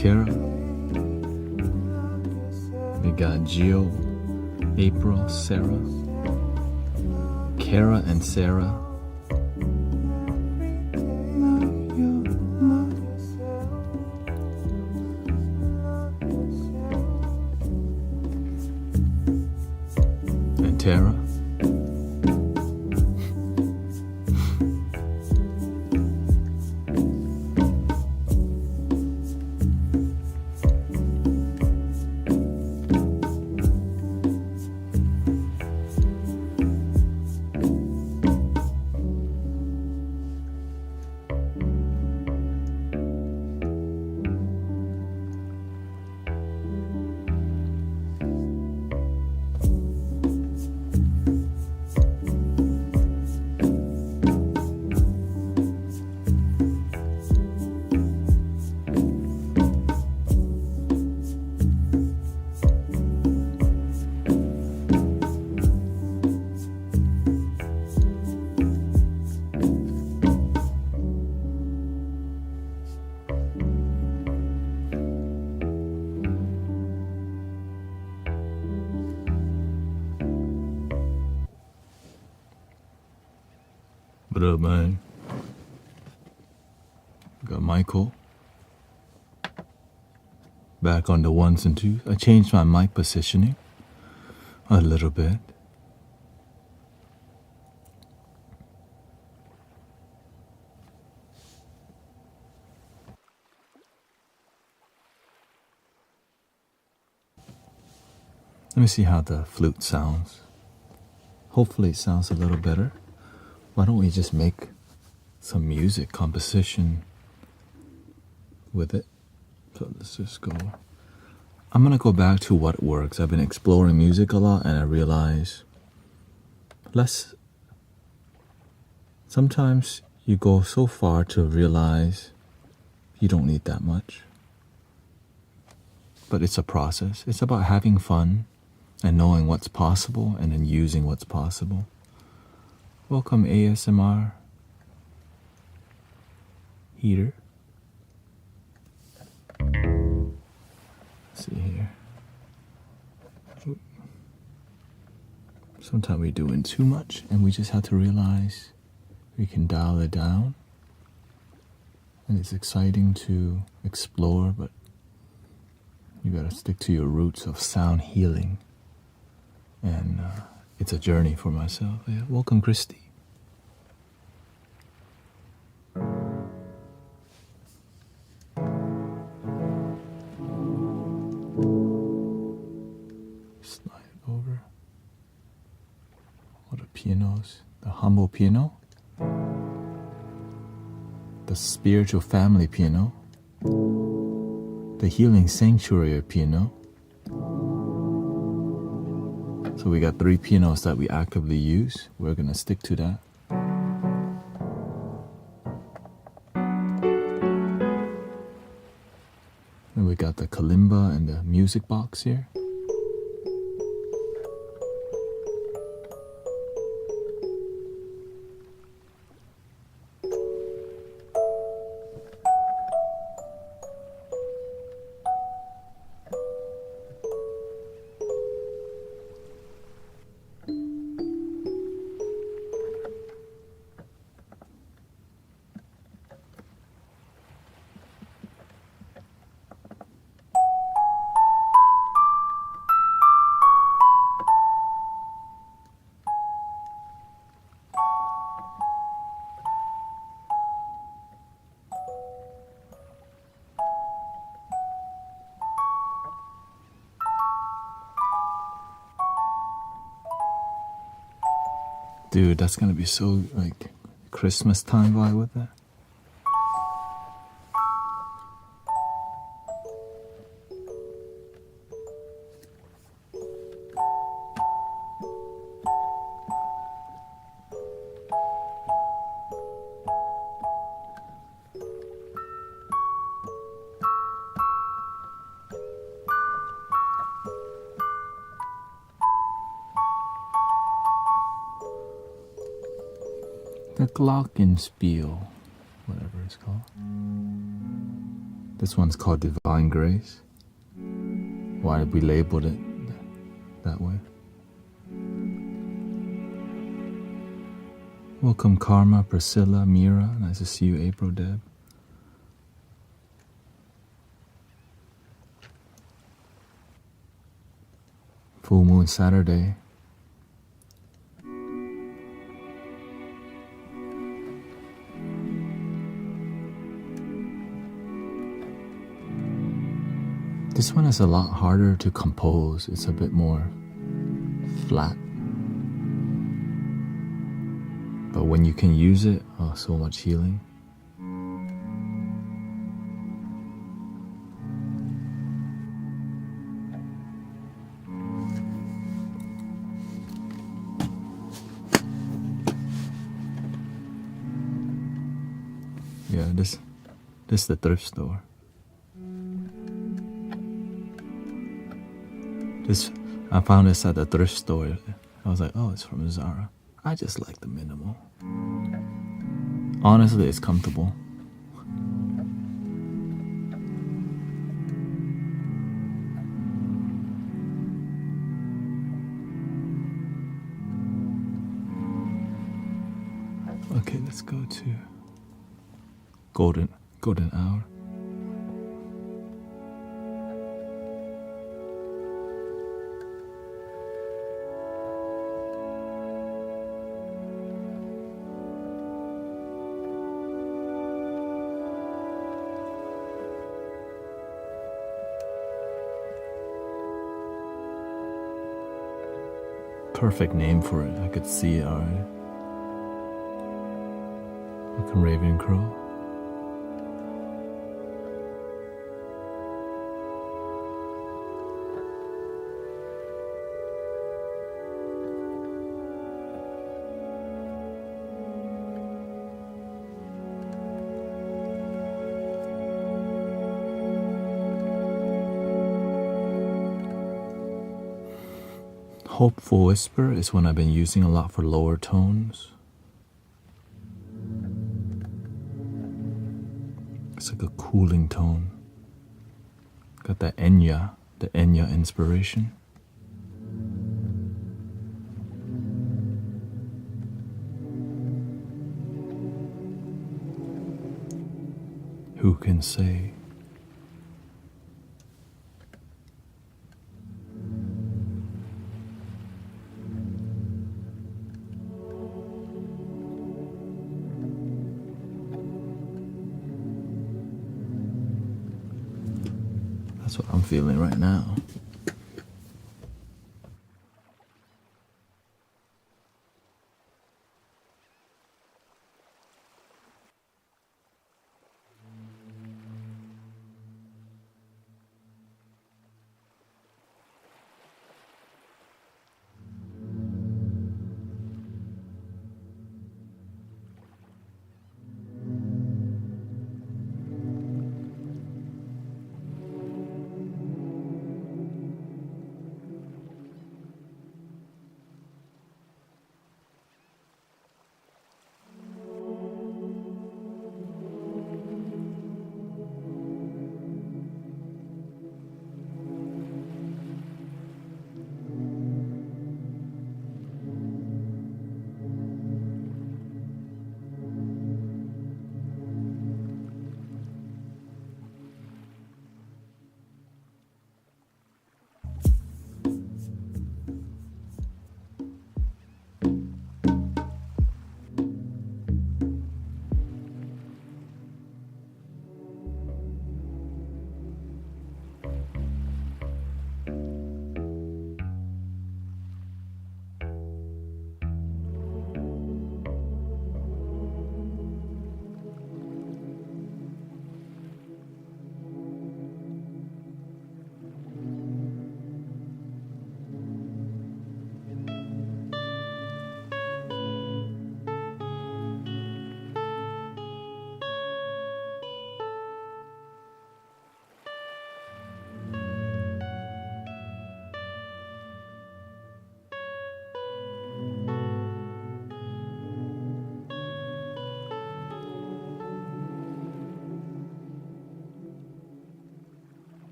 Kara. We got Gio, April, Sarah, Kara and Sarah. And Tara. What up, man? Got Michael. Back on the ones and twos. I changed my mic positioning a little bit. Let me see how the flute sounds. Hopefully it sounds a little better. Why don't we just make some music composition with it? So let's just go. I'm gonna go back to what works. I've been exploring music a lot and I realize sometimes you go so far to realize you don't need that much. But it's a process. It's about having fun and knowing what's possible and then using what's possible. Welcome ASMR Heater. Let's see here. Sometimes we're doing too much and we just have to realize we can dial it down. And it's exciting to explore, but you gotta stick to your roots of sound healing. And it's a journey for myself. Yeah. Welcome, Christy. Slide it over. All the pianos. The humble piano. The spiritual family piano. The healing sanctuary piano. So we got 3 pianos that we actively use. We're gonna stick to that. And we got the kalimba and the music box here. Dude, that's gonna be so like Christmas time vibe with that. The glockenspiel, whatever it's called. This one's called Divine Grace. Why we labeled it that way. Welcome Karma, Priscilla, Mira. Nice to see you, April, Deb. Full Moon Saturday. This one is a lot harder to compose. It's a bit more flat. But when you can use it, oh, so much healing. Yeah, this is the thrift store. I found this at the thrift store. I was like, oh, it's from Zara. I just like the minimal. Honestly, it's comfortable. Okay, let's go to golden hour. Perfect name for it. I could see it already. Like a raven crow. Hopeful Whisper is one I've been using a lot for lower tones. It's like a cooling tone. Got that the Enya inspiration. Who can say? That's what I'm feeling right now.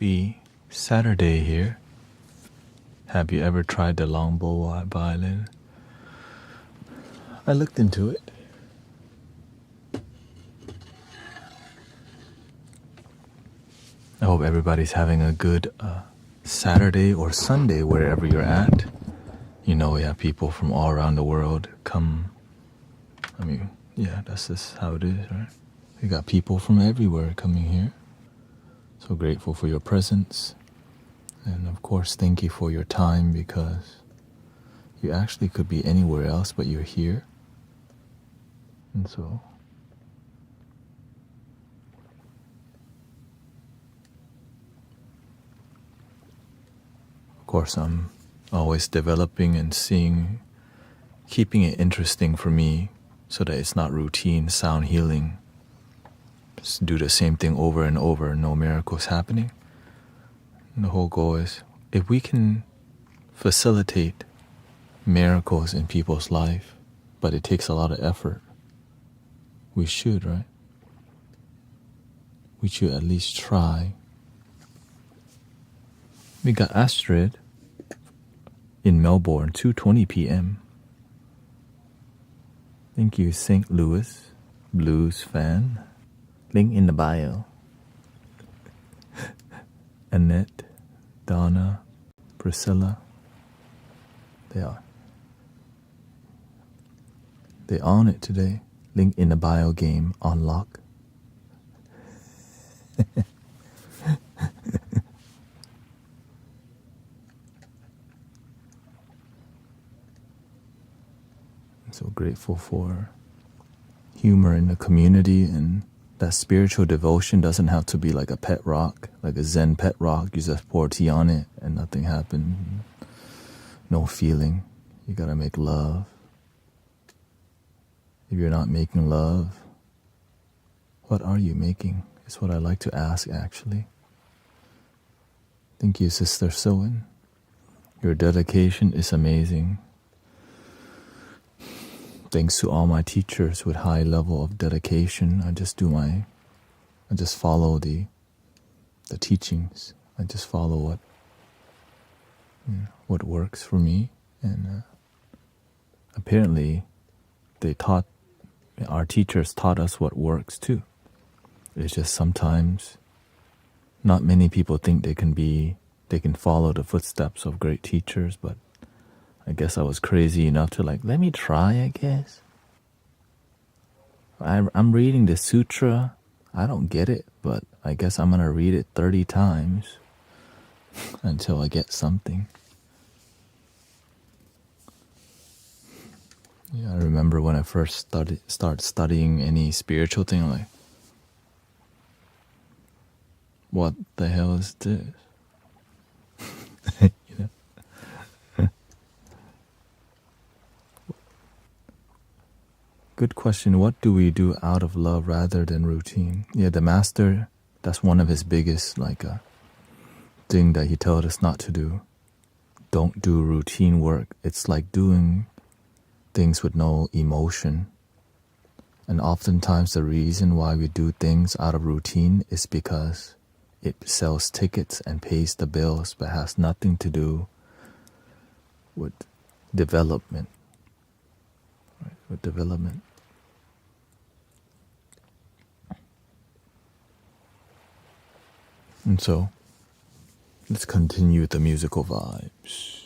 Happy Saturday here. Have you ever tried the longbow violin? I looked into it. I hope everybody's having a good Saturday or Sunday wherever you're at. You know, we have people from all around the world come. I mean, yeah, that's just how it is, right? We got people from everywhere coming here. So grateful for your presence. And of course, thank you for your time, because you actually could be anywhere else, but you're here. And so, of course, I'm always developing and seeing, keeping it interesting for me so that it's not routine sound healing. Just do the same thing over and over, no miracles happening. And the whole goal is, if we can facilitate miracles in people's life, but it takes a lot of effort, we should, right? We should at least try. We got Astrid in Melbourne, 2:20 p.m. Thank you, St. Louis Blues fan. Link in the bio. Annette, Donna, Priscilla. They on it today. Link in the bio game on lock. I'm so grateful for humor in the community, and that spiritual devotion doesn't have to be like a pet rock, like a Zen pet rock. You just pour tea on it and nothing happened. No feeling. You gotta make love. If you're not making love, what are you making? Is what I like to ask, actually. Thank you, Sister Soen. Your dedication is amazing. Thanks to all my teachers with high level of dedication. I just follow the teachings. I just follow what works for me. And apparently our teachers taught us what works too. It's just sometimes not many people think they can follow the footsteps of great teachers, but I guess I was crazy enough to let me try, I guess. I'm reading the sutra. I don't get it, but I guess I'm going to read it 30 times until I get something. Yeah, I remember when I first start studying any spiritual thing, I'm like, what the hell is this? Good question. What do we do out of love rather than routine? Yeah, the master, that's one of his biggest thing that he told us not to do. Don't do routine work. It's like doing things with no emotion. And oftentimes the reason why we do things out of routine is because it sells tickets and pays the bills, but has nothing to do with development. Right? With development. And so, let's continue with the musical vibes.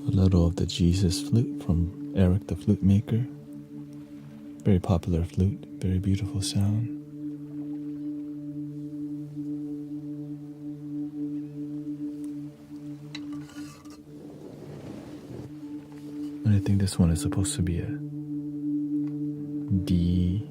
A little of the Jesus flute from Eric the Flute Maker. Very popular flute, very beautiful sound. And I think this one is supposed to be a D.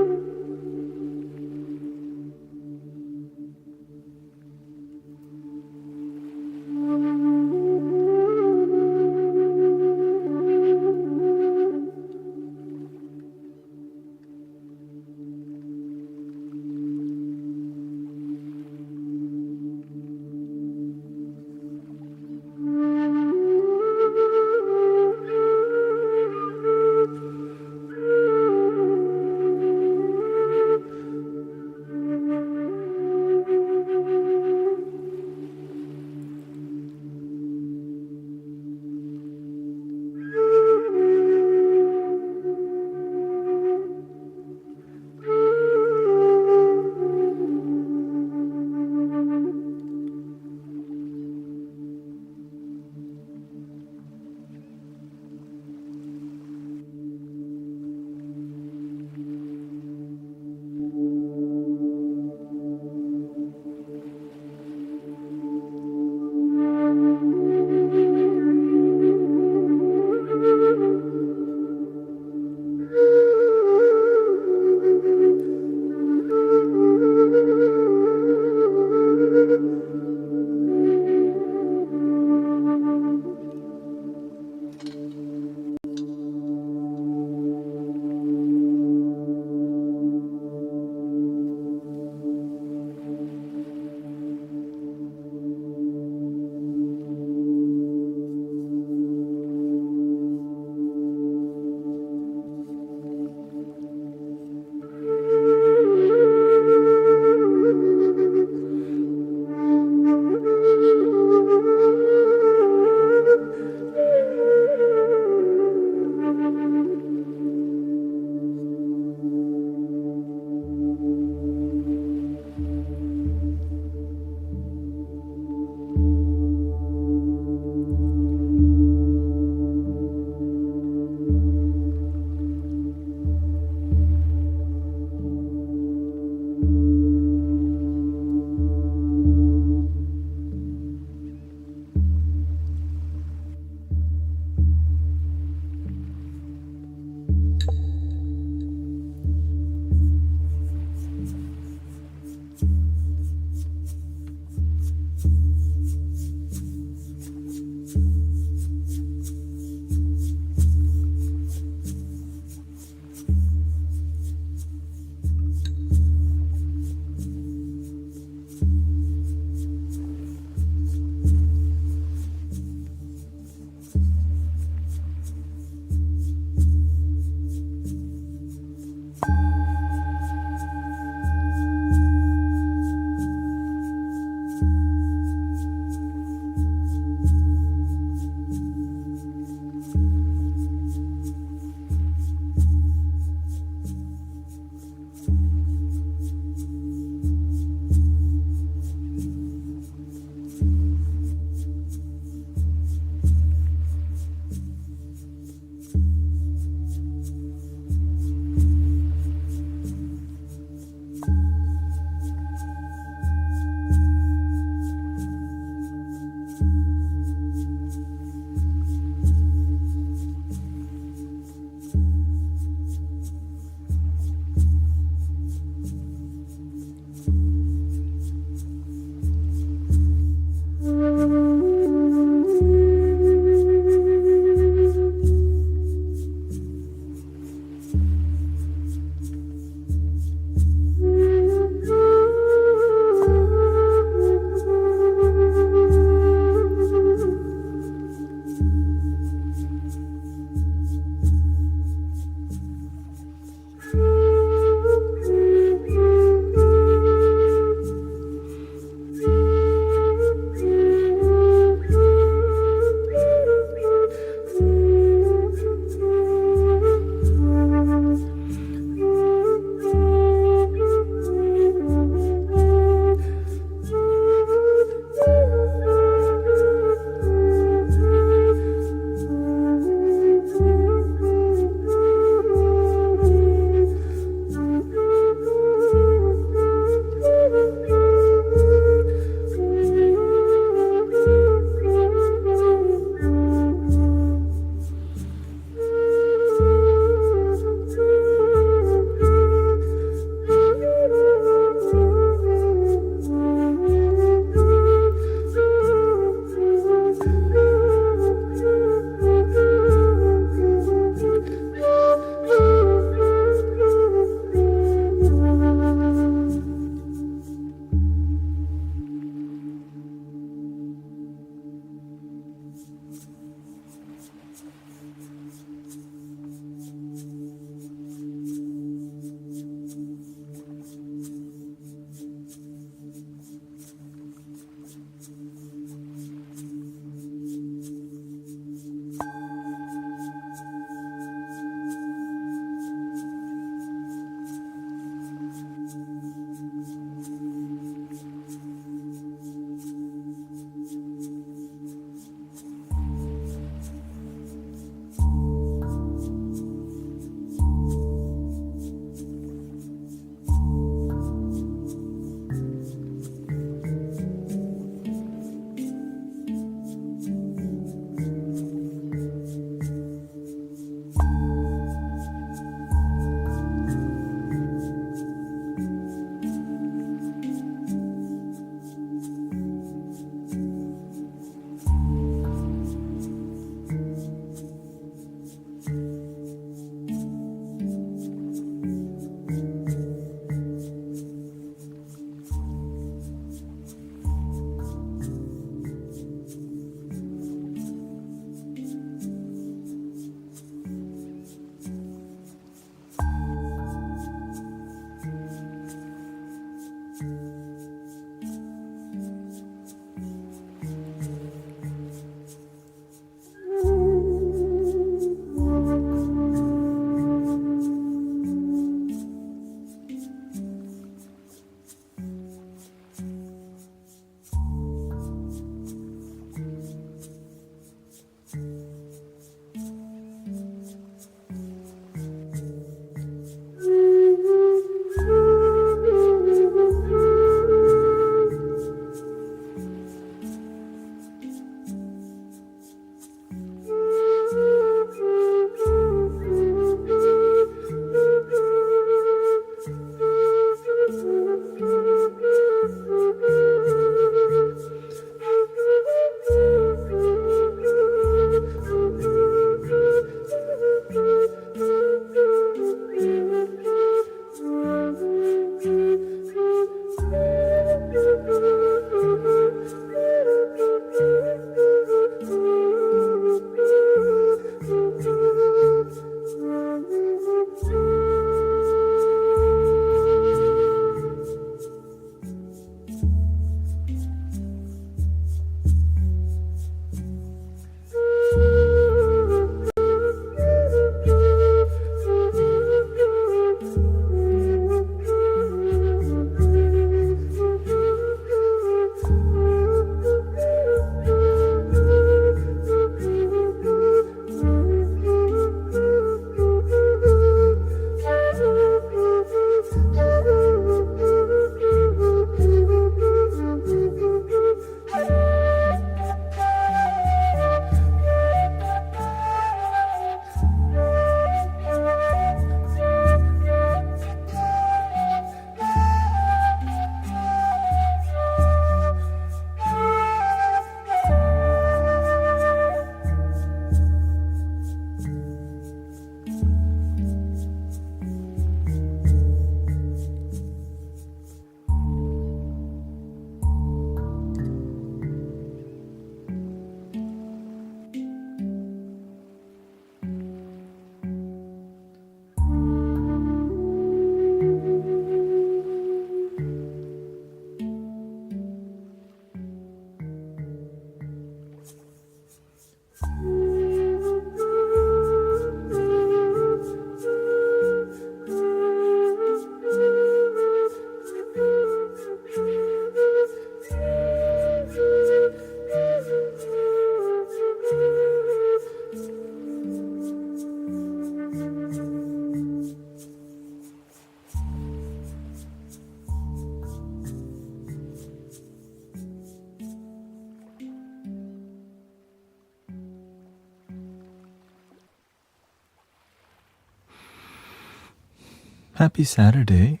Happy Saturday.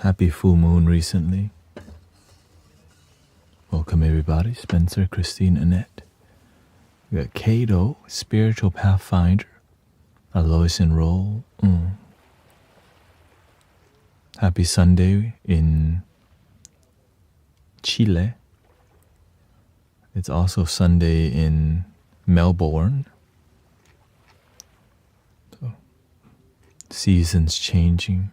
Happy full moon recently. Welcome everybody. Spencer, Christine, Annette. We got Cato, Spiritual Pathfinder. Alois and Roll. Happy Sunday in Chile. It's also Sunday in Melbourne. So, seasons changing.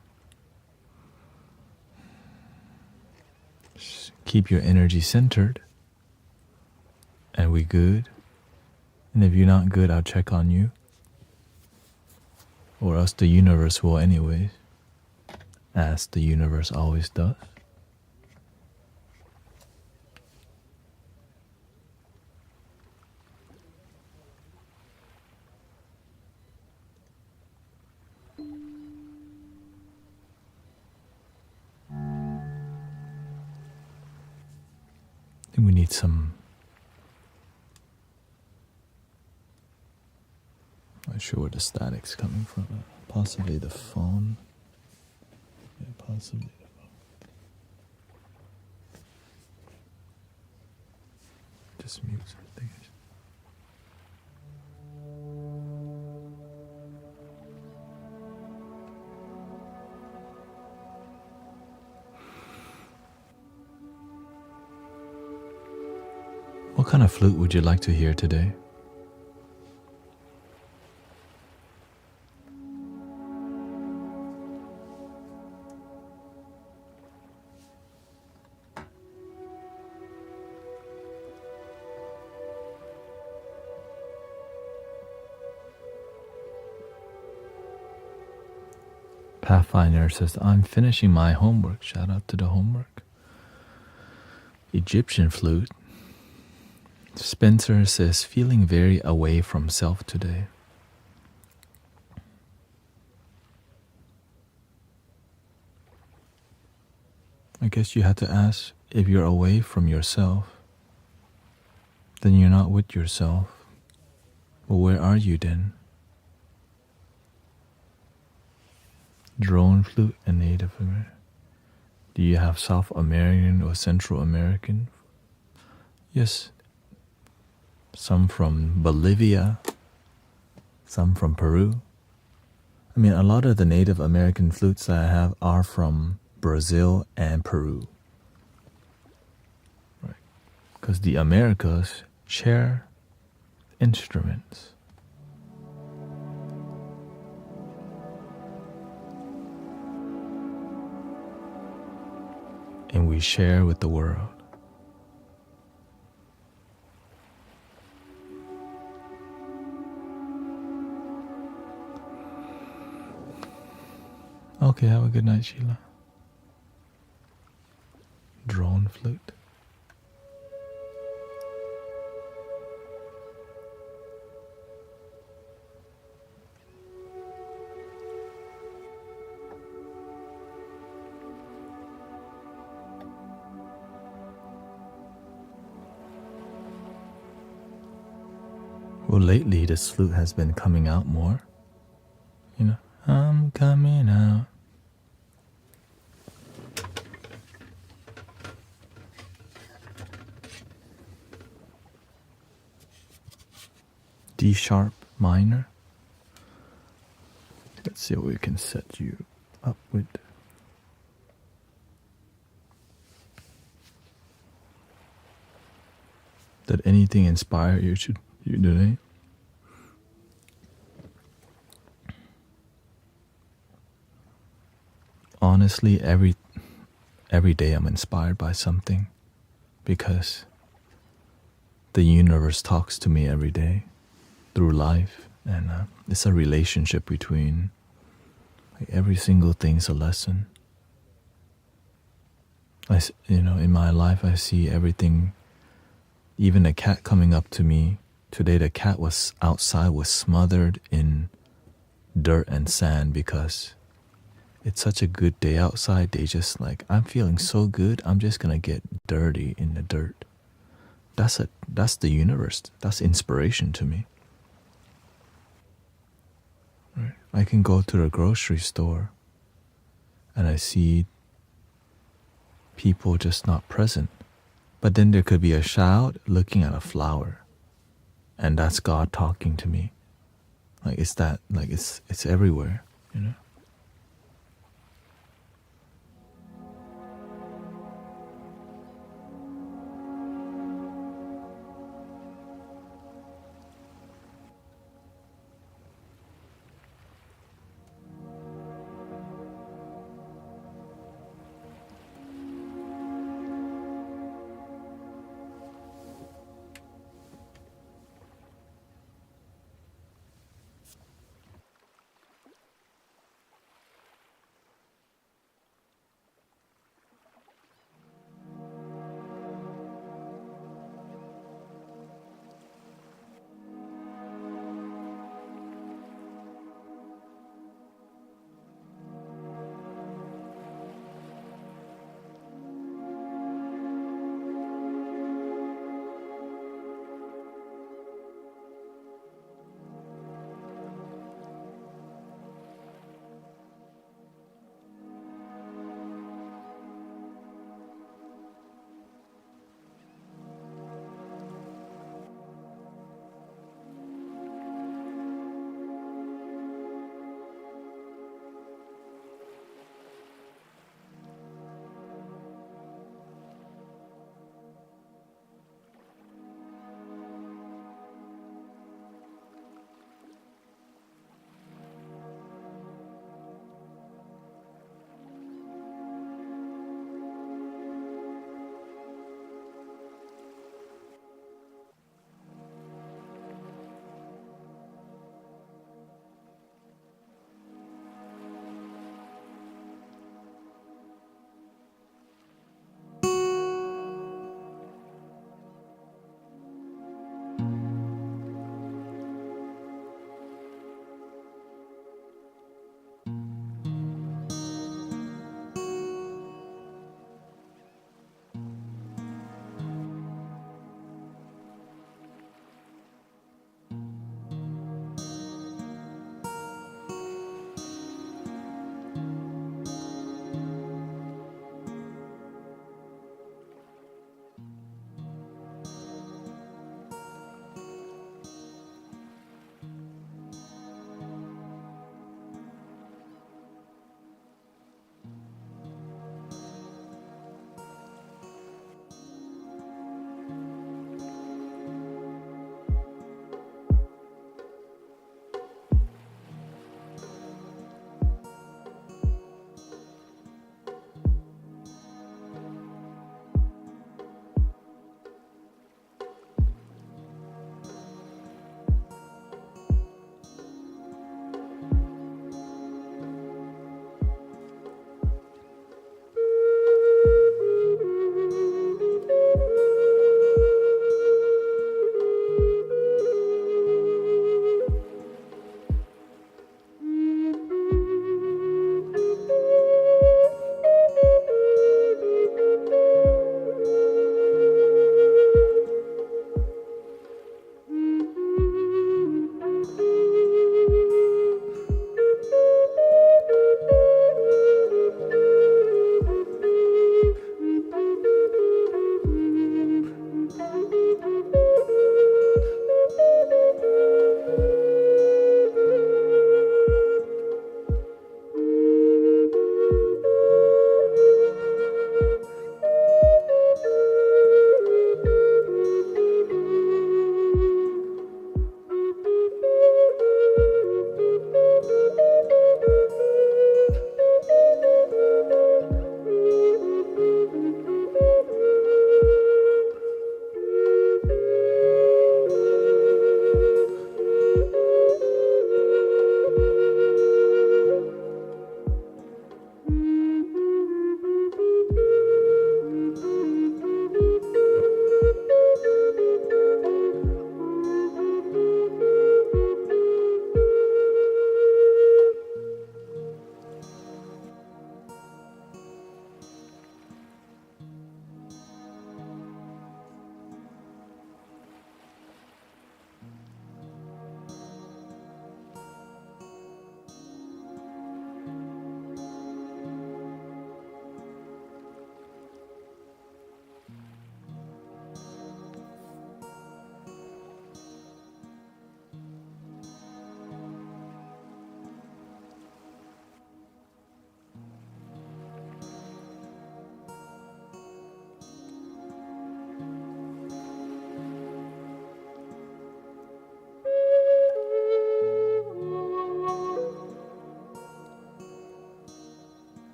Just keep your energy centered. And we good. And if you're not good, I'll check on you. Or else the universe will anyways. As the universe always does. I think we need some. Not sure where the static's coming from. Possibly the phone. Yeah, possibly the phone. Just mute something. What kind of flute would you like to hear today? Pathfinder says, I'm finishing my homework. Shout out to the homework. Egyptian flute. Spencer says, feeling very away from self today. I guess you had to ask, if you're away from yourself, then you're not with yourself. Well, where are you then? Drone flute and Native American. Do you have South American or Central American? Yes. Some from Bolivia, some from Peru. I mean, a lot of the Native American flutes that I have are from Brazil and Peru. Right. Because the Americas share instruments. And we share with the world. Okay, have a good night, Sheila. Drone flute. Well, lately this flute has been coming out more. You know, I'm coming out. D sharp minor. Let's see what we can set you up with. Did anything inspire you today? Honestly, every day I'm inspired by something, because the universe talks to me every day through life, and it's a relationship between, like, every single thing's a lesson. In my life I see everything. Even a cat coming up to me today, the cat was outside, was smothered in dirt and sand because it's such a good day outside. They just like, I'm feeling so good, I'm just gonna get dirty in the dirt. That's the universe. That's inspiration to me. Right? I can go to the grocery store and I see people just not present. But then there could be a child looking at a flower, and that's God talking to me. Like it's everywhere, you know.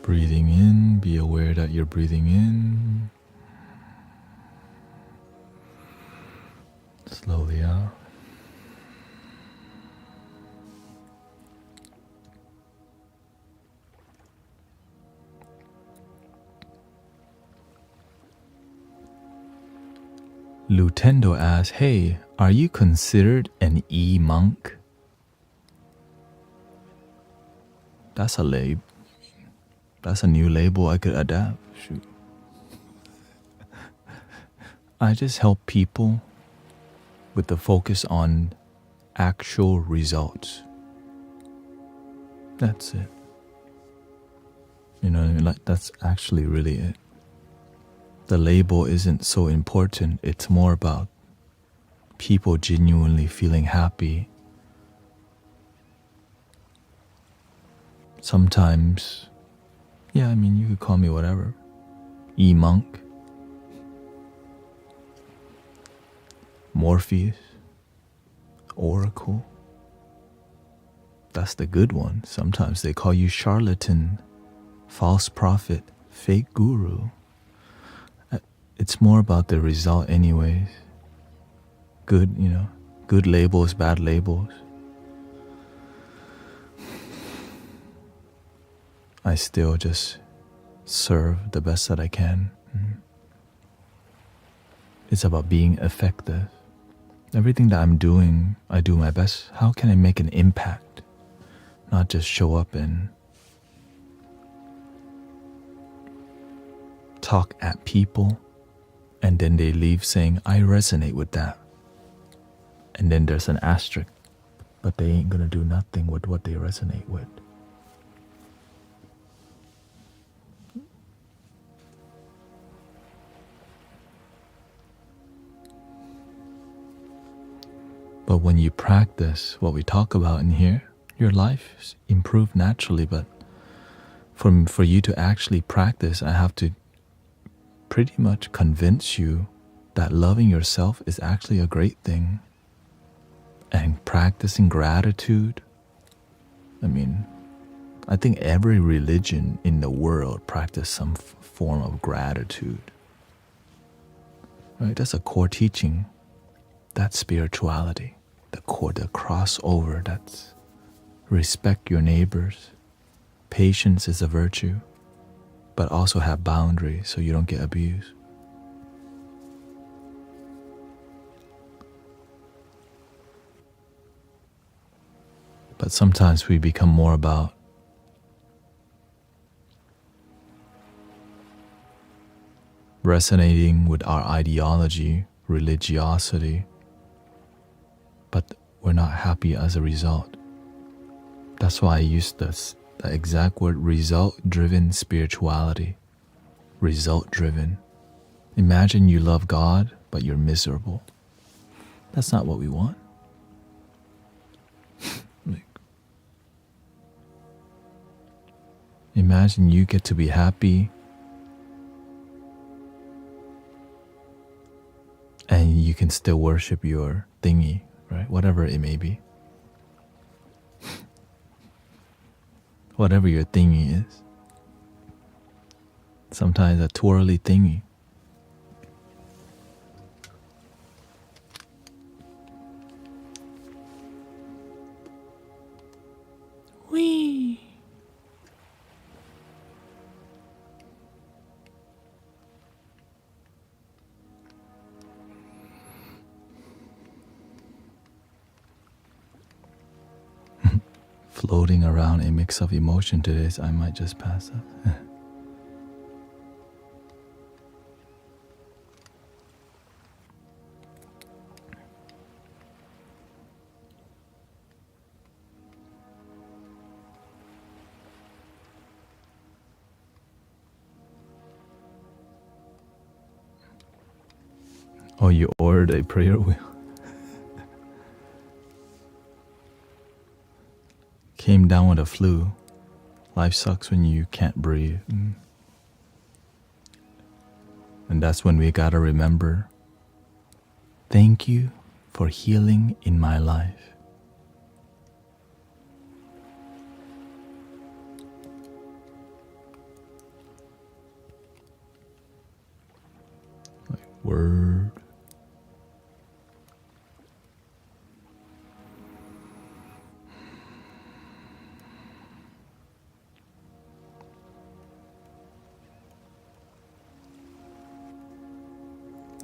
Breathing in, be aware that you're breathing in. Slowly out. Lutendo asks, hey, are you considered an e-monk? That's a label. That's a new label I could adapt. Shoot. I just help people with the focus on actual results. That's it. You know what I mean? Like, that's actually really it. The label isn't so important. It's more about people genuinely feeling happy. Sometimes, yeah, I mean, you could call me whatever. E-monk. Morpheus. Oracle. That's the good one. Sometimes they call you charlatan, false prophet, fake guru. It's more about the result anyways. Good, you know, good labels, bad labels. I still just serve the best that I can. It's about being effective. Everything that I'm doing, I do my best. How can I make an impact? Not just show up and talk at people and then they leave saying, I resonate with that. And then there's an asterisk, but they ain't gonna do nothing with what they resonate with. But when you practice what we talk about in here, your life improves naturally. But for you to actually practice, I have to pretty much convince you that loving yourself is actually a great thing. And practicing gratitude, I mean, I think every religion in the world practices some form of gratitude. Right? That's a core teaching. That's spirituality. The core, the crossover, that's respect your neighbors. Patience is a virtue, but also have boundaries so you don't get abused. But sometimes we become more about resonating with our ideology, religiosity, but we're not happy as a result. That's why I use the exact word, result-driven spirituality. Result-driven. Imagine you love God, but you're miserable. That's not what we want. Imagine you get to be happy and you can still worship your thingy, right? Whatever it may be. Whatever your thingy is. Sometimes a twirly thingy. Whee! Floating around a mix of emotion today, so I might just pass up. Oh, you ordered a prayer wheel. Came down with a flu. Life sucks when you can't breathe. And that's when we gotta remember, thank you for healing in my life. word.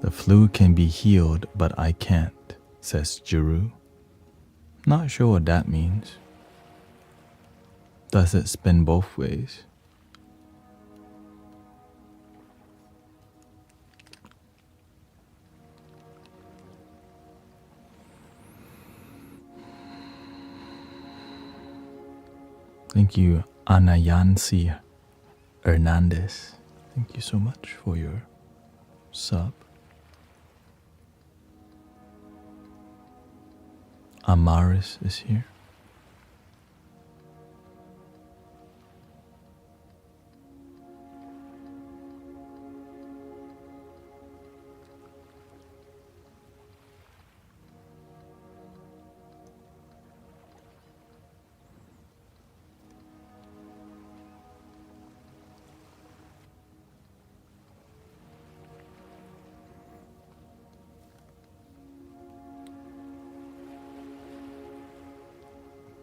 The flu can be healed, but I can't, says Juru. Not sure what that means. Does it spin both ways? Thank you, Anayansi Hernandez. Thank you so much for your sub. Amaris is here.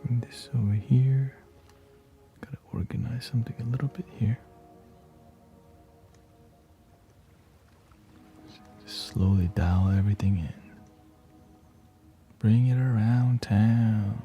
Bring this over here. Gotta organize something a little bit here. Just slowly dial everything in. Bring it around town.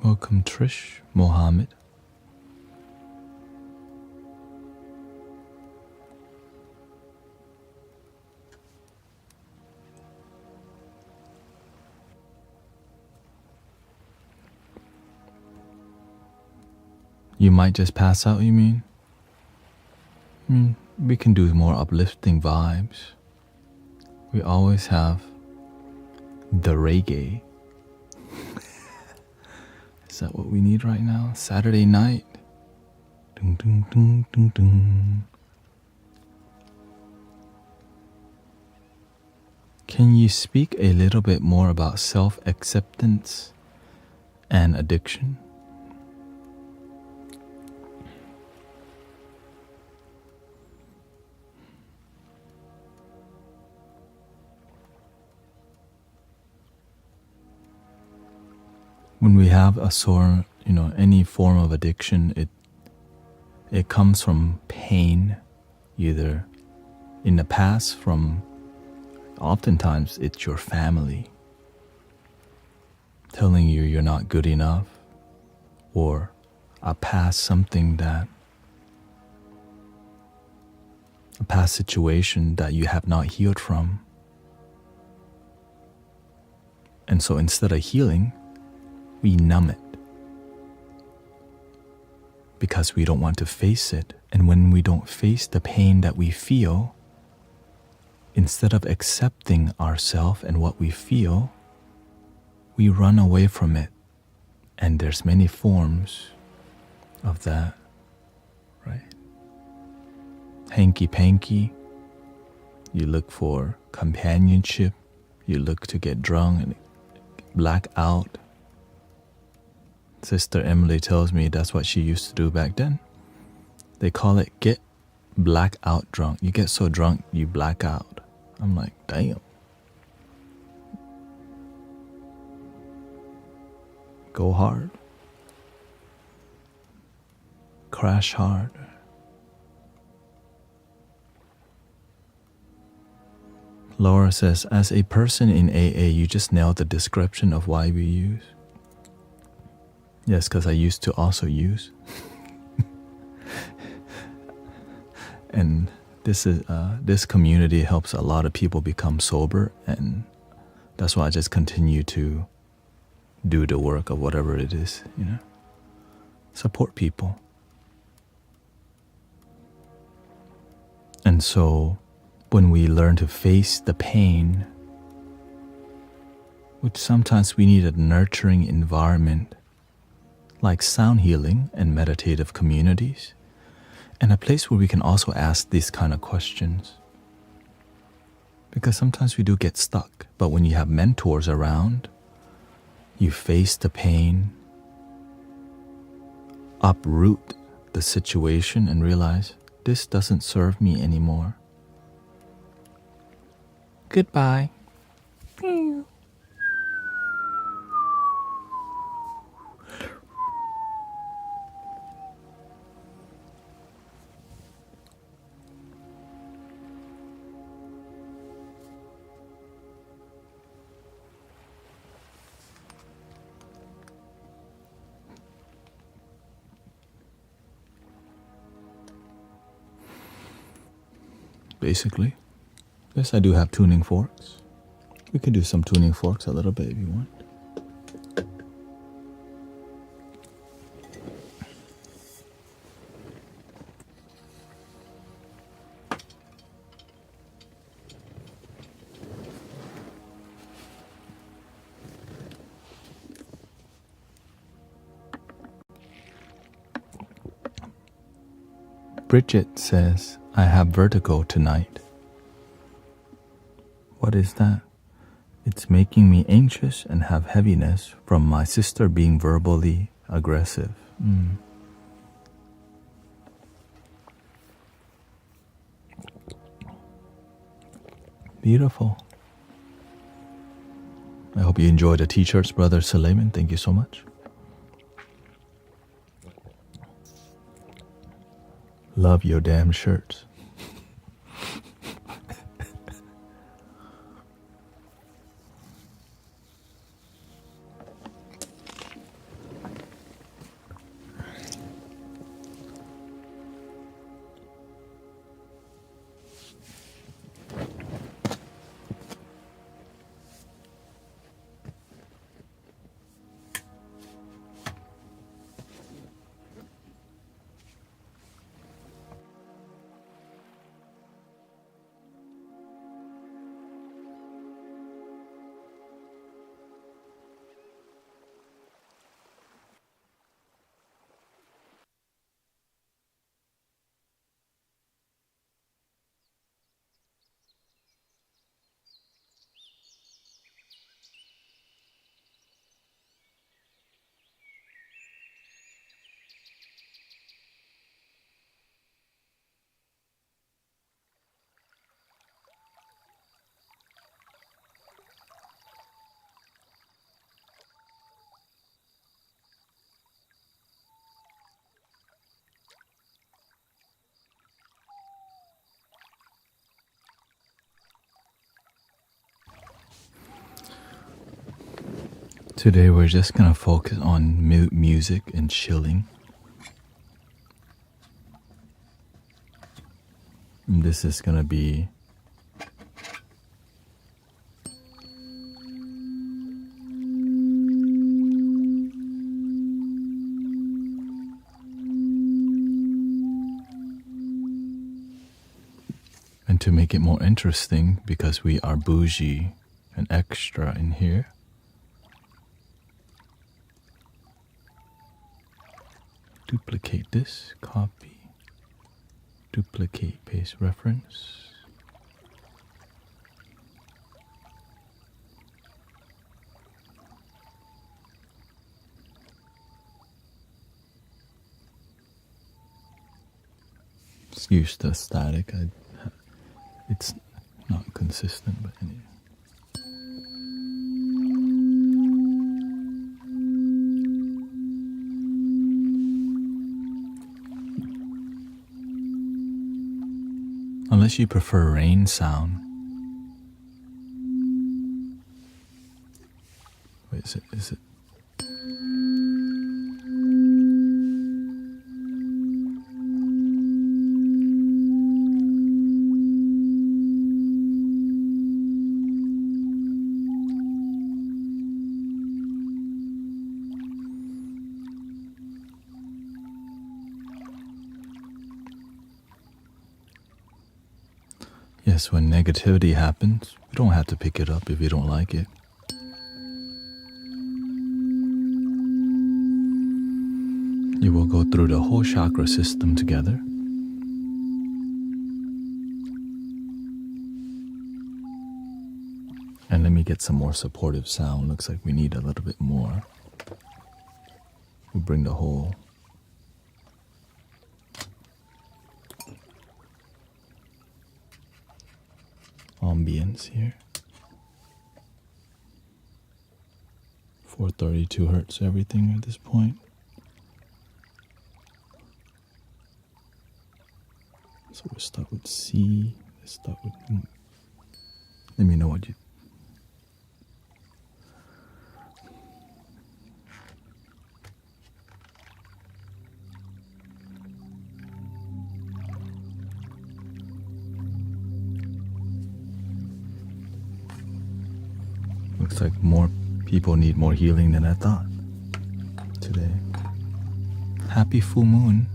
Welcome Trish Mohammed. You might just pass out, you mean? We can do more uplifting vibes. We always have the reggae. Is that what we need right now? Saturday night. Dun, dun, dun, dun, dun. Can you speak a little bit more about self-acceptance and addiction? When we have any form of addiction, it comes from pain, either in the past oftentimes it's your family telling you you're not good enough, or a past situation that you have not healed from. And so instead of healing, we numb it because we don't want to face it. And when we don't face the pain that we feel, instead of accepting ourselves and what we feel, we run away from it. And there's many forms of that, right? Hanky-panky, you look for companionship, you look to get drunk and black out. Sister Emily tells me that's what she used to do back then. They call it get black out drunk. You get so drunk, you black out. I'm like, damn. Go hard. Crash hard. Laura says, as a person in AA, you just nailed the description of why we use. Yes, because I used to also use. And this community helps a lot of people become sober, and that's why I just continue to do the work of whatever it is, support people. And so when we learn to face the pain, which sometimes we need a nurturing environment, like sound healing and meditative communities, and a place where we can also ask these kind of questions. Because sometimes we do get stuck, but when you have mentors around, you face the pain, uproot the situation, and realize this doesn't serve me anymore. Goodbye. Basically, yes, I do have tuning forks. We could do some tuning forks a little bit if you want. Bridget says, I have vertigo tonight. What is that? It's making me anxious and have heaviness from my sister being verbally aggressive. Beautiful. I hope you enjoyed the t-shirts, Brother Suleiman. Thank you so much. Love your damn shirts. Today we're just going to focus on music and chilling. And this is going to be and to make it more interesting, because we are bougie and extra in here, duplicate this, copy, duplicate, paste reference. Excuse the static, it's not consistent, but anyway. Unless you prefer rain sound. Wait, is it? Yes, when negativity happens, you don't have to pick it up if you don't like it. You will go through the whole chakra system together. And let me get some more supportive sound. Looks like we need a little bit more. We bring the whole ambience here. 432 hertz everything at this point. So we'll start with C. Let's start with... Let me know what you... Looks like more people need more healing than I thought today. Happy full moon.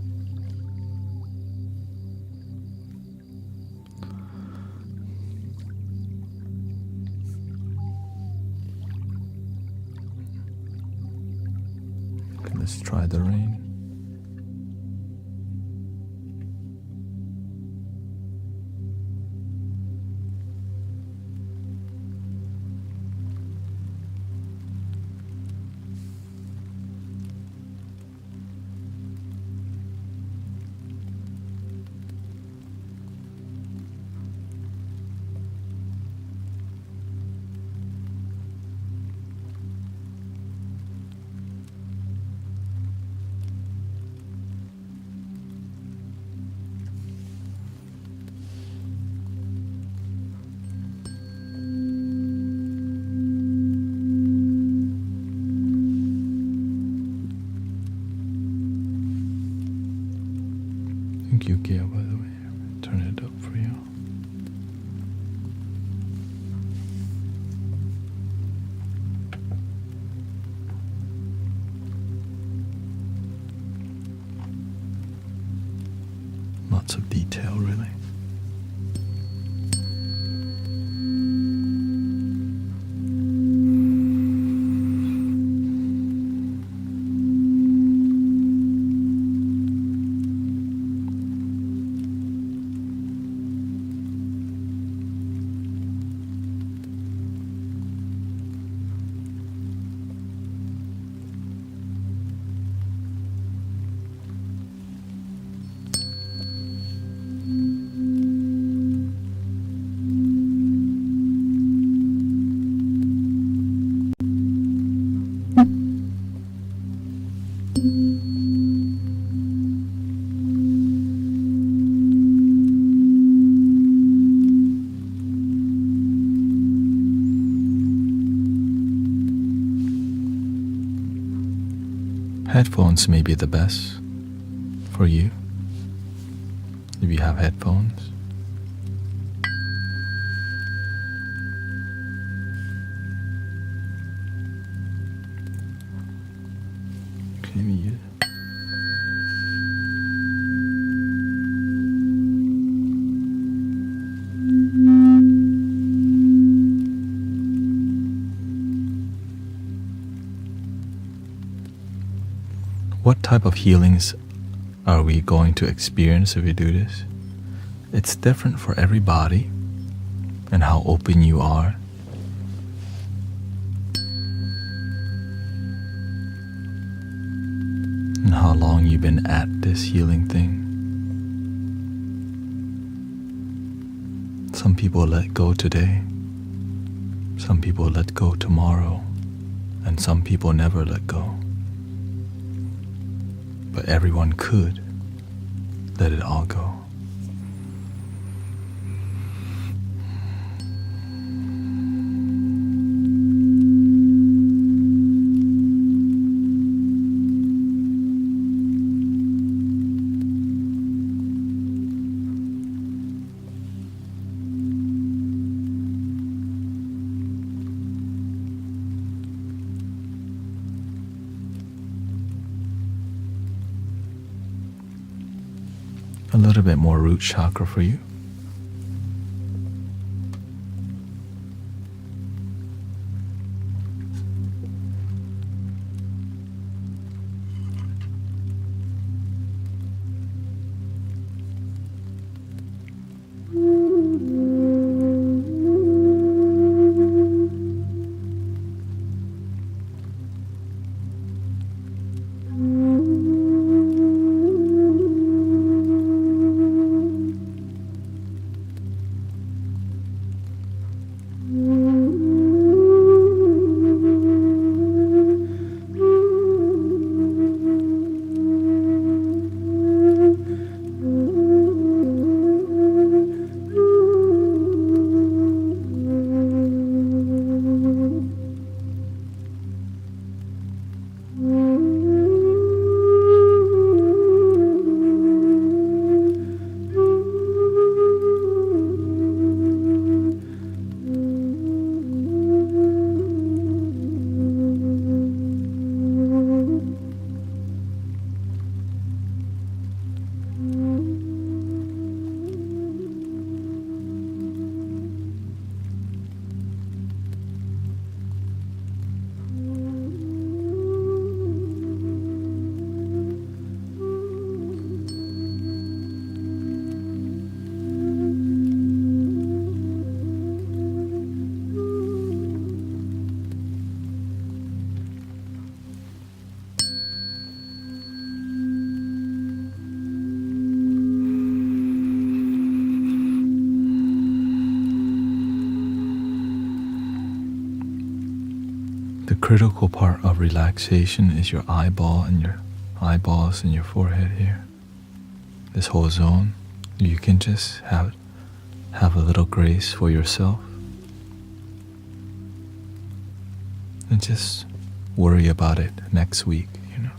Okay, let's try the rain. Thank you, Gail, by the way. Turn it up for you. Lots of detail, really. Headphones may be the best for you if you have headphones. Okay, let me use it. What type of healings are we going to experience if we do this? It's different for everybody and how open you are. And how long you've been at this healing thing. Some people let go today. Some people let go tomorrow. And some people never let go. But everyone could let it all go. A little bit more root chakra for you. The critical part of relaxation is your eyeball and your eyeballs and your forehead here. This whole zone. You can just have a little grace for yourself. And just worry about it next week, you know.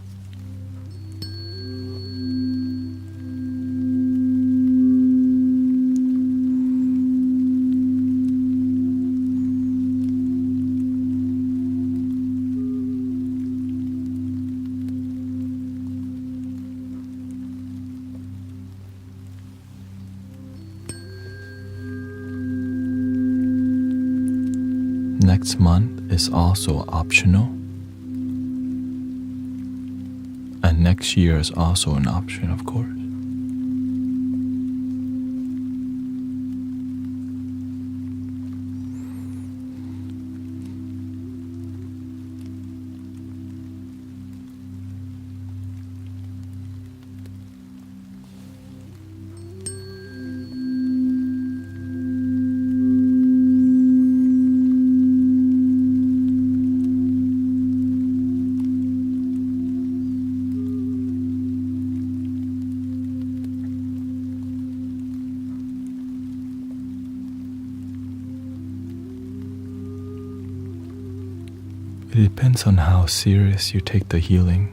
Next month is also optional, and next year is also an option, of course. It depends on how serious you take the healing.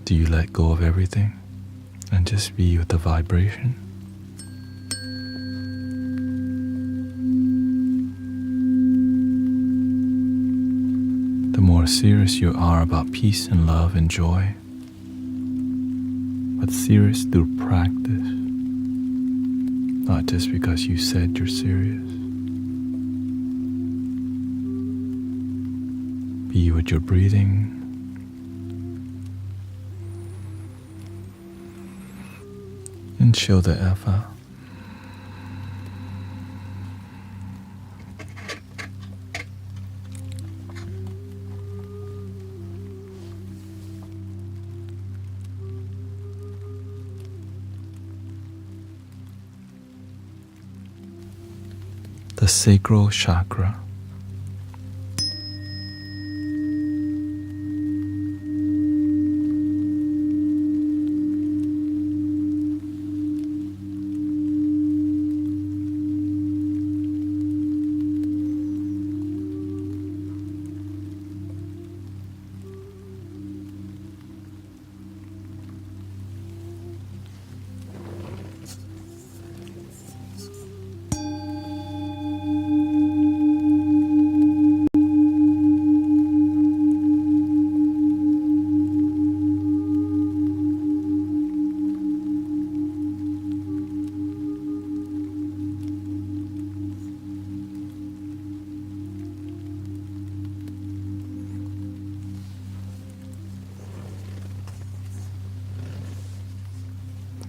Do you let go of everything and just be with the vibration? The more serious you are about peace and love and joy, but serious through practice, not just because you said you're serious. Be with your breathing. And chill the F out. The sacral chakra.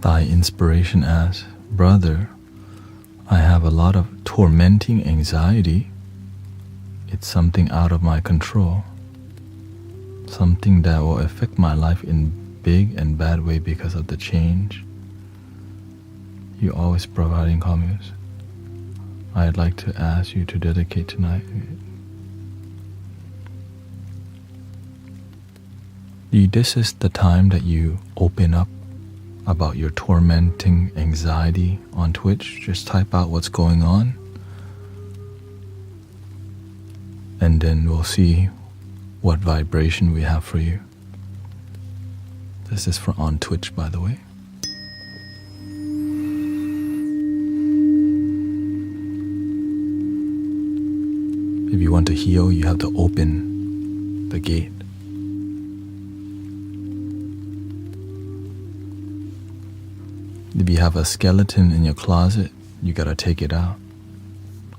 Thy inspiration asks, "Brother, I have a lot of tormenting anxiety. It's something out of my control. Something that will affect my life in big and bad way because of the change. You're always providing comments. I'd like to ask you to dedicate tonight." This is the time that you open up about your tormenting anxiety on Twitch. Just type out what's going on, and then we'll see what vibration we have for you. This is for on Twitch, by the way. If you want to heal, you have to open the gate. If you have a skeleton in your closet, you gotta take it out.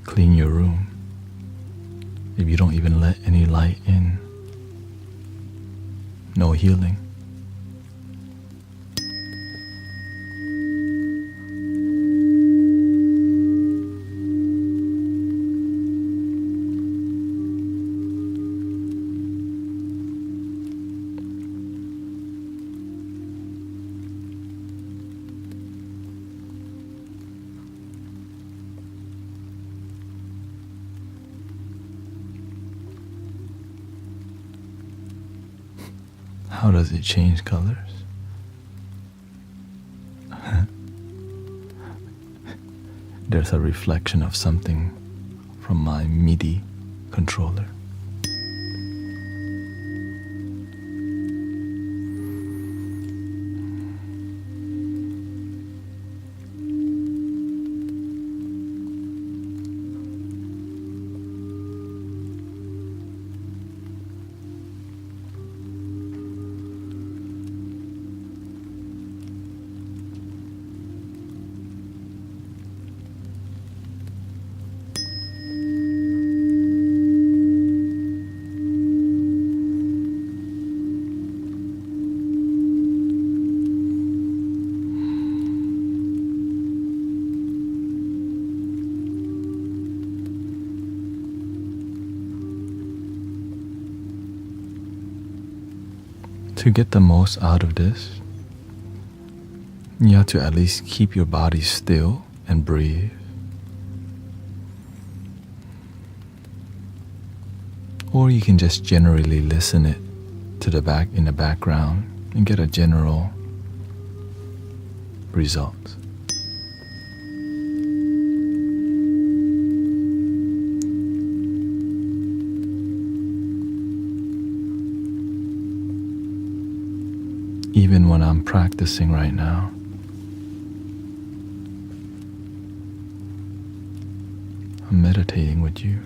Clean your room. If you don't even let any light in, no healing. How does it change colors? There's a reflection of something from my MIDI controller. To get the most out of this, you have to at least keep your body still and breathe. Or you can just generally listen it to the back in the background and get a general result. Even when I'm practicing right now, I'm meditating with you.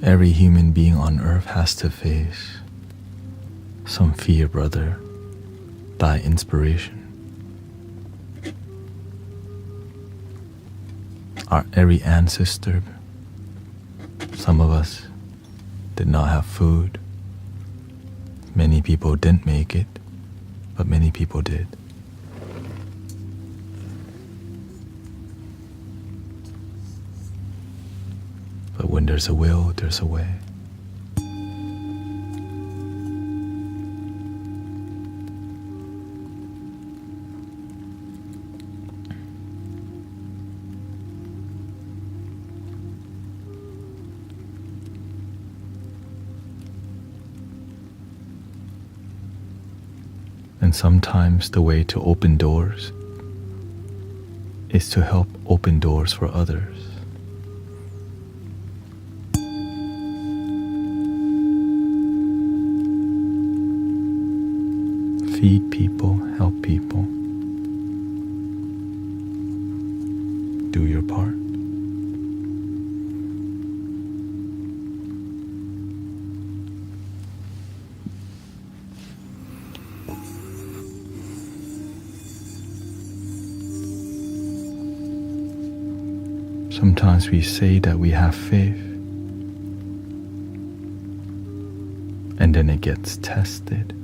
Every human being on earth has to face some fear, brother, thy inspiration. Our every ancestor, some of us did not have food. Many people didn't make it, but many people did. But when there's a will, there's a way. And sometimes the way to open doors is to help open doors for others. Feed people, help people. Do your part. Sometimes we say that we have faith, and then it gets tested.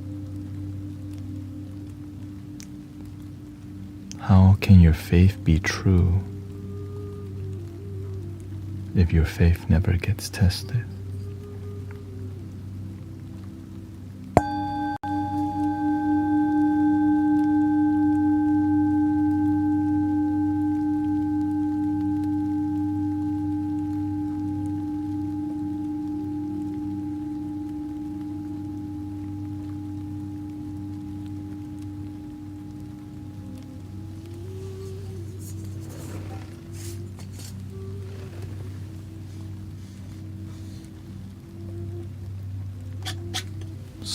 How can your faith be true if your faith never gets tested?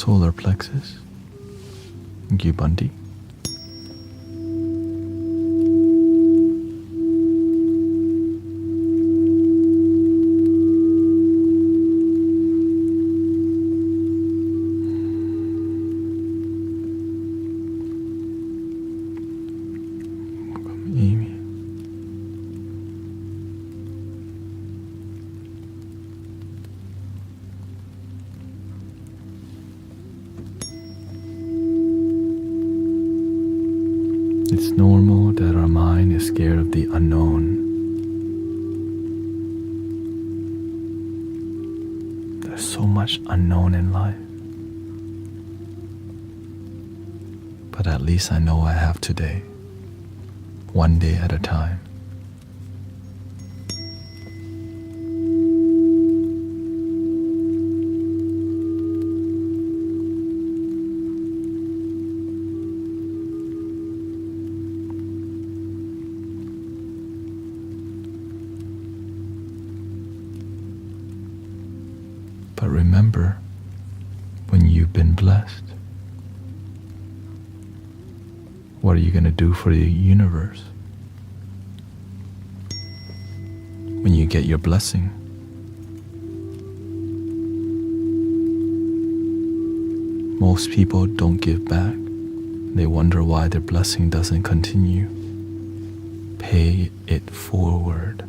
solar plexus. Thank you, Bundy. Welcome, Amy. It's normal that our mind is scared of the unknown. There's so much unknown in life. But at least I know I have today, one day at a time. But remember, when you've been blessed, what are you going to do for the universe? When you get your blessing, most people don't give back. They wonder why their blessing doesn't continue. Pay it forward.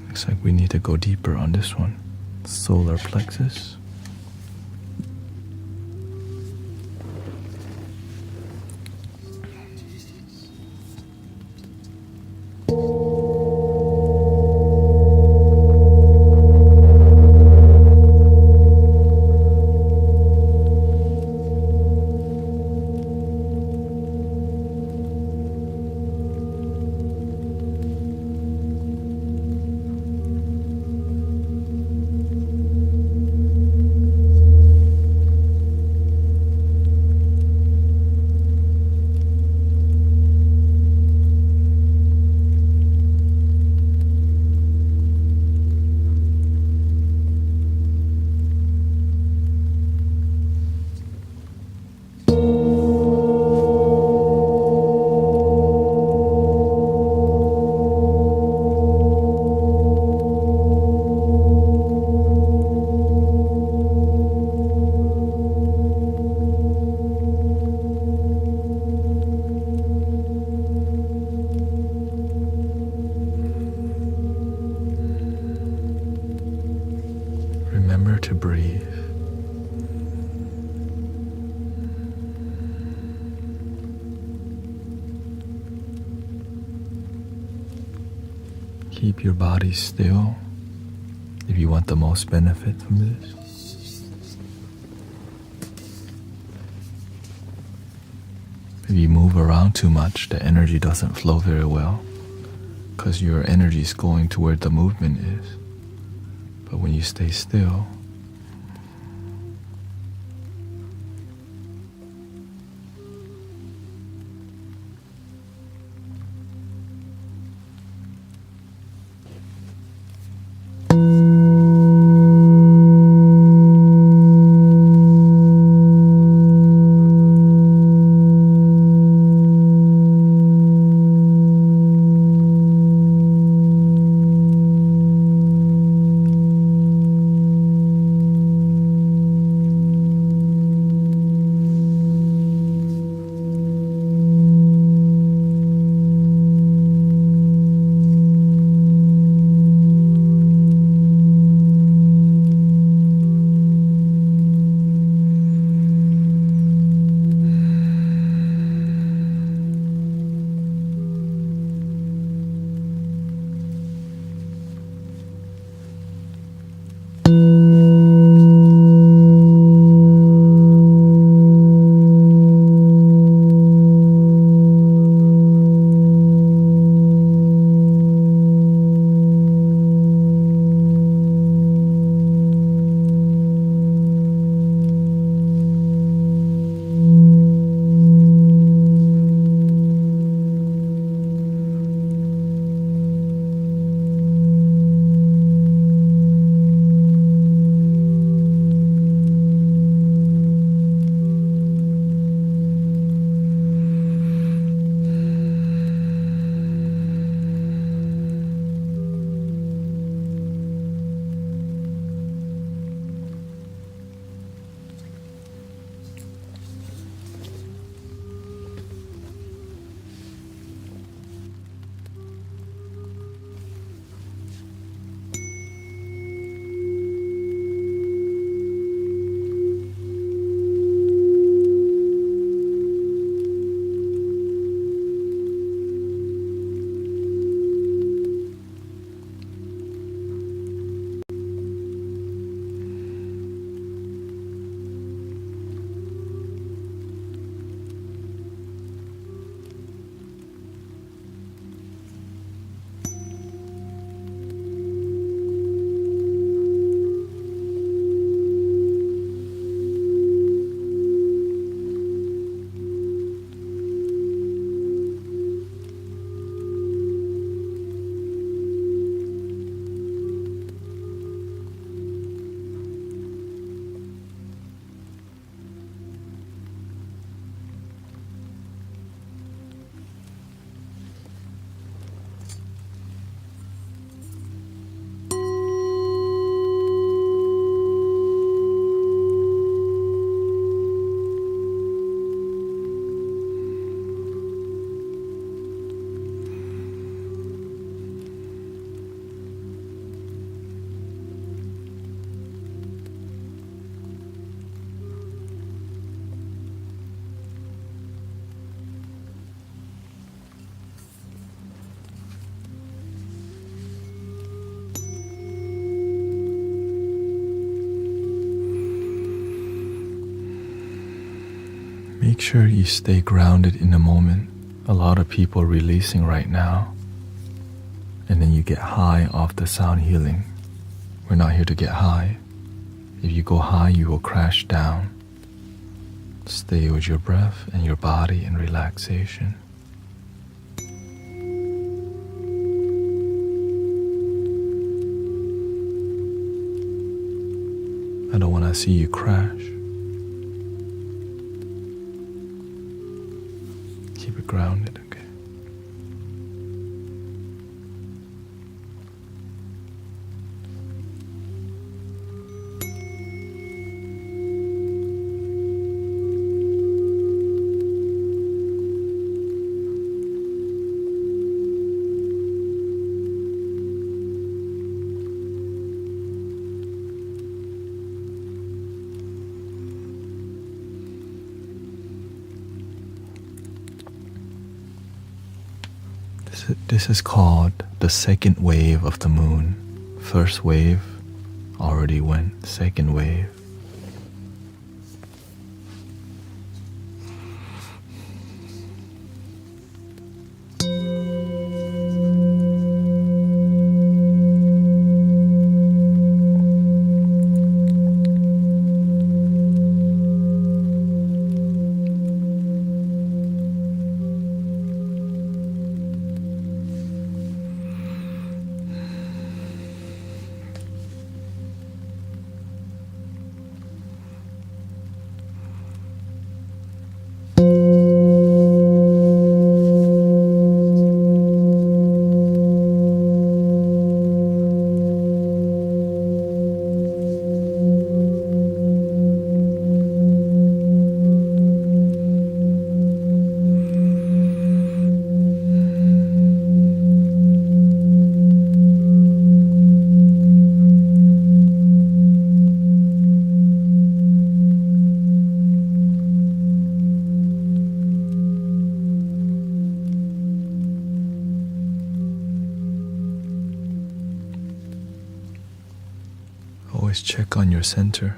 Looks like we need to go deeper on this one. Solar plexus. Remember to breathe. Keep your body still if you want the most benefit from this. If you move around too much, the energy doesn't flow very well because your energy is going to where the movement is. But when you stay still, Make sure you stay grounded in the moment. A lot of people are releasing right now, and then you get high off the sound healing. We're not here to get high. If you go high, you will crash down. Stay with your breath and your body in relaxation. I don't want to see you crash. Keep it grounded, okay? This is called the second wave of the moon. First wave already went. Second wave. Always check on your center.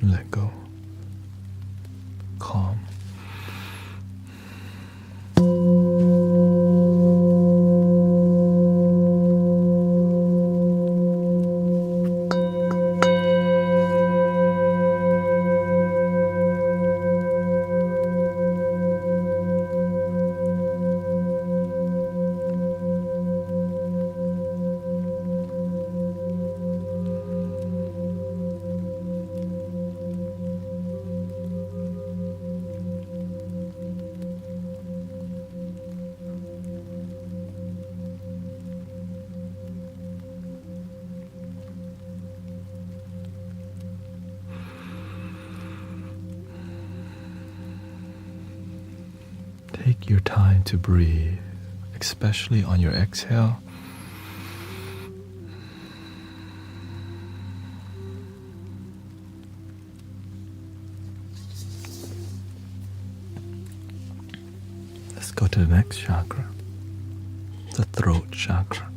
Let go. Calm. Take your time to breathe, especially on your exhale. Let's go to the next chakra, the throat chakra.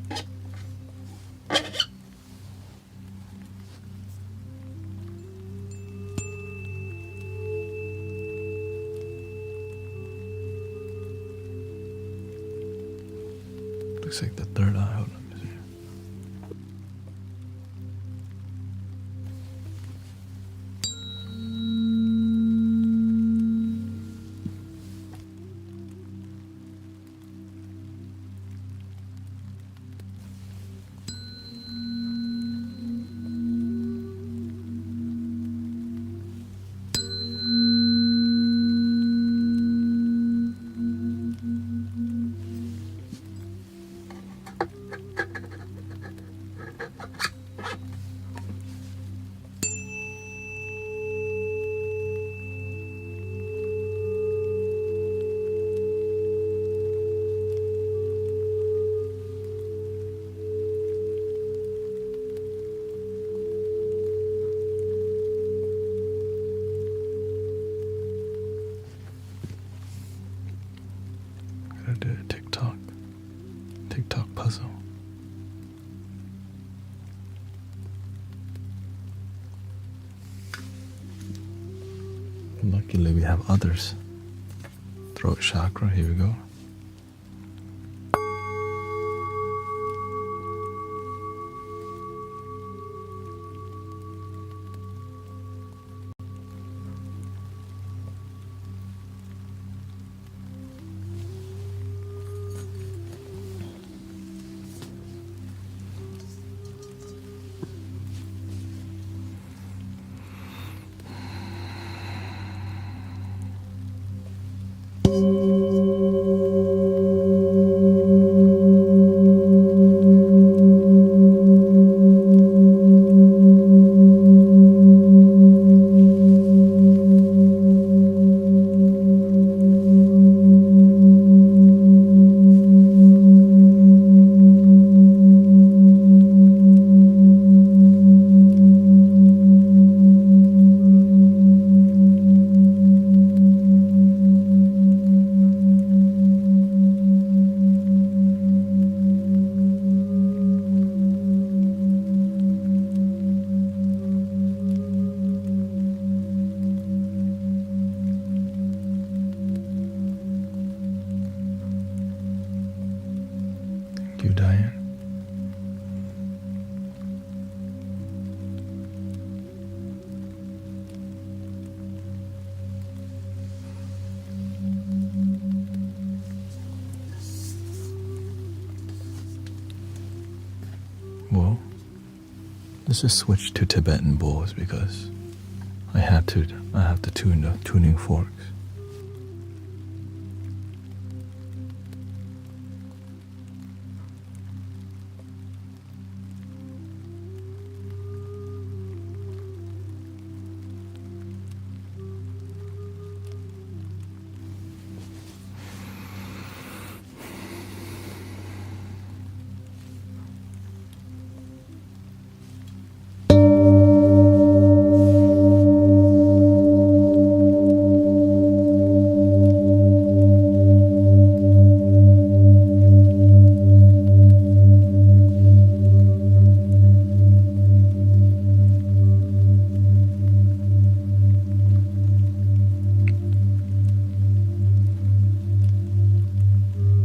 Looks like the third eye. Hold on. puzzle. Luckily we have others. Throat chakra, here we go. You, Diane. Well, let's just switch to Tibetan bowls because I have to tune the tuning forks.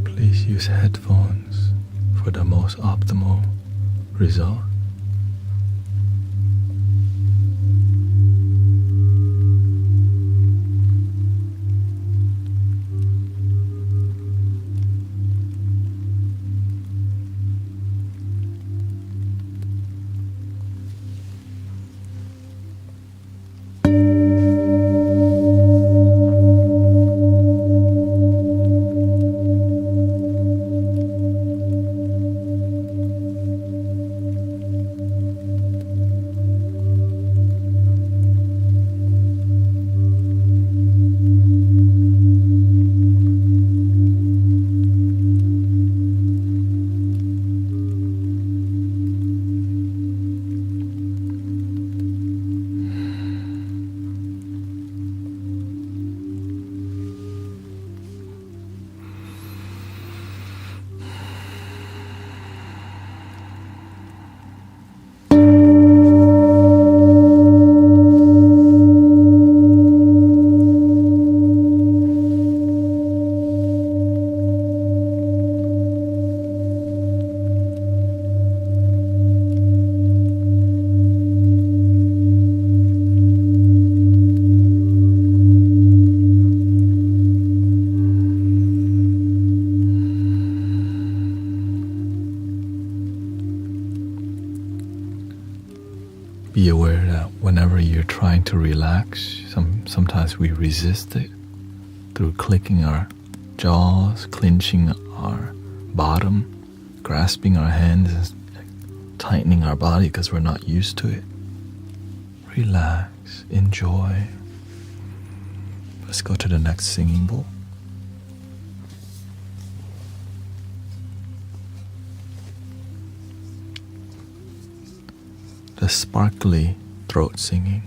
Please use headphones for the most optimal result. Be aware that whenever you're trying to relax, sometimes we resist it through clicking our jaws, clenching our bottom, grasping our hands, and tightening our body because we're not used to it. Relax, enjoy. Let's go to the next singing bowl. The sparkly throat singing.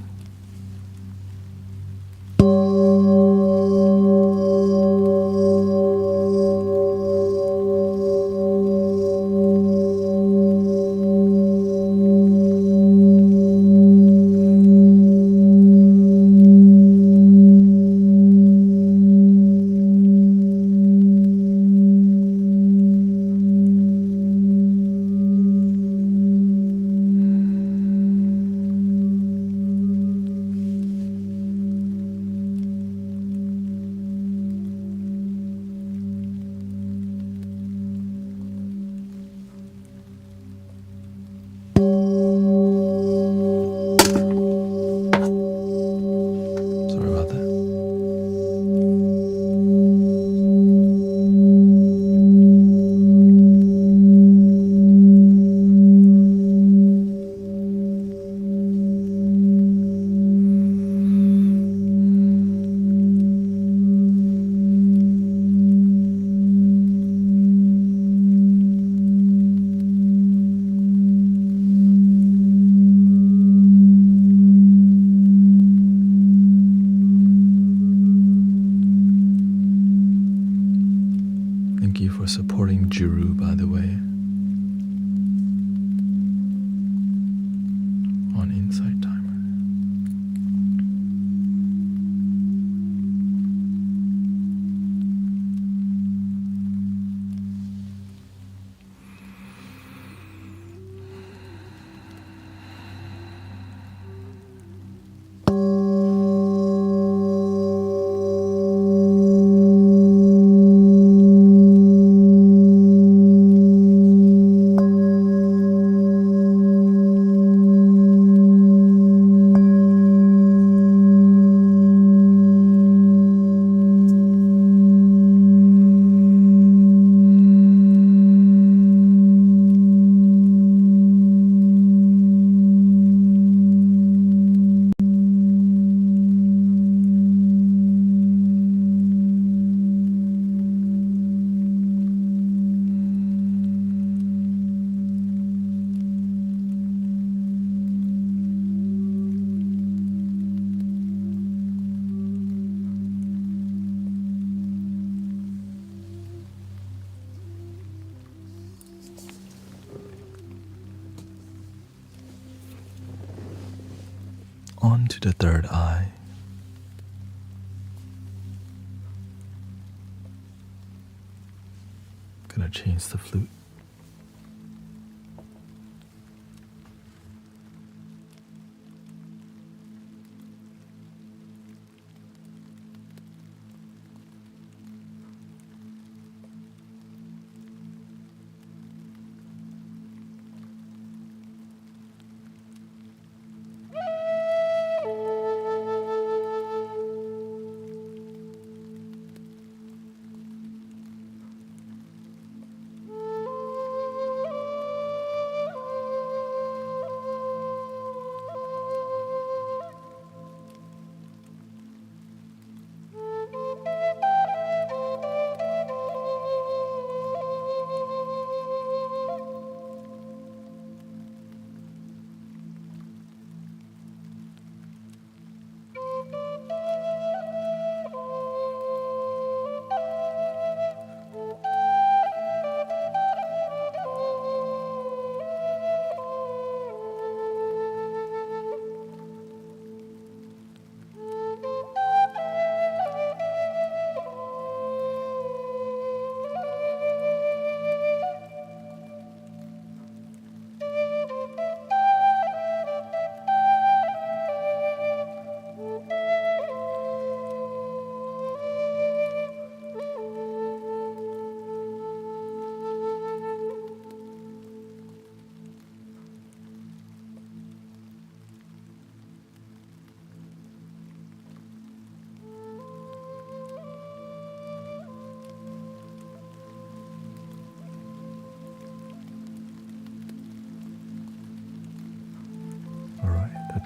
Thank you for supporting Juru, by the way, on Insight Timer. On to the third eye. Gonna change the flute.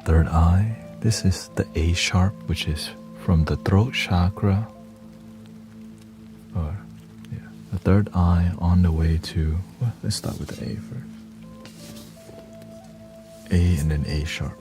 Third eye. This is the A sharp, which is from the throat chakra. Or, yeah, the third eye on the way to, well, let's start with the A first. A and then A sharp.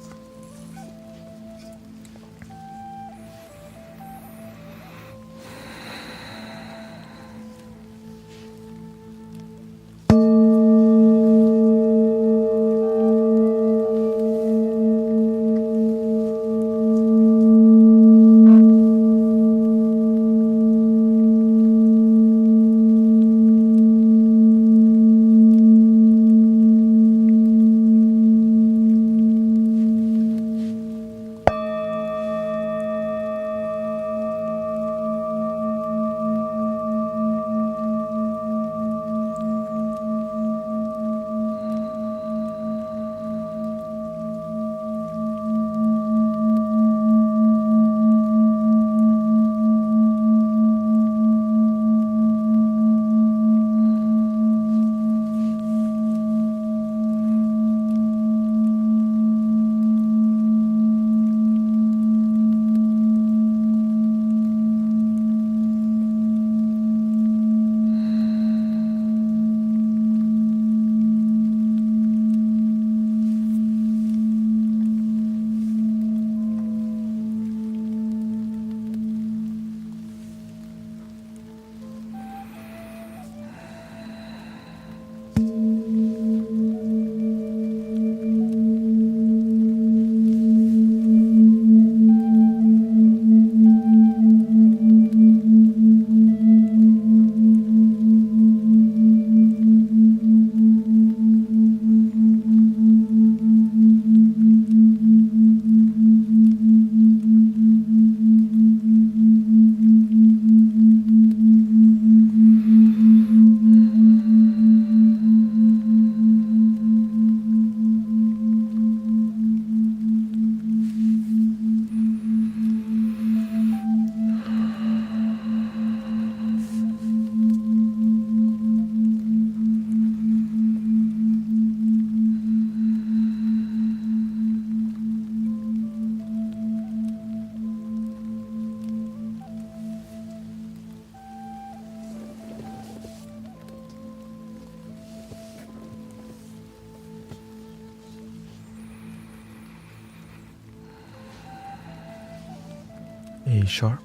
A sharp,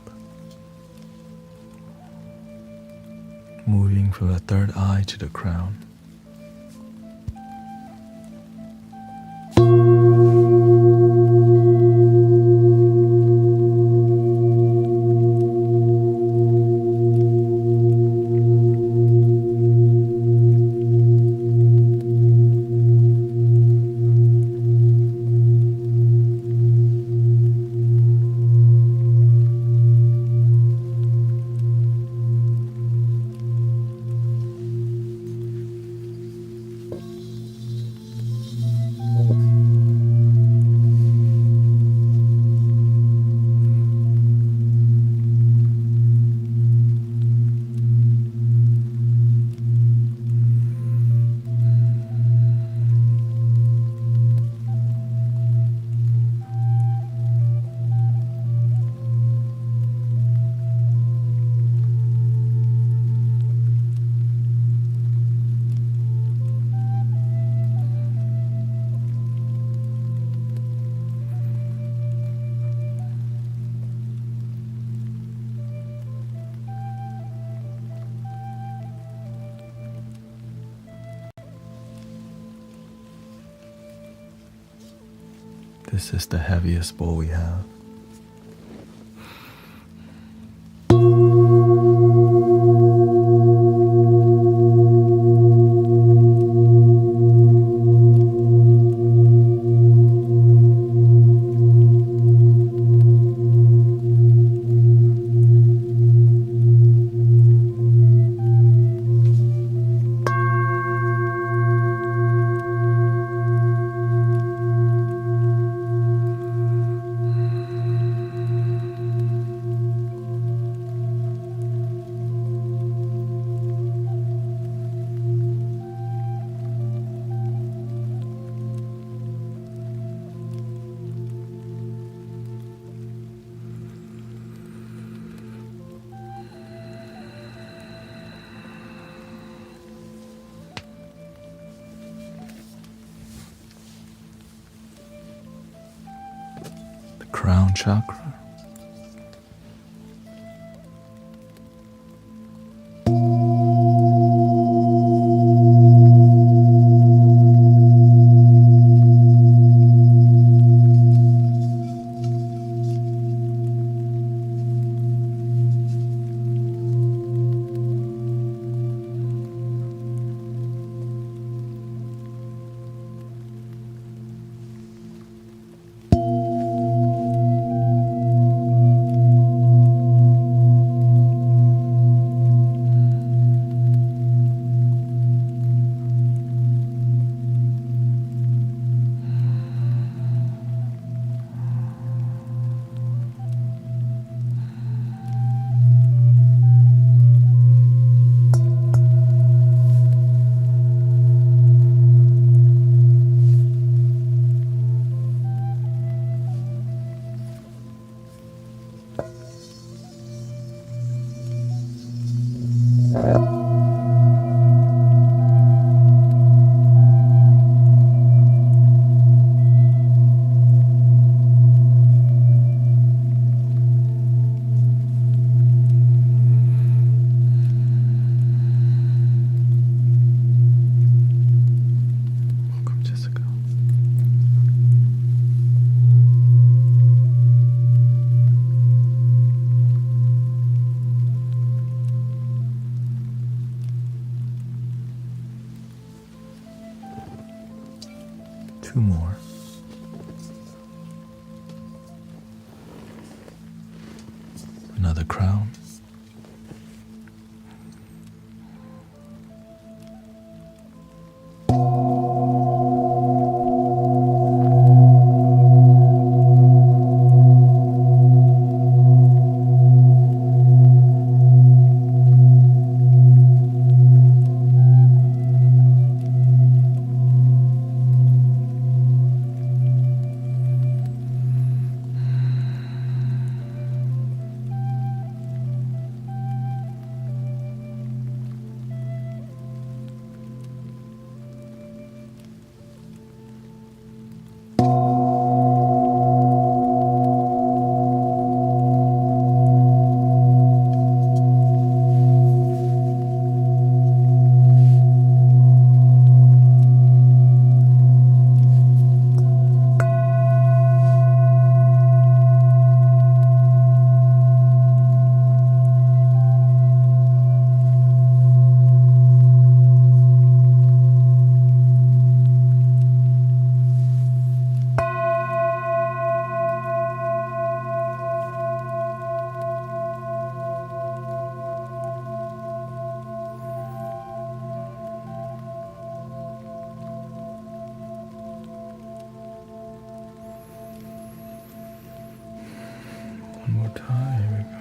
moving from the third eye to the crown. This is the heaviest bowl we have. Crown chakra. Two more. Another crown. One more time. Here we go.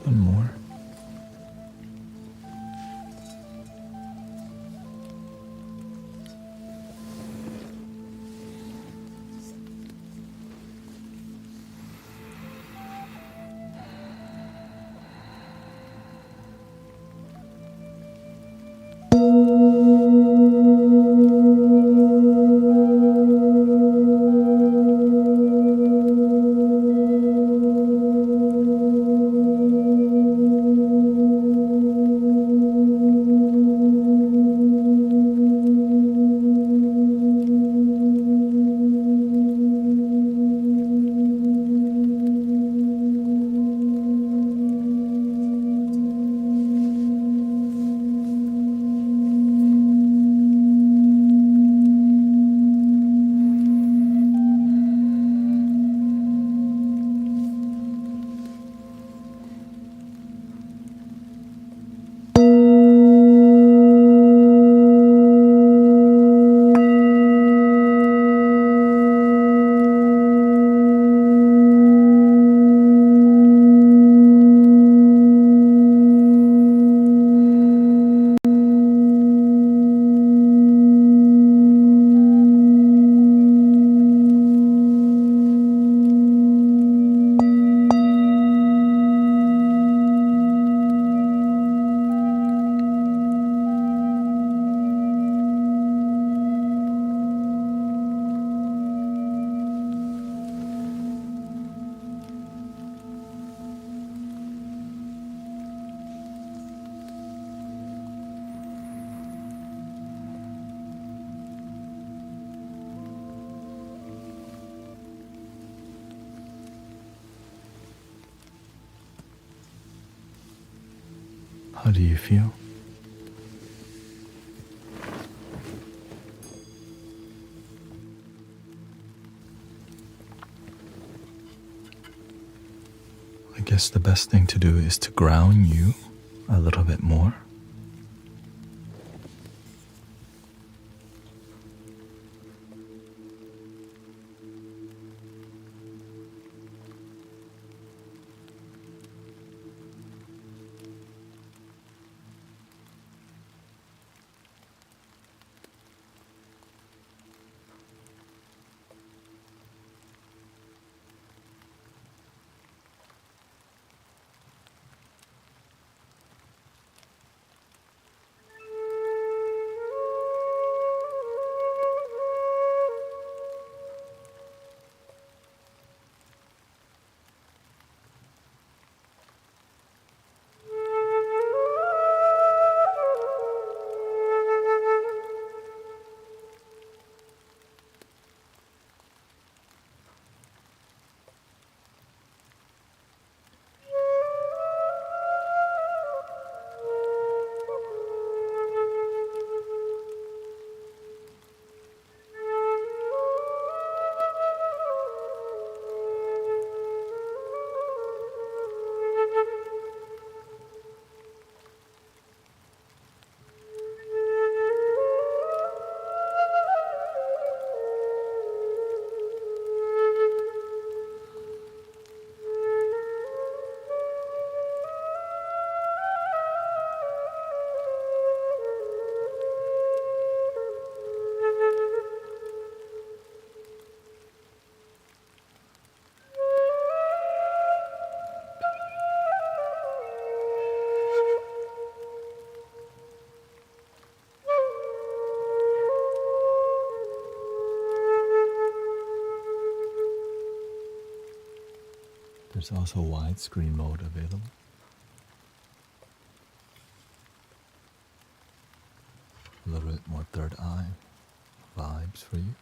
One more. How do you feel? I guess the best thing to do is to ground you a little bit more. There's also widescreen mode available. A little bit more third eye vibes for you.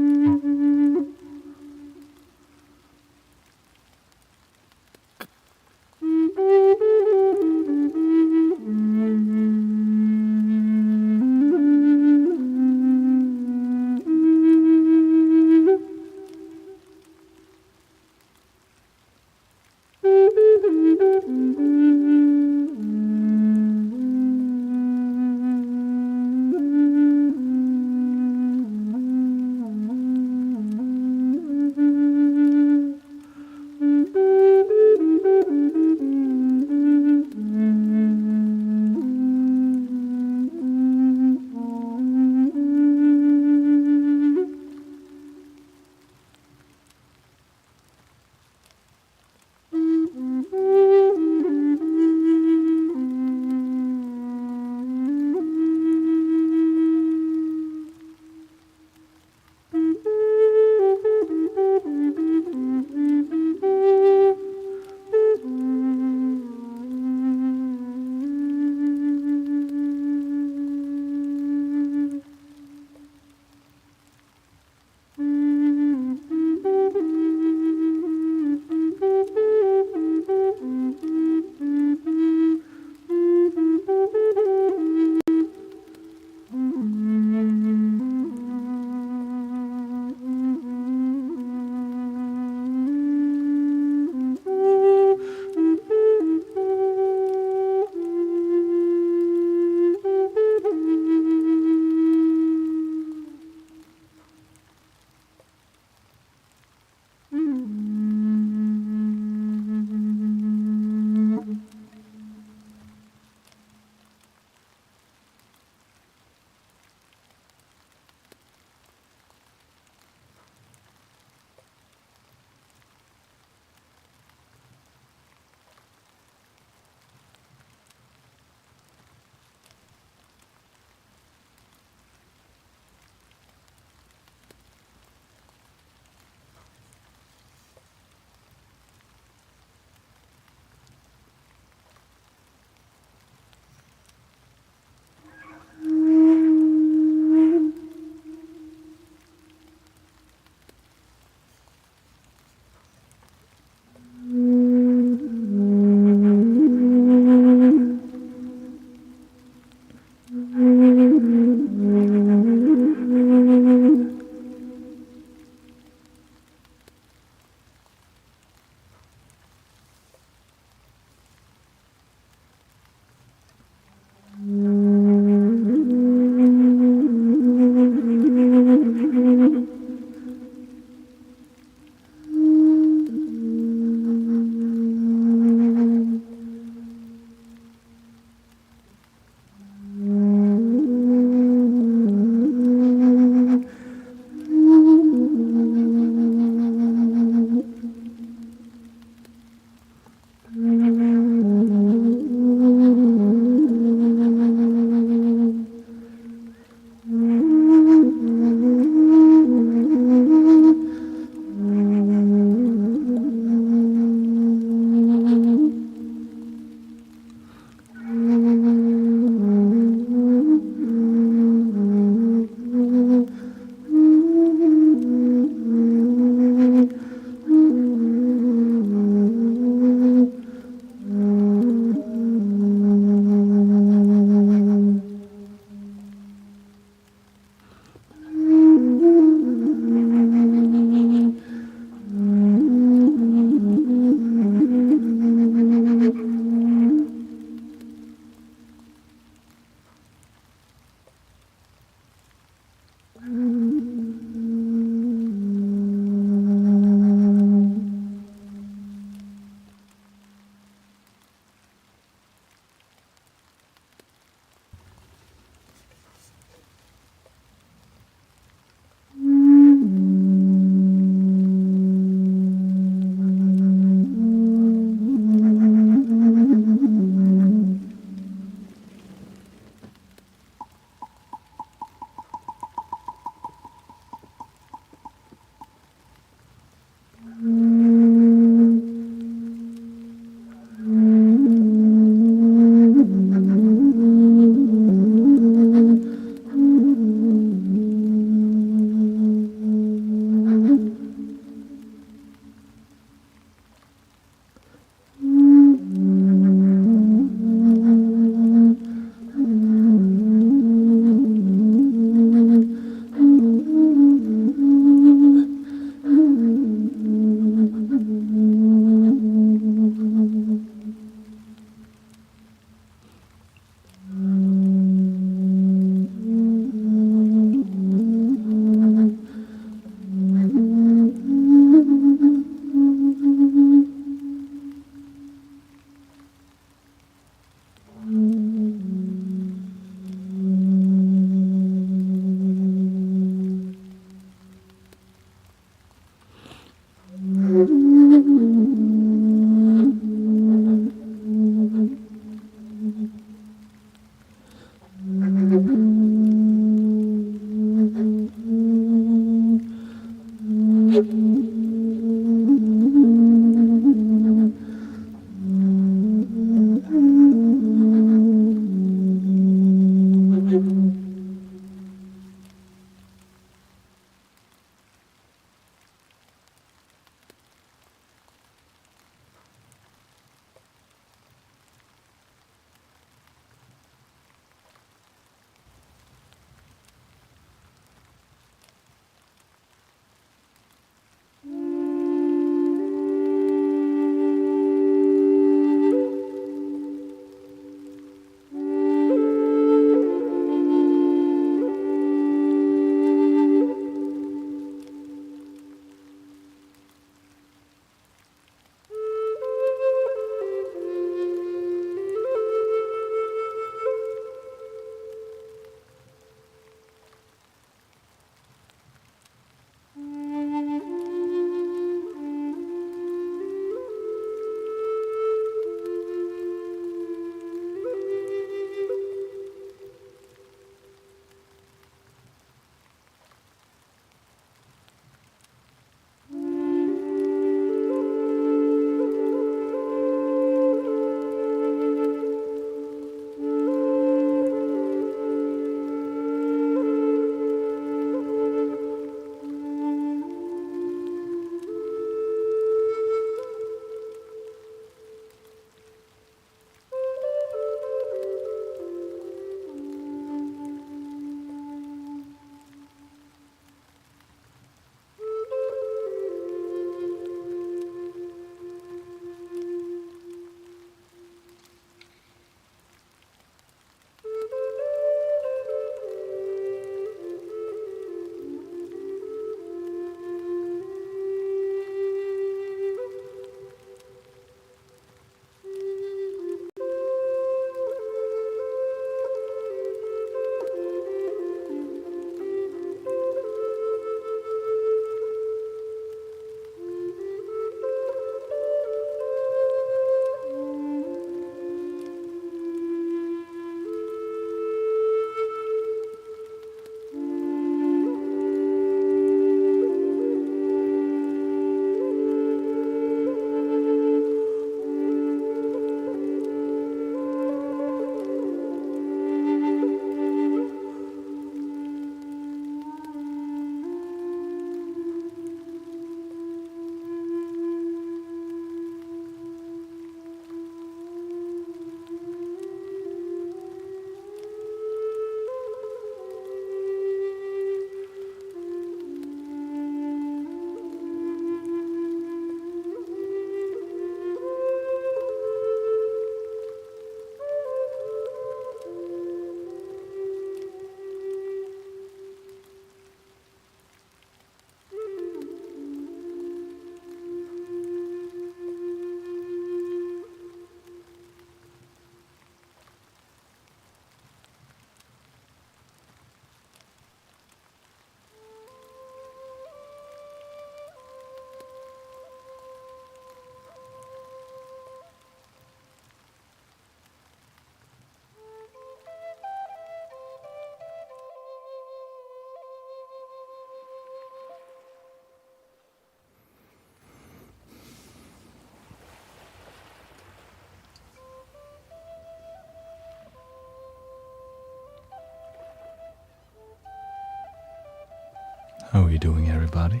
How are you doing, everybody?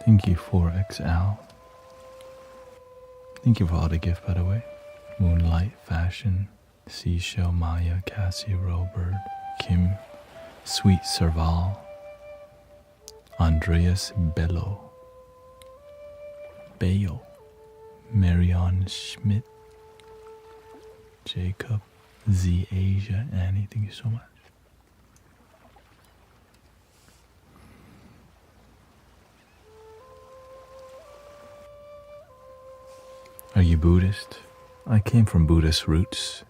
Thank you, 4XL. Thank you for all the gift, by the way. Moonlight, Fashion, Seashell, Maya, Cassie, Robert, Kim, Sweet Serval, Andreas Bello, Bayo, Marion Schmidt, Jacob, Z Asia, Annie, thank you so much. Are you Buddhist? I came from Buddhist roots.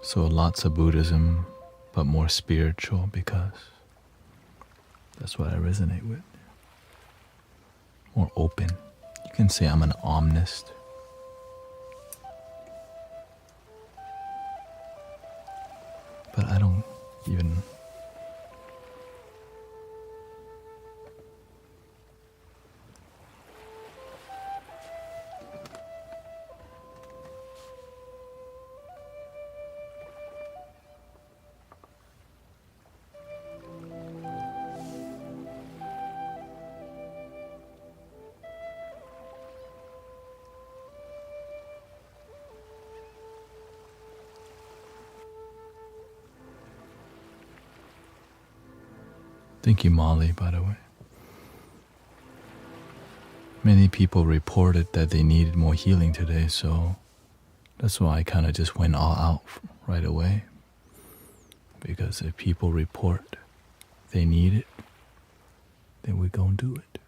So lots of Buddhism, but more spiritual because that's what I resonate with. More open. You can say I'm an omnist. But I don't even... Thank you, Molly, by the way. Many people reported that they needed more healing today, so that's why I kind of just went all out right away. Because if people report they need it, then we're going to do it.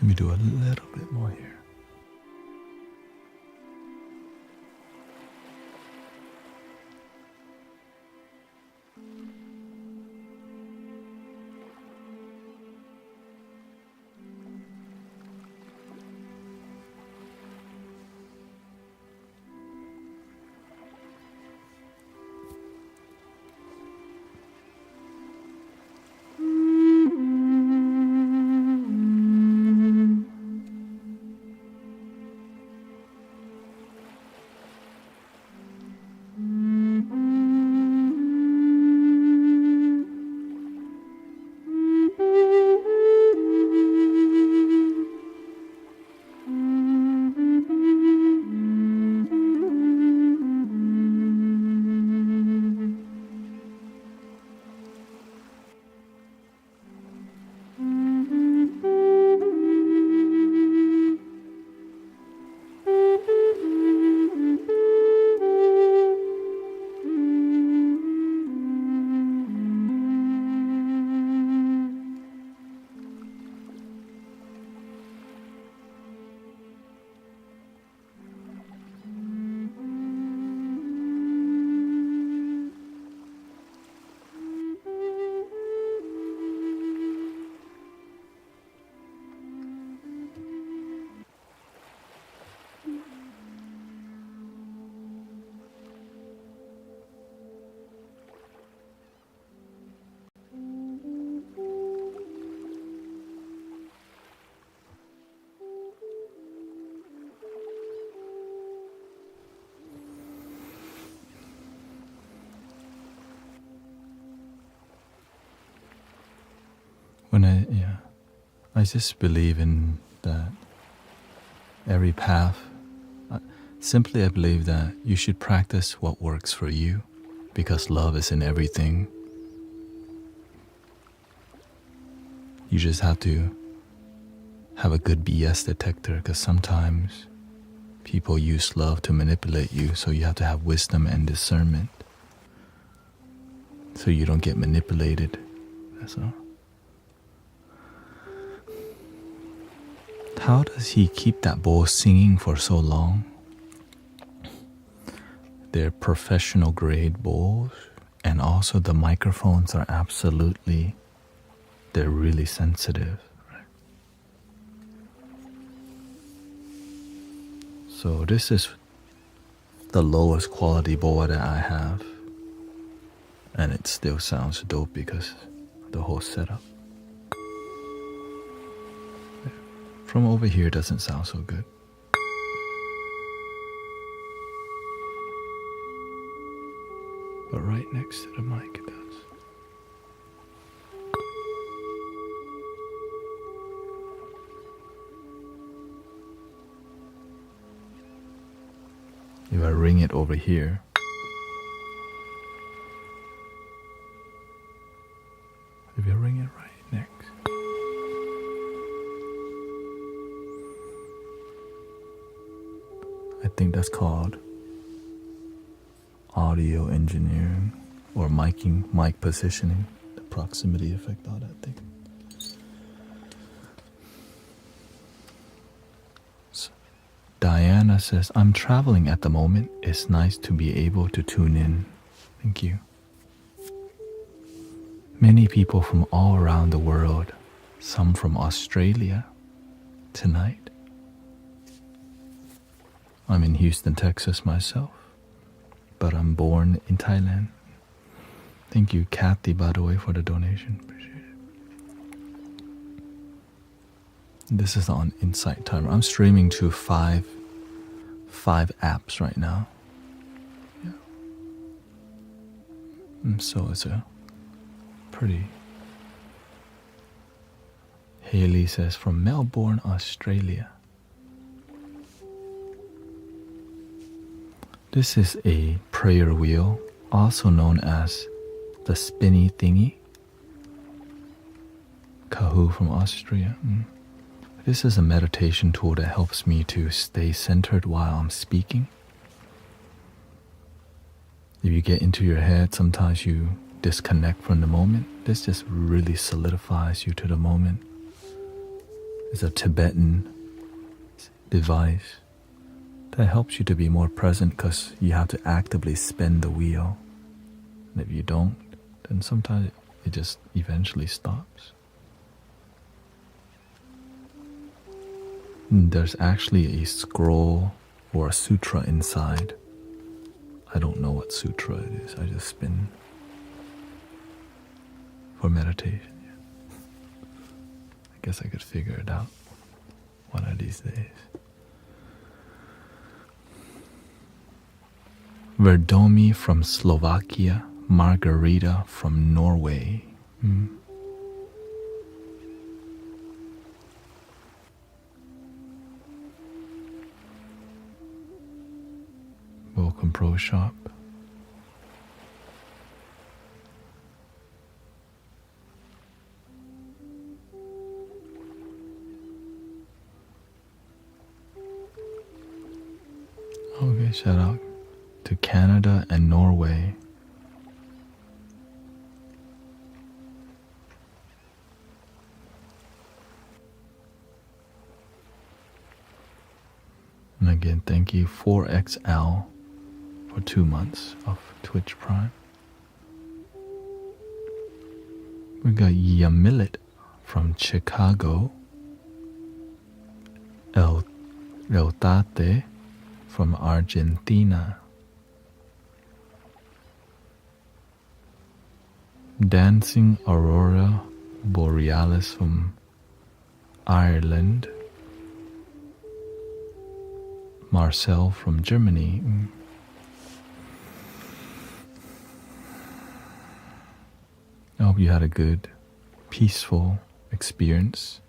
Let me do a little bit more here. I just believe in that every path. Simply, I believe that you should practice what works for you, because love is in everything. You just have to have a good BS detector, because sometimes people use love to manipulate you, so you have to have wisdom and discernment so you don't get manipulated. That's all. How does he keep that bowl singing for so long? They're professional grade bowls, and also the microphones are they're really sensitive. Right? So this is the lowest quality bowl that I have, and it still sounds dope because the whole setup. From over here it doesn't sound so good. But right next to the mic it does. If I ring it over here, if you ring it right next, I think that's called audio engineering or mic positioning, the proximity effect, all that thing. So, Diana says, I'm traveling at the moment. It's nice to be able to tune in. Thank you. Many people from all around the world, some from Australia tonight. I'm in Houston, Texas myself, but I'm born in Thailand. Thank you, Kathy, by the way, for the donation. Appreciate it. This is on Insight Timer. I'm streaming to five apps right now. Yeah. And so it's a pretty... Haley says, from Melbourne, Australia. This is a prayer wheel, also known as the spinny thingy. Kahu from Austria. This is a meditation tool that helps me to stay centered while I'm speaking. If you get into your head, sometimes you disconnect from the moment. This just really solidifies you to the moment. It's a Tibetan device that helps you to be more present, because you have to actively spin the wheel. And if you don't, then sometimes it just eventually stops. And there's actually a scroll or a sutra inside. I don't know what sutra it is. I just spin for meditation. I guess I could figure it out one of these days. Verdomi from Slovakia, Margarita from Norway. Welcome Pro Shop. Okay, shout out to Canada and Norway. And again, thank you 4XL for 2 months of Twitch Prime. We got Yamilet from Chicago. El Tate from Argentina. Dancing Aurora Borealis from Ireland. Marcel from Germany. I hope you had a good, peaceful experience.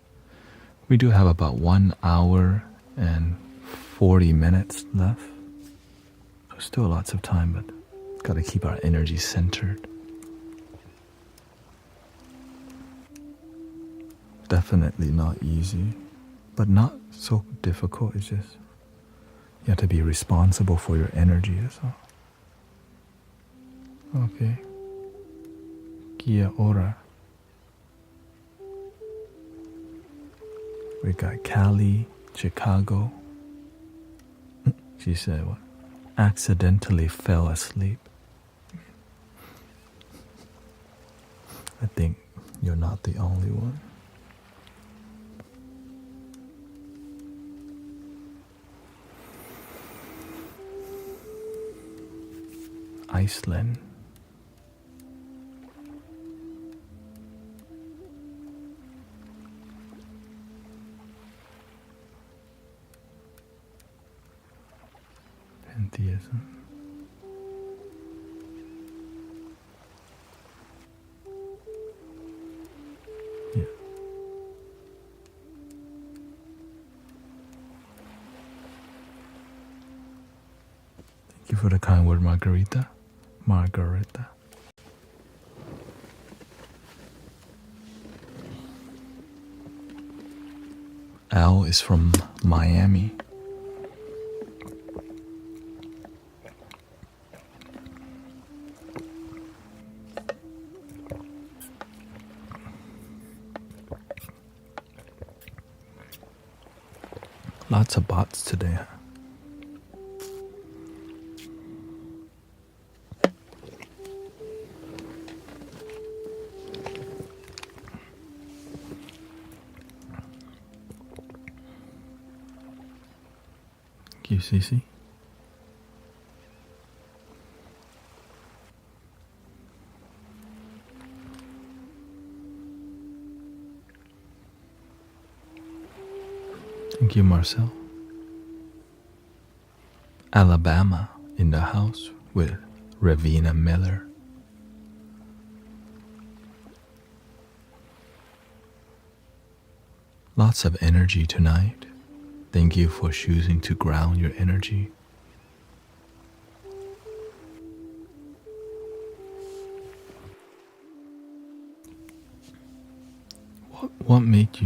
We do have about 1 hour and 40 minutes left. So still lots of time, but gotta keep our energy centered. Definitely not easy, but not so difficult. It's just you have to be responsible for your energy as well. Okay. Kia ora. We got Cali, Chicago. She said what? Accidentally fell asleep. I think you're not the only one. Iceland. Pantheism. Yeah. Thank you for the kind word, Margarita. Margarita. Al is from Miami. Lots of bots today. Thank you, Cece. Thank you, Marcel. Alabama in the house with Ravina Miller. Lots of energy tonight. Thank you for choosing to ground your energy. What made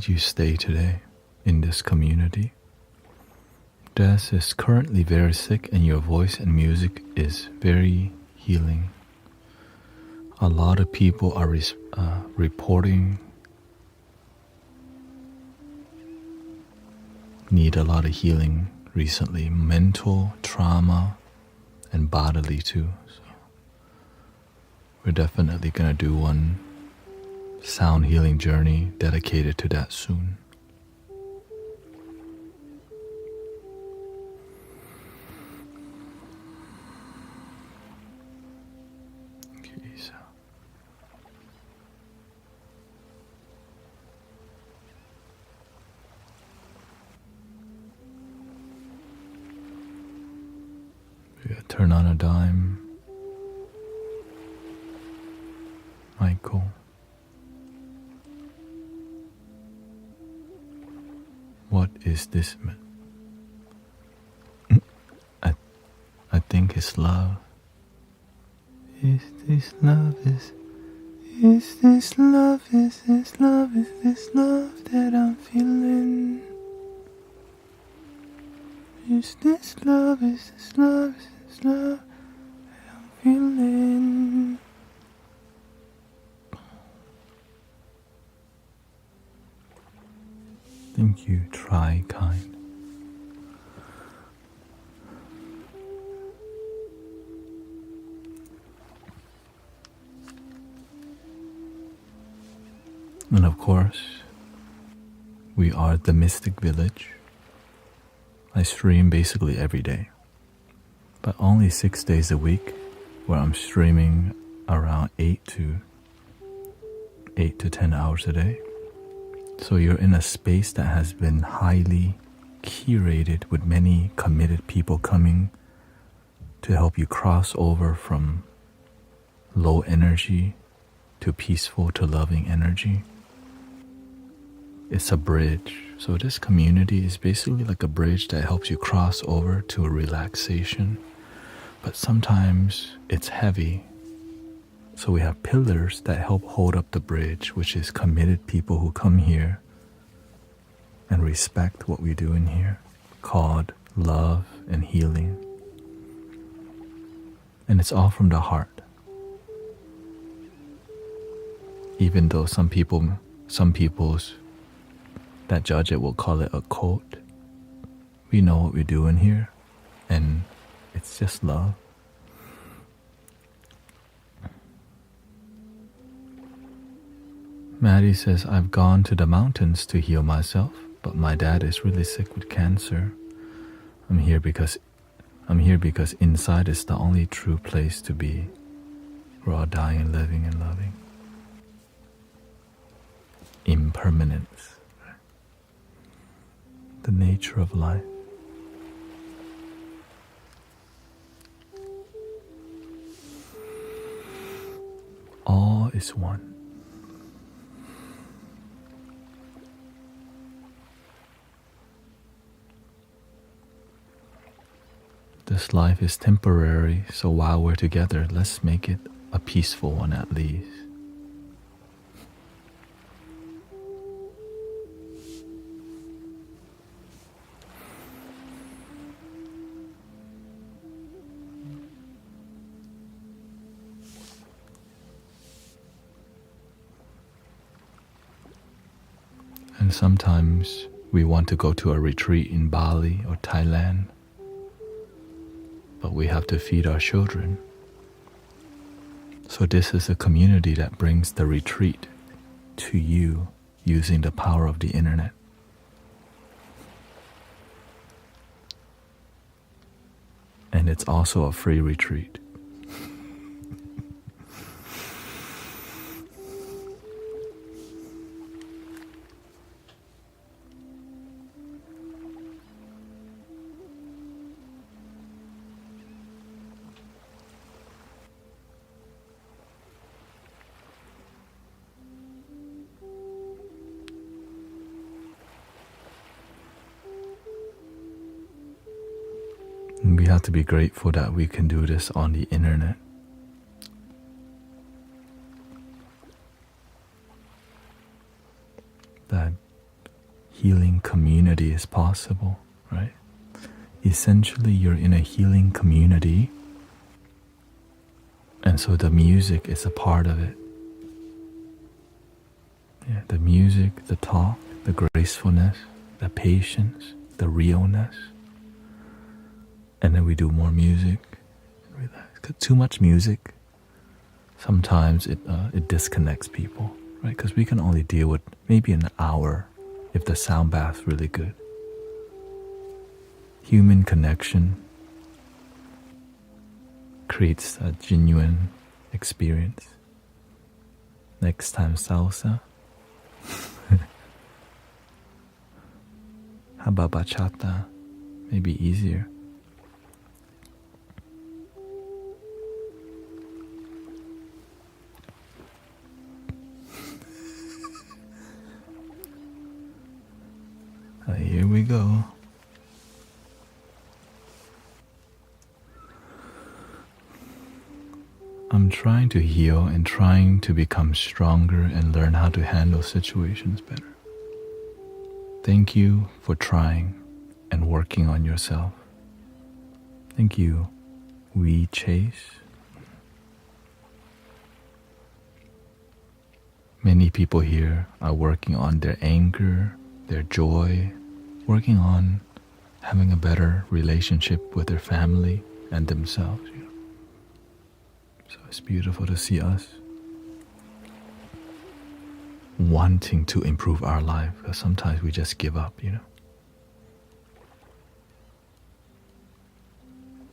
you stay today in this community? Des is currently very sick and your voice and music is very healing. A lot of people are reporting need a lot of healing recently, mental, trauma, and bodily too. So we're definitely gonna do one sound healing journey dedicated to that soon. Okay, so we gotta turn on a dime. Michael. What is this? I think it's love. Is this love? Is this love? Is this love? Is this love that I'm feeling? Is this love? Is this love? Is this love that I'm feeling? Thank you, try kind. And of course, we are the Mystic Village. I stream basically every day, but only 6 days a week, where I'm streaming around 8 to 10 hours a day. So you're in a space that has been highly curated with many committed people coming to help you cross over from low energy to peaceful to loving energy. It's a bridge. So this community is basically like a bridge that helps you cross over to a relaxation. But sometimes it's heavy. So we have pillars that help hold up the bridge, which is committed people who come here and respect what we do in here, called love and healing. And it's all from the heart. Even though some people's that judge it will call it a cult, we know what we do in here, and it's just love. Maddie says, I've gone to the mountains to heal myself, but my dad is really sick with cancer. I'm here because inside is the only true place to be. We're all dying, living, and loving. Impermanence. The nature of life. All is one. This life is temporary, so while we're together, let's make it a peaceful one at least. And sometimes we want to go to a retreat in Bali or Thailand, but we have to feed our children. So this is a community that brings the retreat to you using the power of the internet. And it's also a free retreat. And we have to be grateful that we can do this on the internet. That healing community is possible, right? Essentially, you're in a healing community, and so the music is a part of it. Yeah, the music, the talk, the gracefulness, the patience, the realness. And then we do more music, relax. 'Cause too much music, sometimes it disconnects people, right? Because we can only deal with maybe an hour if the sound bath's really good. Human connection creates a genuine experience. Next time, salsa. How about bachata? Maybe easier. Here we go. I'm trying to heal and trying to become stronger and learn how to handle situations better. Thank you for trying and working on yourself. Thank you, We Chase. Many people here are working on their anger, their joy, working on having a better relationship with their family and themselves. So it's beautiful to see us wanting to improve our life, because sometimes we just give up,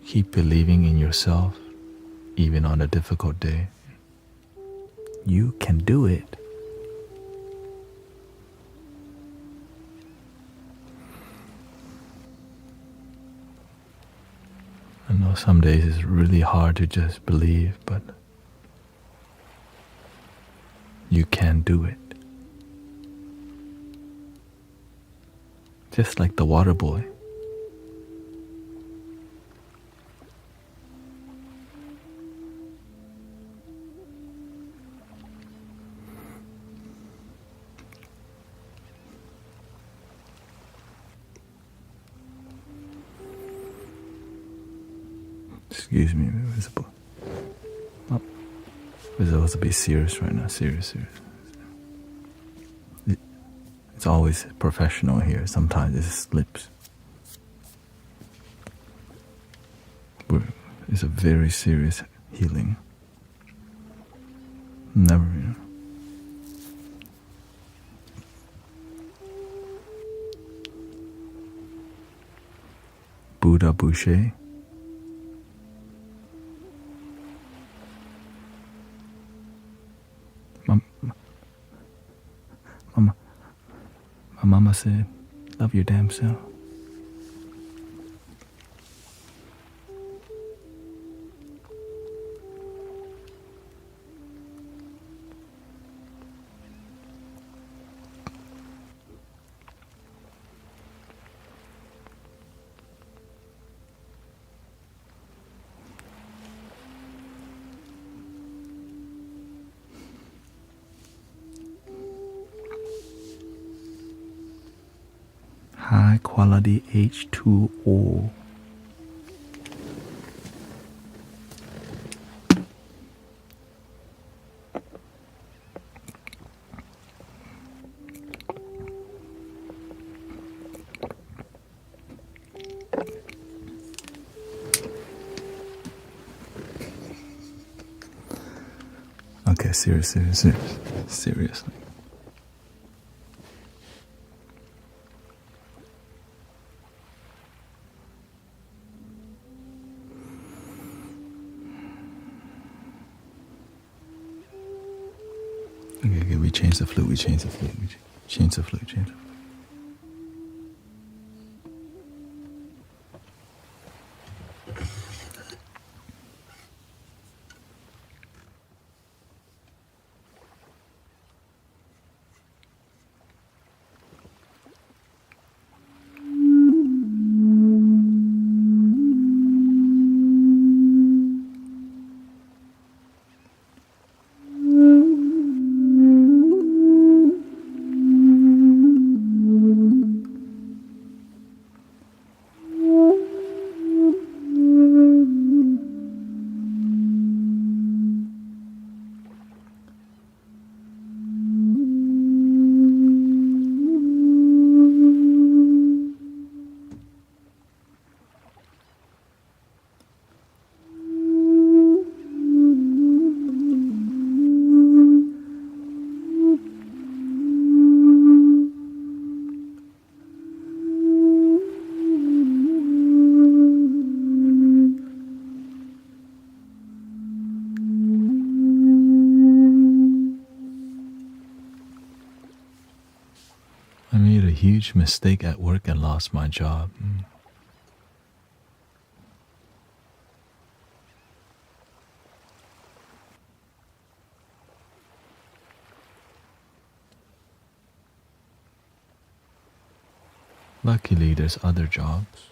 Keep believing in yourself, even on a difficult day. You can do it. I know some days it's really hard to just believe, but You can do it. Just like the water boy. Excuse me, visible. Oh, we're supposed to be serious right now. Serious. It's always professional here. Sometimes it slips. It's a very serious healing. Never, Buddha Boucher. My mama said, love your damn self. High quality H2O. Okay, seriously. Okay, we change the flute. I made a huge mistake at work and lost my job. Luckily, there's other jobs.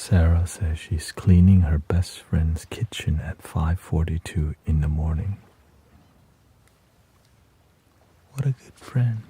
Sarah says she's cleaning her best friend's kitchen at 5:42 in the morning. What a good friend.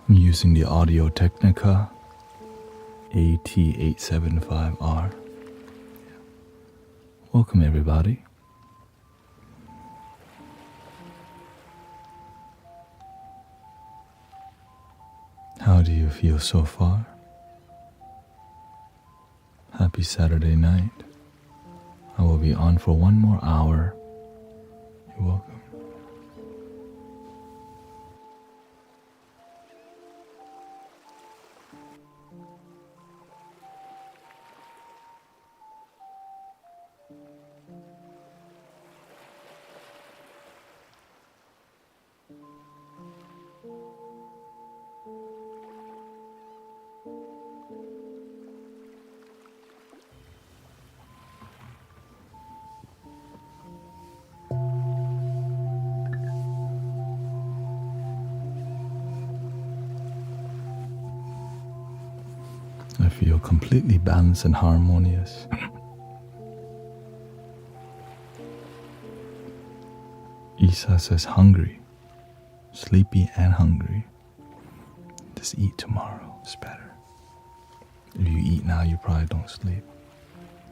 I'm using the Audio Technica AT875R. Welcome, everybody. How do you feel so far? Happy Saturday night. I will be on for one more hour. You're welcome. I feel completely balanced and harmonious. Isa says hungry, sleepy and hungry. Just eat tomorrow, it's better. If you eat now, you probably don't sleep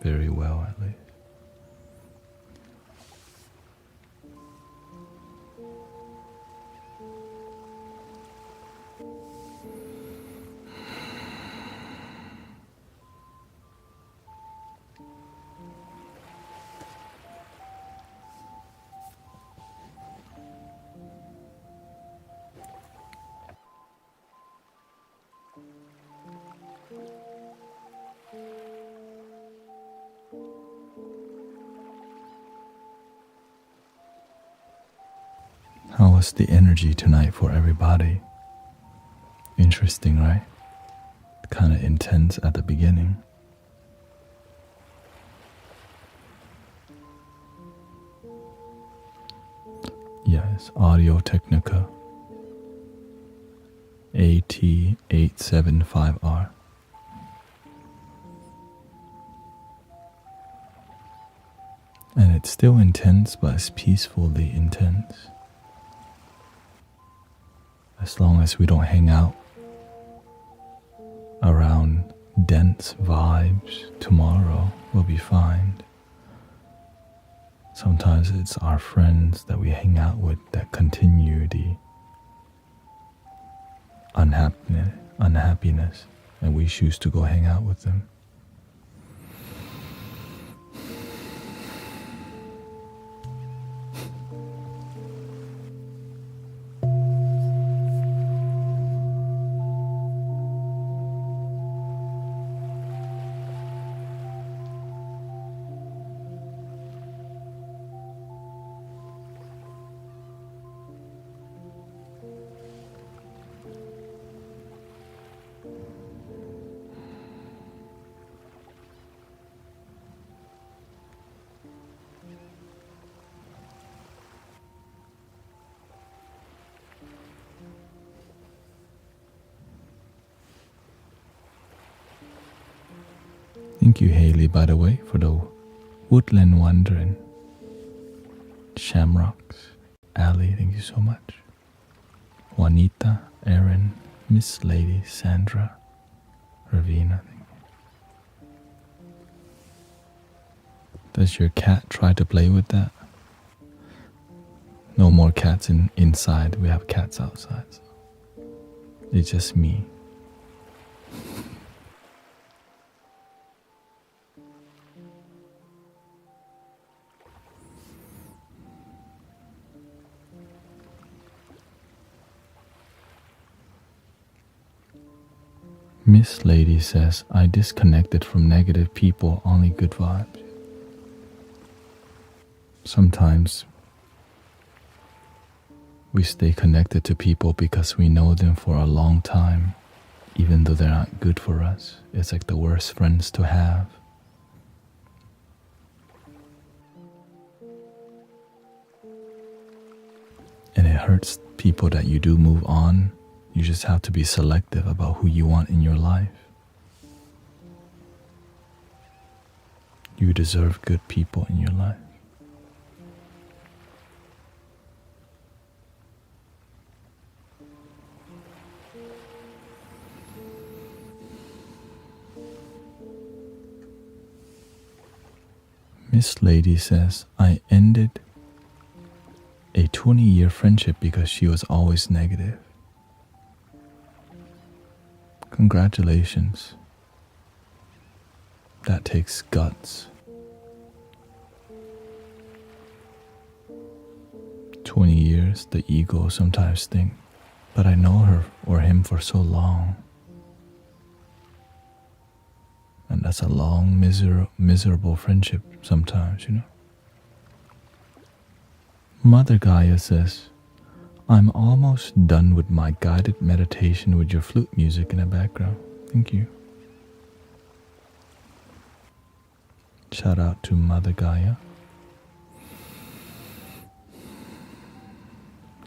very well, at least. was the energy tonight for everybody? Interesting, right? Kind of intense at the beginning. Yes, Audio Technica AT875R. And it's still intense, but it's peacefully intense. As long as we don't hang out around dense vibes, tomorrow we'll be fine. Sometimes it's our friends that we hang out with that continue the unhappiness, and we choose to go hang out with them. Thank you, Haley, by the way, for the woodland wandering. Shamrocks, Ali, thank you so much. Juanita, Erin, Miss Lady, Sandra, Ravina, thank you. Does your cat try to play with that? No more cats inside. We have cats outside. So it's just me. Miss Lady says, I disconnected from negative people, only good vibes. Sometimes we stay connected to people because we know them for a long time, even though they're not good for us. It's like the worst friends to have. And it hurts people that you do move on. You just have to be selective about who you want in your life. You deserve good people in your life. Miss Lady says, I ended a 20-year friendship because she was always negative. Congratulations. That takes guts. 20 years, the ego sometimes think, but I know her or him for so long. And that's a long, miserable friendship sometimes, you know. Mother Gaia says, I'm almost done with my guided meditation with your flute music in the background. Thank you. Shout out to Mother Gaia.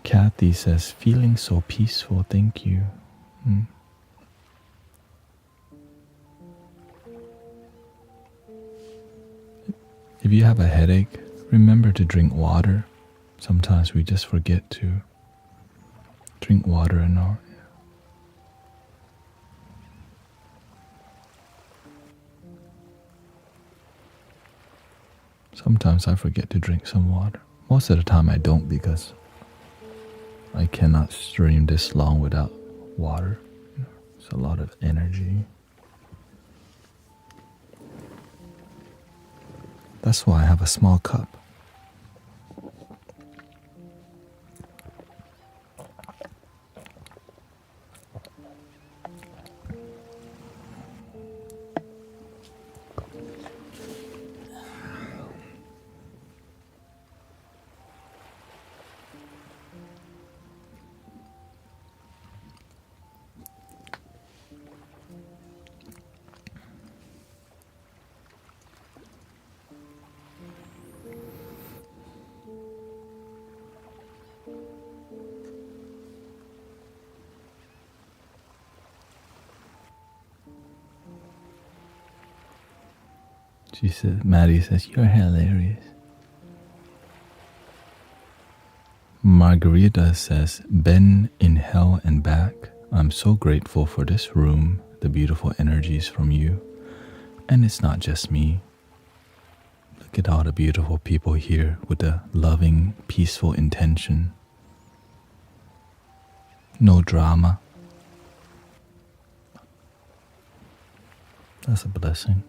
Kathy says, feeling so peaceful, thank you. If you have a headache, remember to drink water. Sometimes we just forget to drink water and all. Sometimes I forget to drink some water. Most of the time I don't because I cannot stream this long without water. You know, it's a lot of energy. That's why I have a small cup. Maddie says, you're hilarious. Margarita says, been in hell and back. I'm so grateful for this room, the beautiful energies from you. And it's not just me. Look at all the beautiful people here with a loving, peaceful intention. No drama. That's a blessing.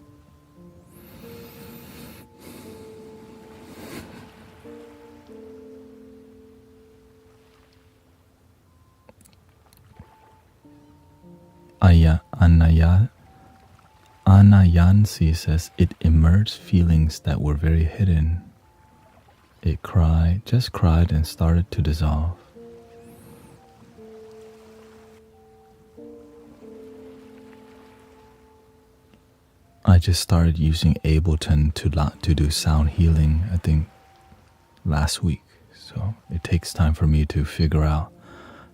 Anayansi says, it emerged feelings that were very hidden. It just cried and started to dissolve. I just started using Ableton to do sound healing, I think, last week. So it takes time for me to figure out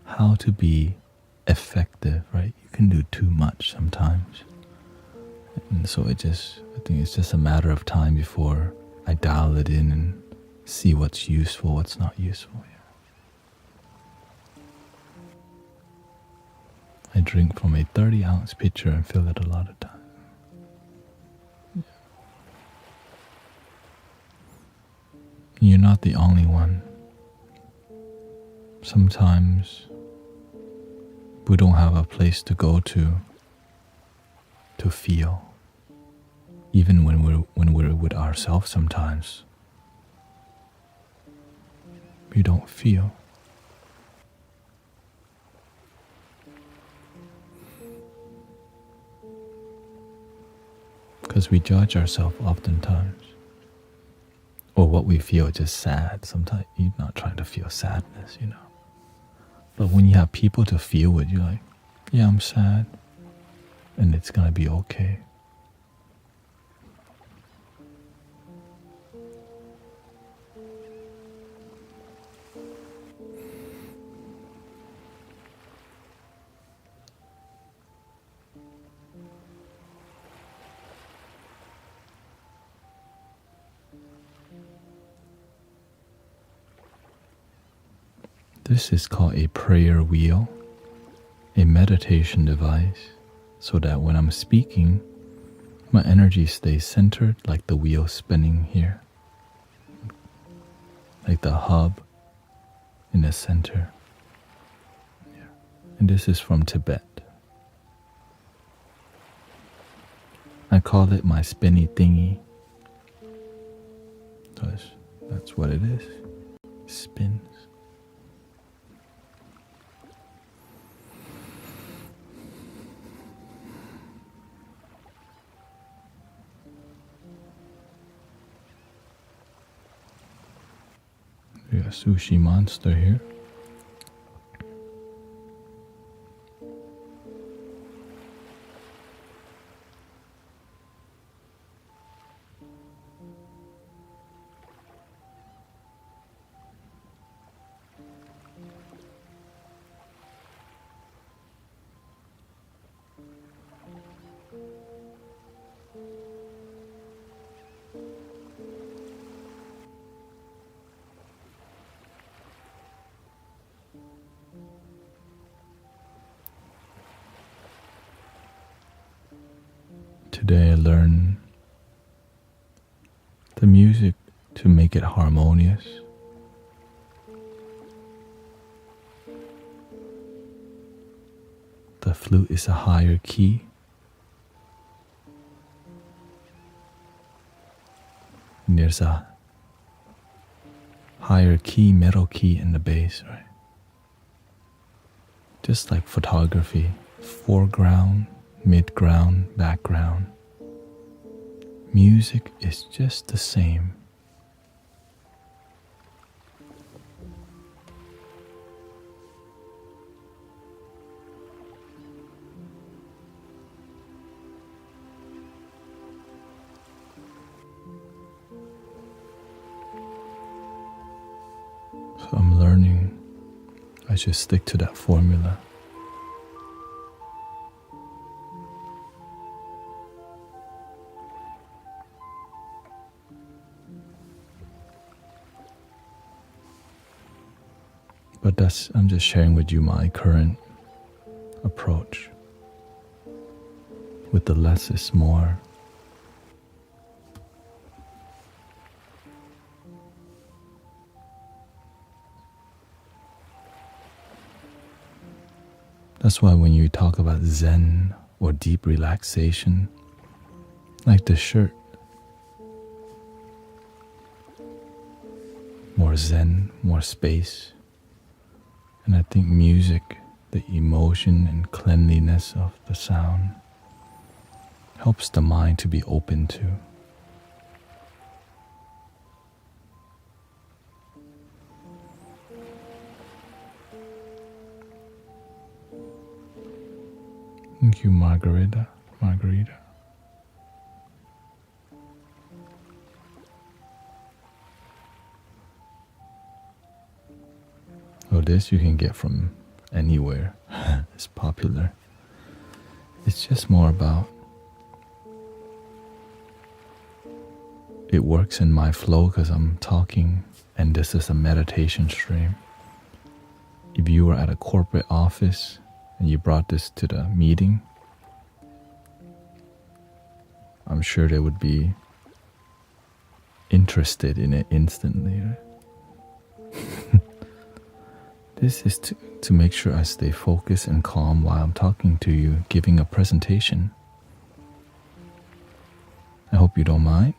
how to be effective, right? You can do too much sometimes. And so I think it's just a matter of time before I dial it in and see what's useful, what's not useful. I drink from a 30-ounce pitcher and fill it a lot of times. You're not the only one. Sometimes we don't have a place to go to feel. Even when we're with ourselves sometimes, we don't feel. Because we judge ourselves oftentimes. Or what we feel is just sad. Sometimes you're not trying to feel sadness, But when you have people to feel with, you're like, yeah, I'm sad. And it's going to be okay. This is called a prayer wheel, a meditation device, so that when I'm speaking, my energy stays centered like the wheel spinning here, like the hub in the center. Yeah. And this is from Tibet. I call it my spinny thingy. That's what it is. It spins. We got Sushi Monster here. Today I learned the music to make it harmonious. The flute is a higher key. And there's a higher key, middle key, and the bass, right? Just like photography, foreground, midground, background. Music is just the same. So I'm learning I should stick to that formula. I'm just sharing with you my current approach with the less is more. That's why when you talk about Zen or deep relaxation, like the shirt, more Zen, more space. And I think music, the emotion and cleanliness of the sound, helps the mind to be open to. Thank you, Margarita. Oh, this you can get from anywhere. It's popular. It's just more about it works in my flow because I'm talking and this is a meditation stream. If you were at a corporate office and you brought this to the meeting, I'm sure they would be interested in it instantly. Right? This is to make sure I stay focused and calm while I'm talking to you, giving a presentation. I hope you don't mind.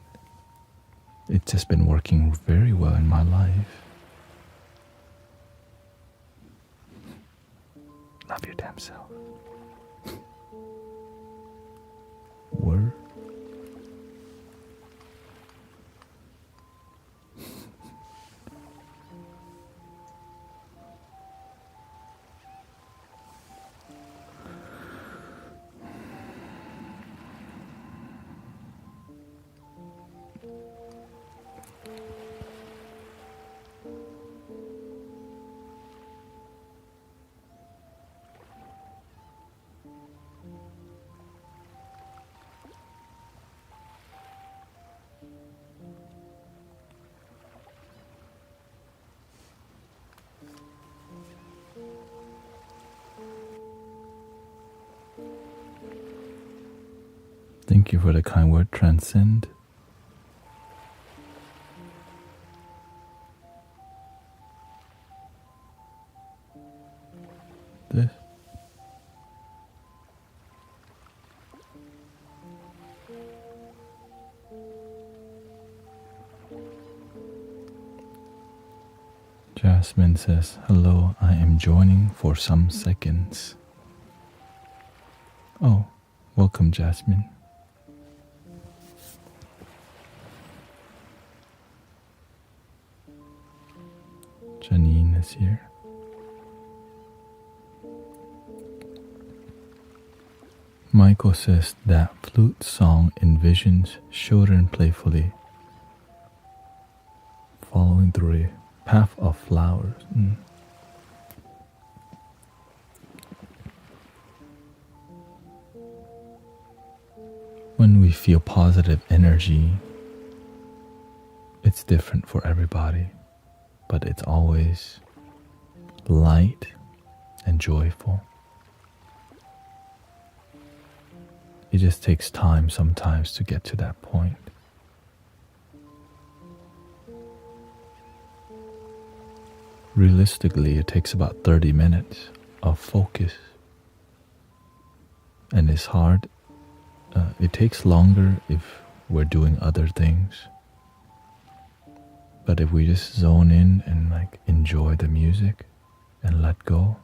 It's just been working very well in my life. Love your damn self. Word. Thank you for the kind word, transcend. This. Jasmine says, hello, I am joining for some seconds. Oh, welcome, Jasmine. Janine is here. Michael says that flute song envisions children playfully following through a path of flowers. When we feel positive energy, it's different for everybody. But it's always light and joyful. It just takes time sometimes to get to that point. Realistically, it takes about 30 minutes of focus. And it's hard. It takes longer if we're doing other things. But if we just zone in and enjoy the music and let go,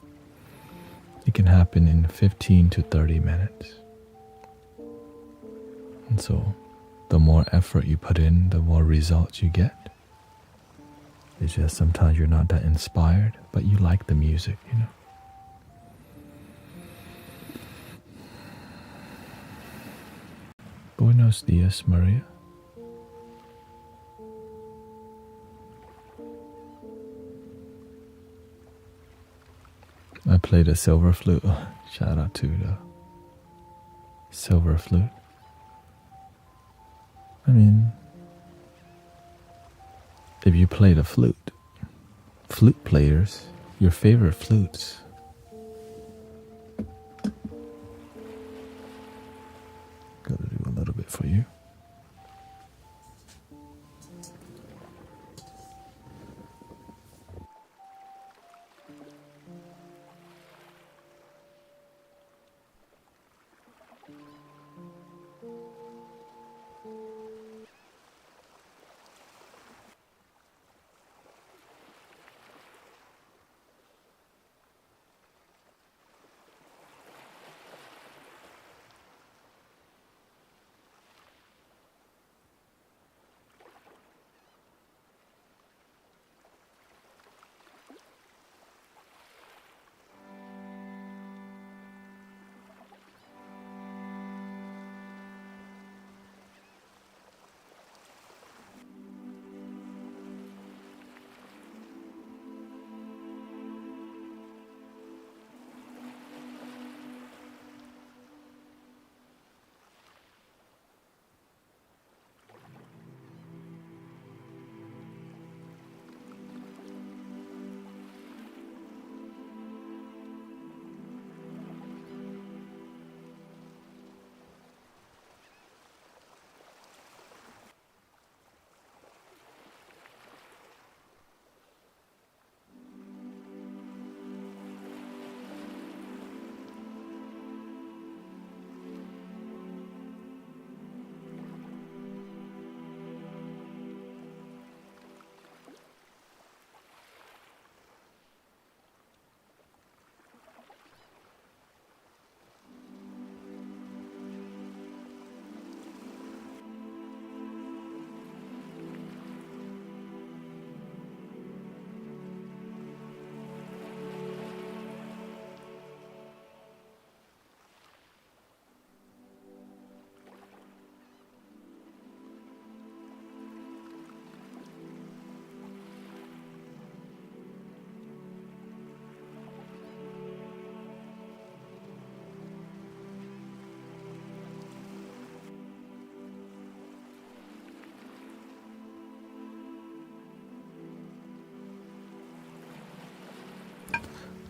it can happen in 15 to 30 minutes. And so the more effort you put in, the more results you get. It's just sometimes you're not that inspired, but you like the music, you know. Buenos dias, Maria. I played a silver flute. Oh, shout out to the silver flute. I mean, if you play the flute players your favorite flutes. Gotta do a little bit for you.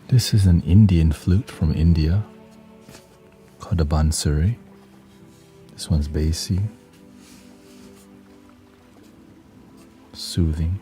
This is an Indian flute from India called a bansuri. This one's bassy, soothing.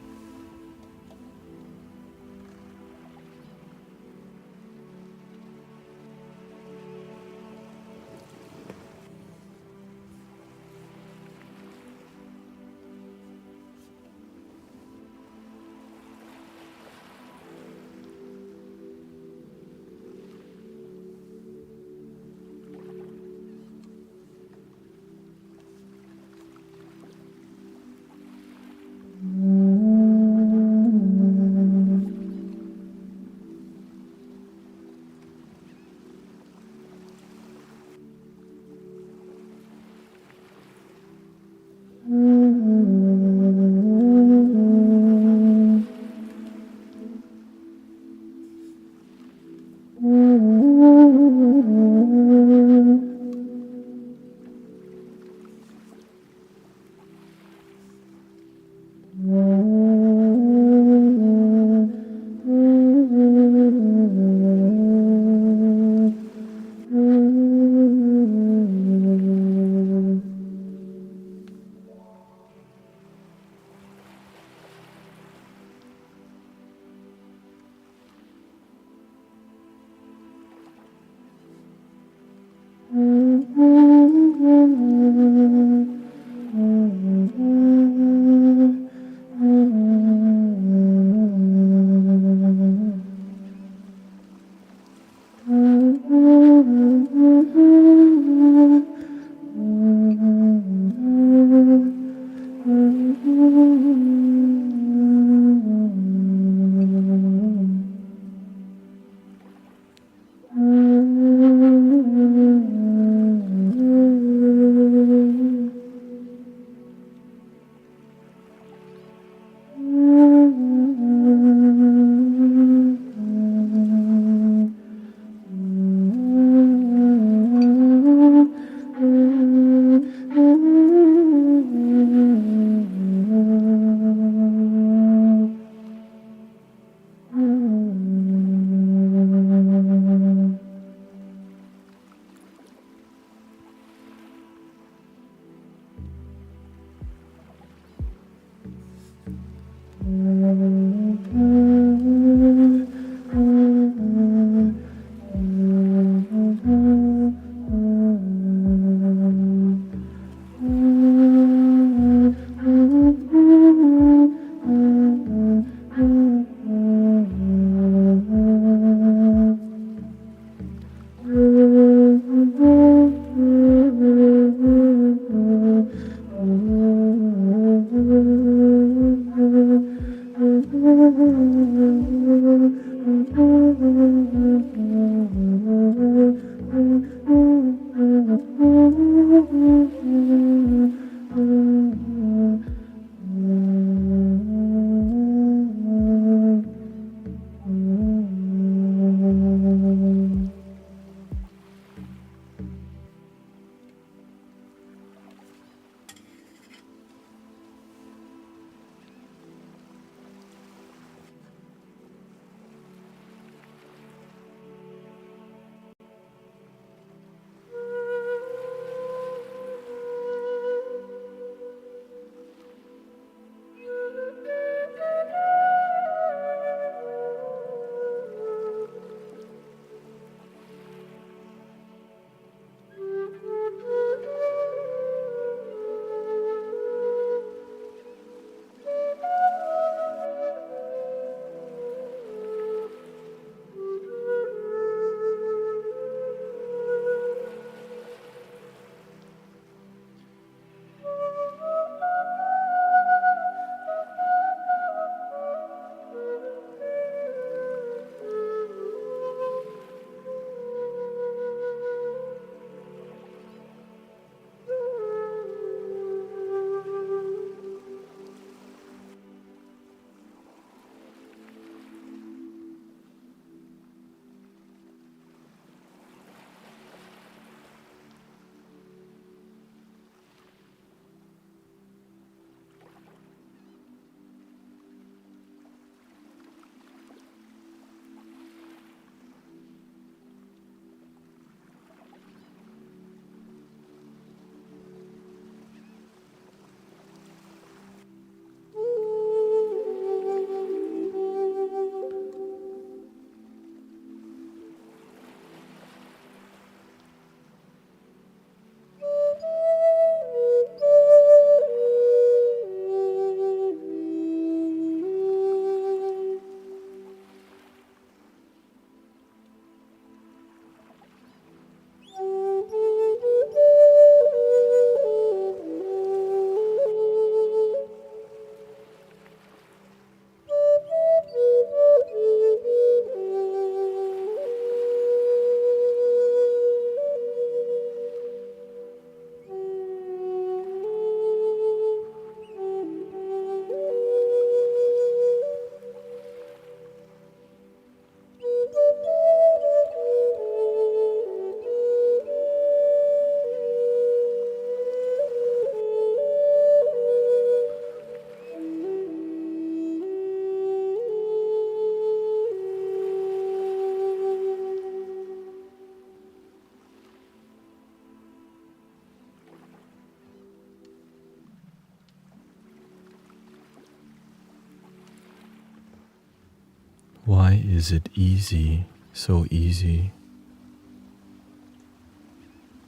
Why is it easy, so easy,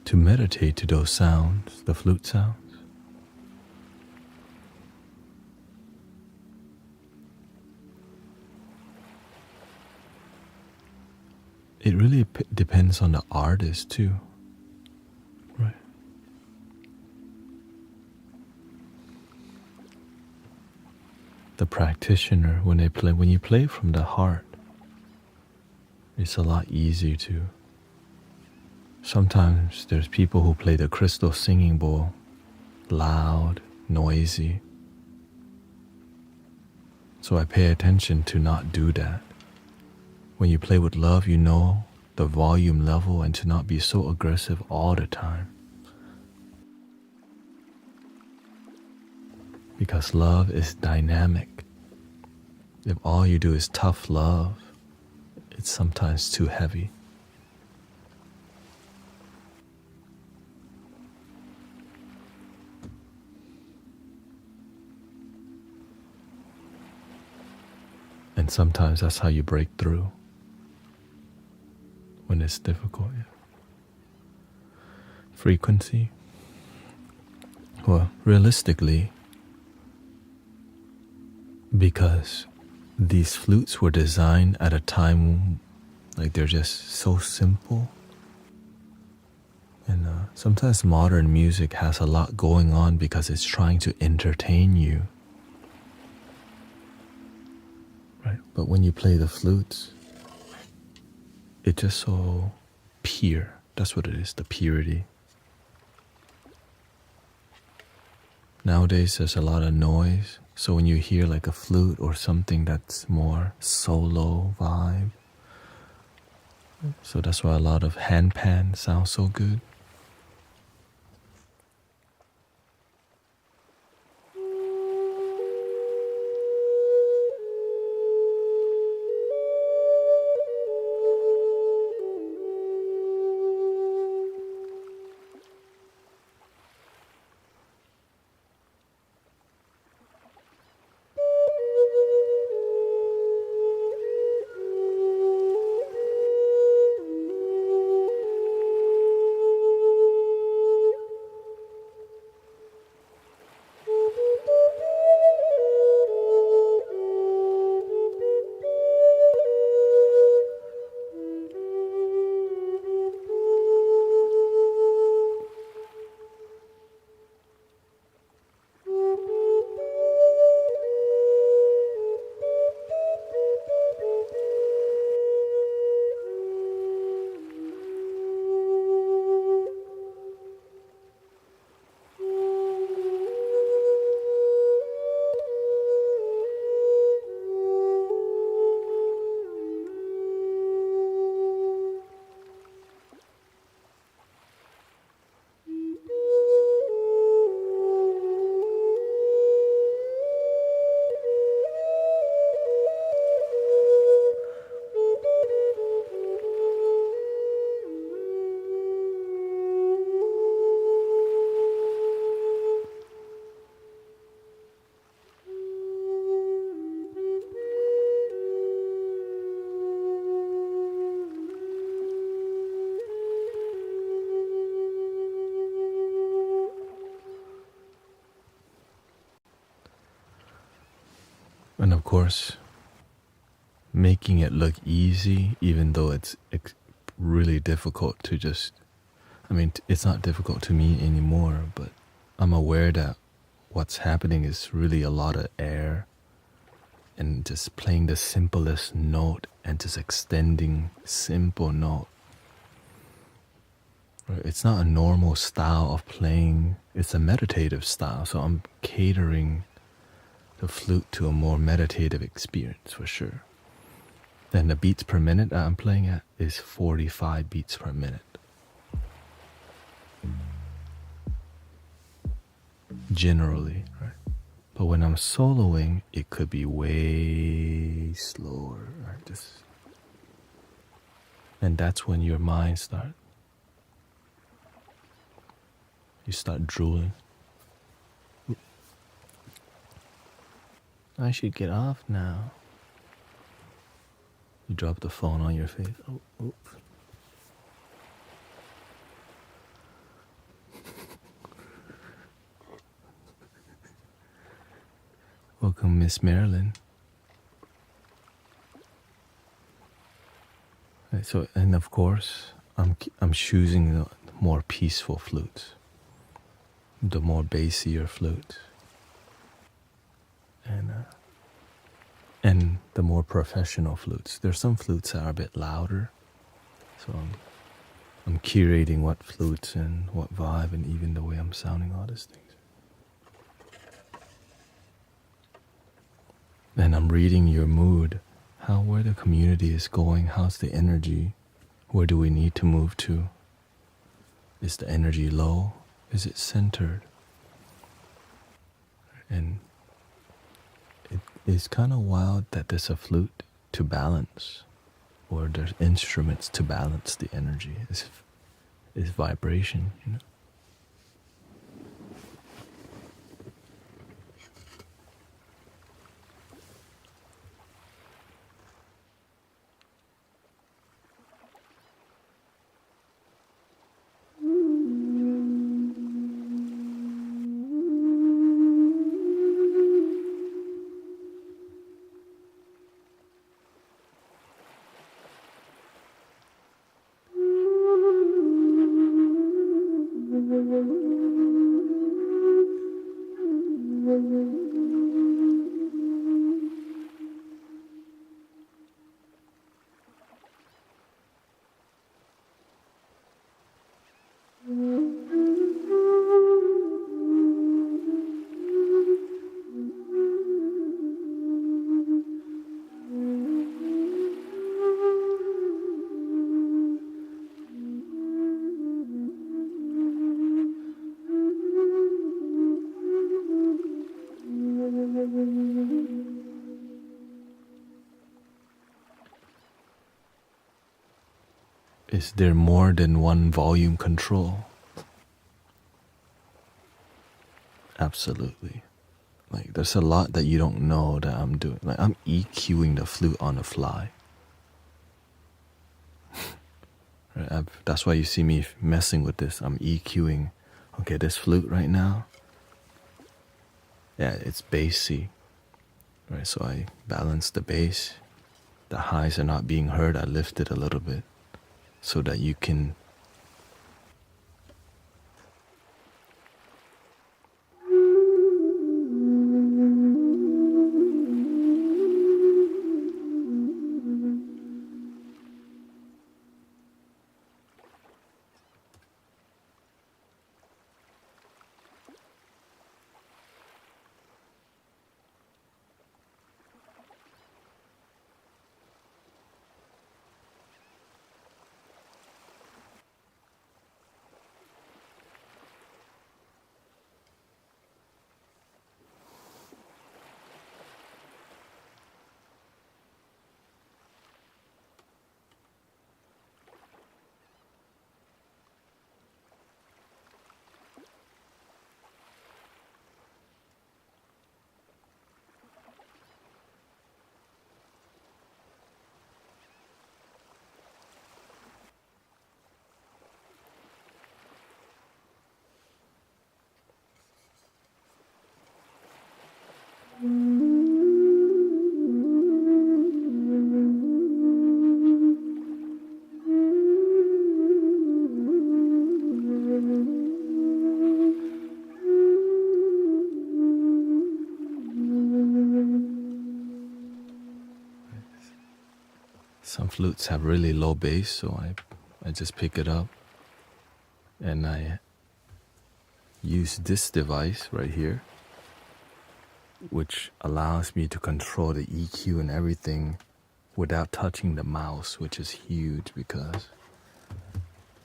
to meditate to those sounds, the flute sounds? It really depends on the artist too, right? The practitioner, when you play from the heart, it's a lot easier to. Sometimes there's people who play the crystal singing bowl, loud, noisy. So I pay attention to not do that. When you play with love, you know the volume level and to not be so aggressive all the time. Because love is dynamic. If all you do is tough love, it's sometimes too heavy. And sometimes that's how you break through when it's difficult. Yeah. Frequency. Well, realistically, because these flutes were designed at a time like they're just so simple. And sometimes modern music has a lot going on because it's trying to entertain you. Right? But when you play the flutes, it's just so pure. That's what it is, the purity. Nowadays there's a lot of noise, so when you hear like a flute or something that's more solo vibe, so that's why a lot of handpan sounds so good. And of course, making it look easy, even though it's really difficult to just, it's not difficult to me anymore, but I'm aware that what's happening is really a lot of air and just playing the simplest note and just extending simple note. Right? It's not a normal style of playing, it's a meditative style, so I'm catering the flute to a more meditative experience for sure. Then the beats per minute that I'm playing at is 45 beats per minute. Generally, right? But when I'm soloing, it could be way slower, right? And that's when your mind you start drooling. I should get off now. You dropped the phone on your face. Oh, oops. Welcome, Miss Marilyn. Right, so, and of course, I'm choosing the more peaceful flutes, the more bassier flutes, and the more professional flutes. There's some flutes that are a bit louder, so I'm curating what flutes and what vibe and even the way I'm sounding all these things. And I'm reading your mood, where the community is going, how's the energy, where do we need to move to? Is the energy low? Is it centered? And it's kind of wild that there's a flute to balance, or there's instruments to balance the energy. It's vibration, you know. Is there more than one volume control? Absolutely. Like, there's a lot that you don't know that I'm doing. Like, I'm EQing the flute on the fly. Right? That's why you see me messing with this. I'm EQing. Okay, this flute right now, yeah, it's bassy. Right, so I balance the bass. The highs are not being heard. I lift it a little bit so that you can Some flutes have really low bass, so I just pick it up and I use this device right here, which allows me to control the EQ and everything without touching the mouse, which is huge because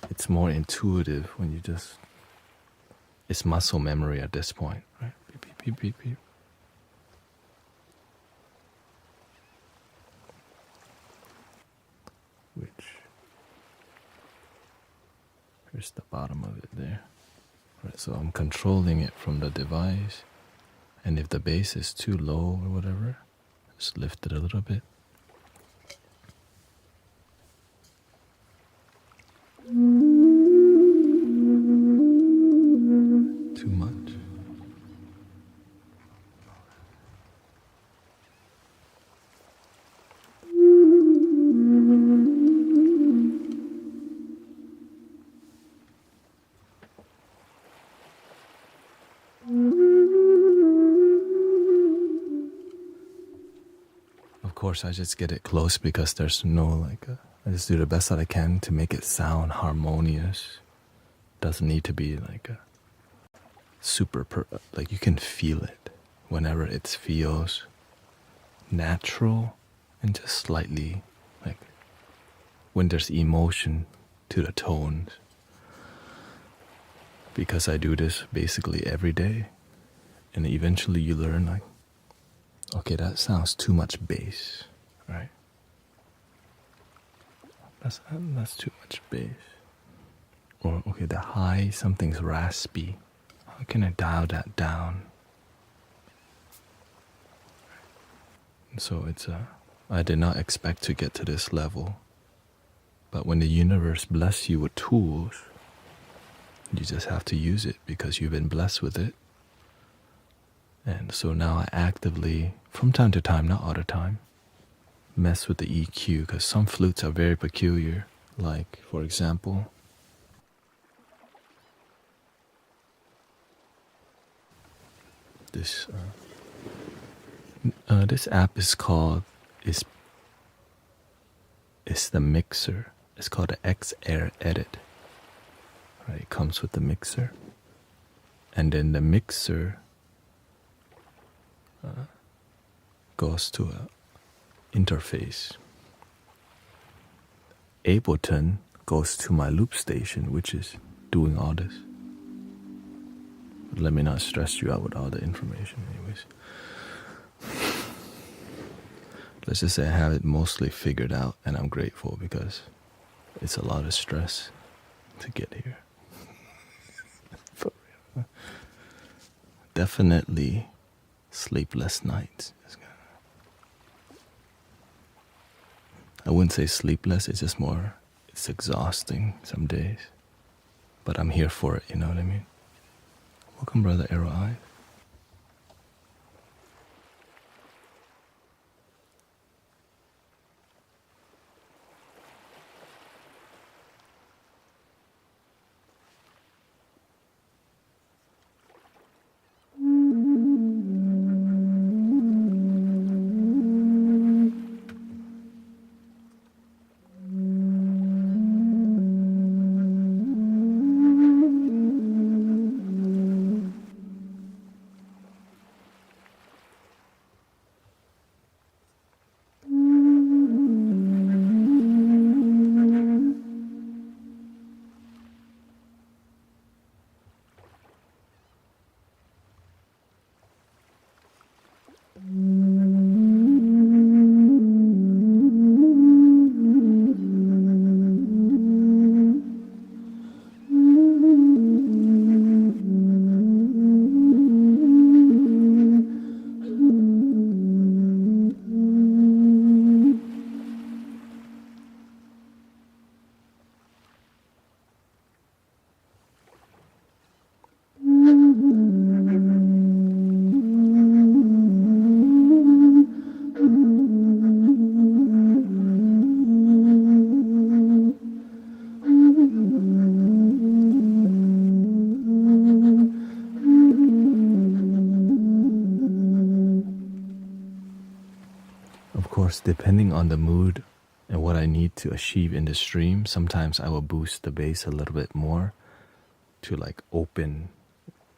it's more intuitive when you just, it's muscle memory at this point, right? Beep, beep, beep, beep, beep. Here's the bottom of it there. Right, so I'm controlling it from the device, and if the bass is too low or whatever, just lift it a little bit. course, I just get it close because there's no like. I just do the best that I can to make it sound harmonious. Doesn't need to be like a like you can feel it whenever it feels natural and just slightly like when there's emotion to the tones. Because I do this basically every day, and eventually you learn like, okay, that sounds too much bass, right? That's too much bass. Or okay, the high, something's raspy. How can I dial that down? So I did not expect to get to this level. But when the universe bless you with tools, you just have to use it because you've been blessed with it. And so now I actively, from time to time, not all the time, mess with the EQ because some flutes are very peculiar. Like, for example, this app is called is the mixer. It's called the XR Edit. Right, it comes with the mixer, and then the mixer goes to a interface. Ableton goes to my loop station, which is doing all this. Let me not stress you out with all the information, anyways. Let's just say I have it mostly figured out, and I'm grateful because it's a lot of stress to get here. For real. Definitely sleepless nights. I wouldn't say sleepless, it's just more, it's exhausting some days. But I'm here for it, you know what I mean? Welcome, Brother Arrow Eye. Of course, depending on the mood and what I need to achieve in the stream, sometimes I will boost the bass a little bit more to like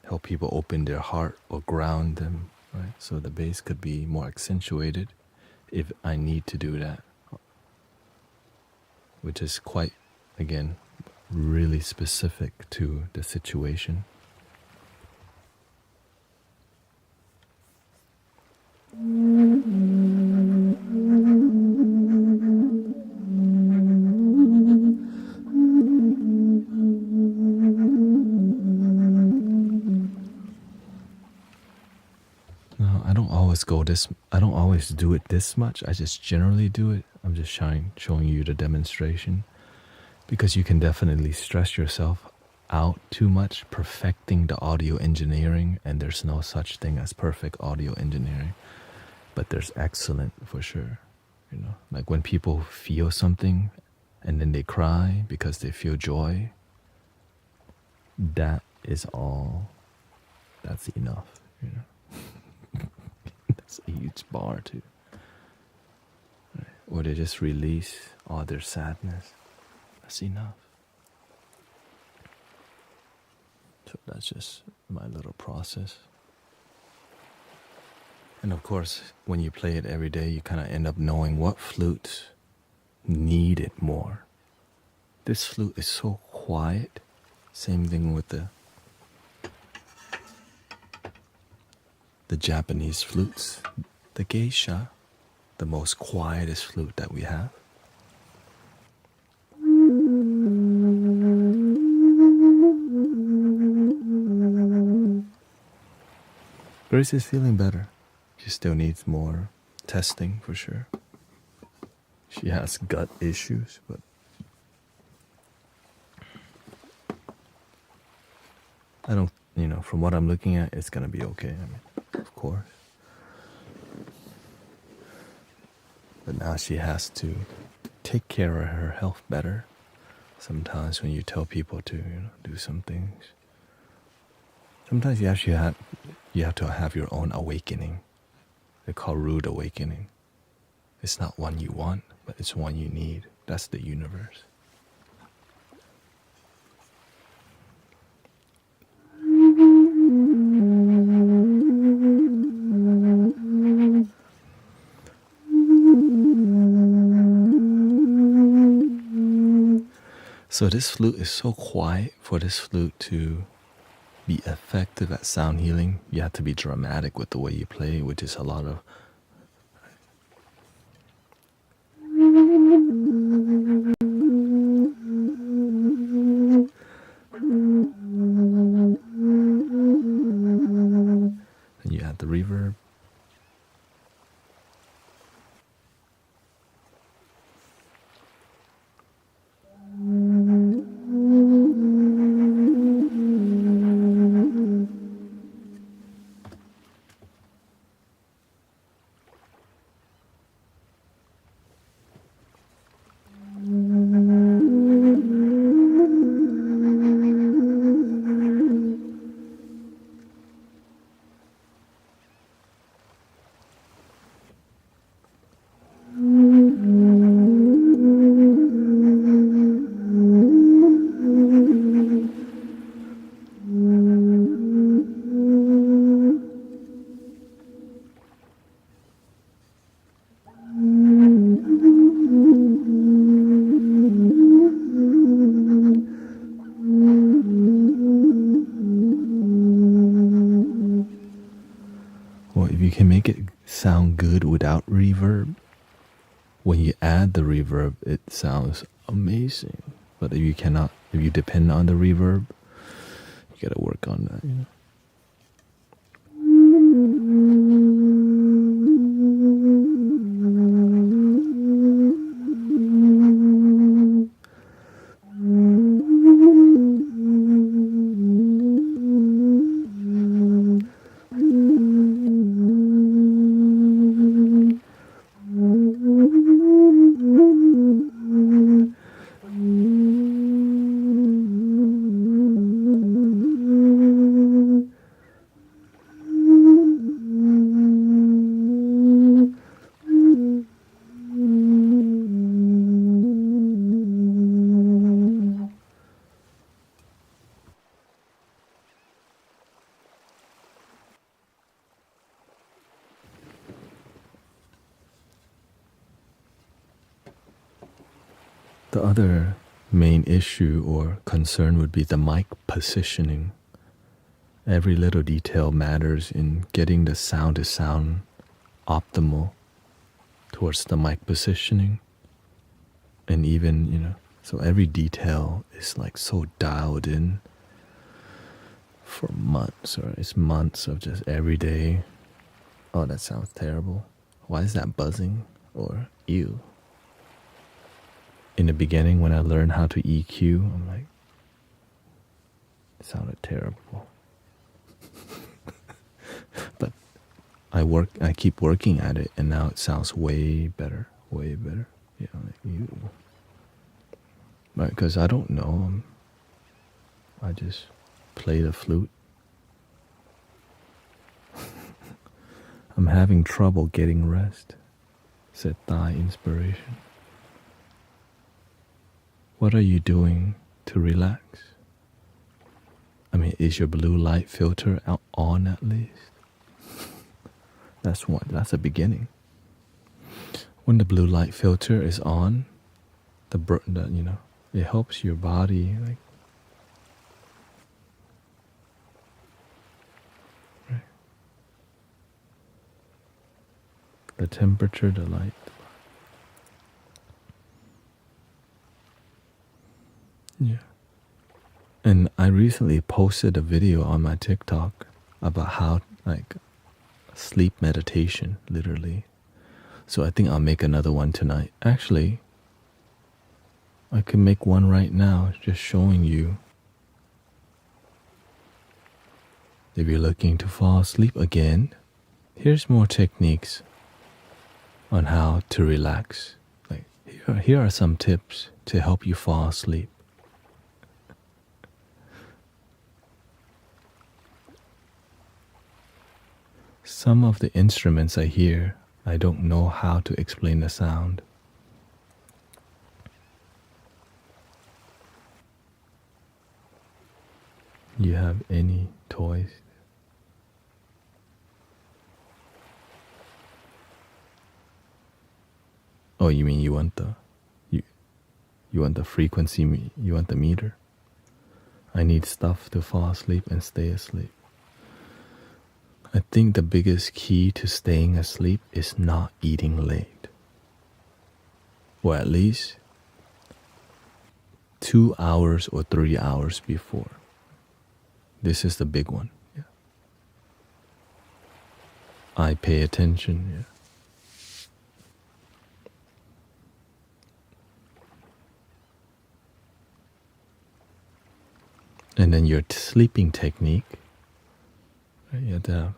help people open their heart or ground them, right? So the bass could be more accentuated if I need to do that, which is quite, again, really specific to the situation. No, I don't always do it this much. I just generally do it. I'm just showing you the demonstration because you can definitely stress yourself out too much perfecting the audio engineering, and there's no such thing as perfect audio engineering, but there's excellent for sure. You know, like when people feel something and then they cry because they feel joy, that is all, that's enough, you know. That's a huge bar too. or they just release all their sadness. That's enough. So that's just my little process. And of course, when you play it every day, you kind of end up knowing what flutes need it more. This flute is so quiet. Same thing with the Japanese flutes. The geisha, the most quietest flute that we have. Grace is feeling better. She still needs more testing for sure. She has gut issues, but I don't, from what I'm looking at, it's gonna be okay. I mean, of course. But now she has to take care of her health better. Sometimes when you tell people to, do some things, sometimes you have to have your own awakening. They call rude awakening. It's not one you want, but it's one you need. That's the universe. So this flute is so quiet. For this flute to be effective at sound healing, you have to be dramatic with the way you play, which is a lot of and you add the reverb. Well, if you can make it sound good without reverb, when you add the reverb, it sounds amazing. But if you depend on the reverb, you gotta work on that, The other main issue or concern would be the mic positioning. Every little detail matters in getting the sound to sound optimal towards the mic positioning. And even, so every detail is like so dialed in for months, or it's months of just every day. Oh, that sounds terrible. Why is that buzzing? Or ew. In the beginning, when I learned how to EQ, I'm like, it sounded terrible. But I keep working at it, and now it sounds way better, way better. Right, because I don't know. I just play the flute. I'm having trouble getting rest. said thigh inspiration. What are you doing to relax? I mean, is your blue light filter on at least? That's a beginning. When the blue light filter is on, it helps your body right? The temperature, the light. Yeah. And I recently posted a video on my TikTok about how sleep meditation, literally. So I think I'll make another one tonight. Actually, I can make one right now, just showing you. If you're looking to fall asleep again, here's more techniques on how to relax. Here are some tips to help you fall asleep. Some of the instruments I hear, I don't know how to explain the sound. You have any toys? Oh, you mean you want the frequency, you want the meter? I need stuff to fall asleep and stay asleep. I think the biggest key to staying asleep is not eating late. Or at least 2 hours or 3 hours before. This is the big one. Yeah. I pay attention. Yeah. And then your sleeping technique. You have to have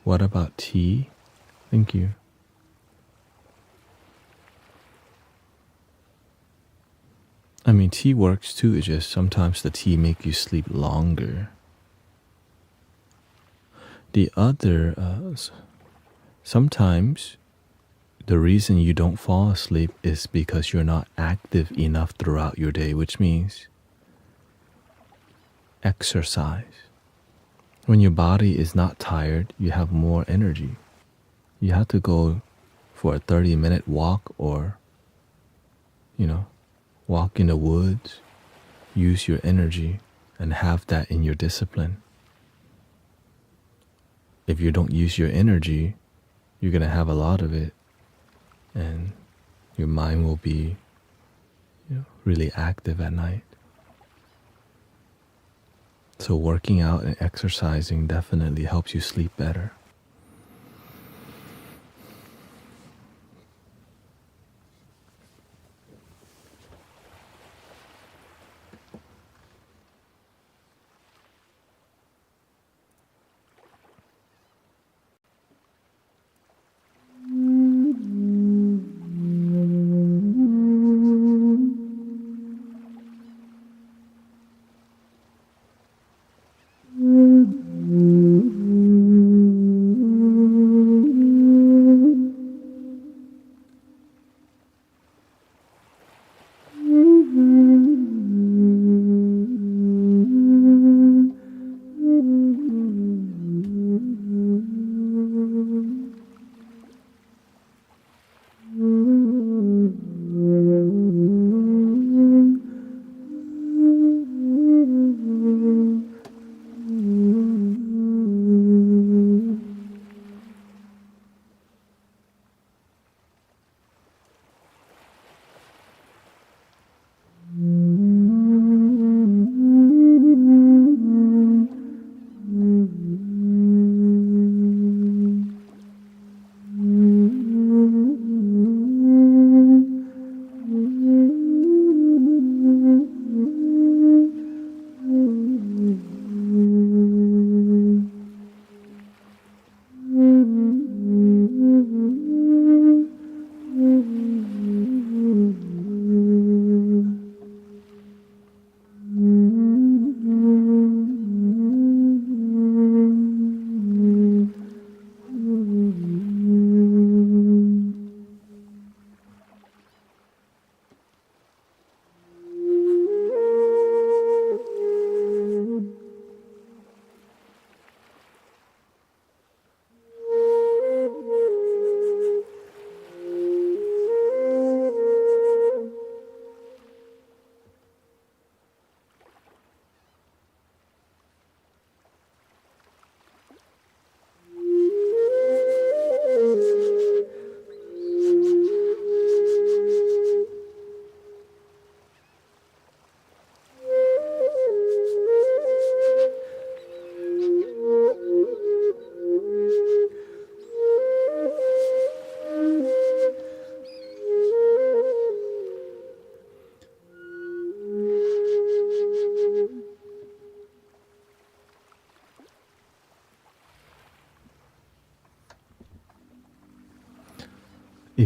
what about tea? Thank you. I mean, tea works too. It's just sometimes the tea make you sleep longer. The other, sometimes the reason you don't fall asleep is because you're not active enough throughout your day, which means exercise. When your body is not tired, you have more energy. You have to go for a 30-minute walk or, walk in the woods, use your energy, and have that in your discipline. If you don't use your energy, you're going to have a lot of it, and your mind will be really active at night. So working out and exercising definitely helps you sleep better.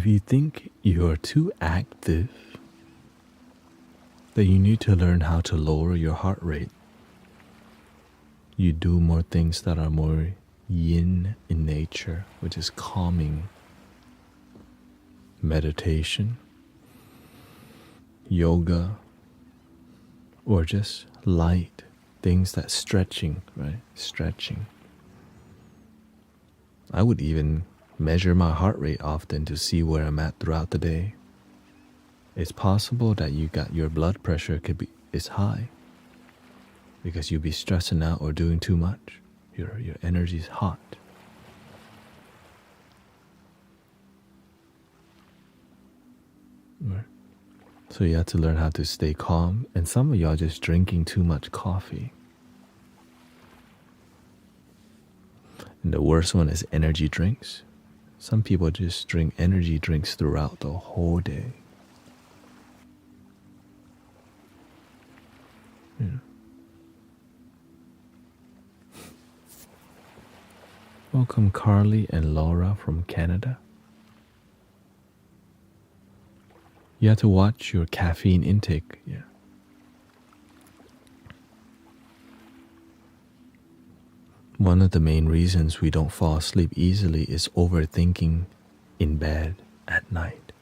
if you think you're too active, then you need to learn how to lower your heart rate. You do more things that are more yin in nature, which is calming, meditation, yoga, or just light things that stretching, right? Stretching. I would even measure my heart rate often to see where I'm at throughout the day. It's possible that your blood pressure is high because you'll be stressing out or doing too much. Your energy is hot. Right. So you have to learn how to stay calm. And some of y'all just drinking too much coffee. And the worst one is energy drinks. Some people just drink energy drinks throughout the whole day. Yeah. Welcome Carly and Laura from Canada. You have to watch your caffeine intake. Yeah. One of the main reasons we don't fall asleep easily is overthinking in bed at night.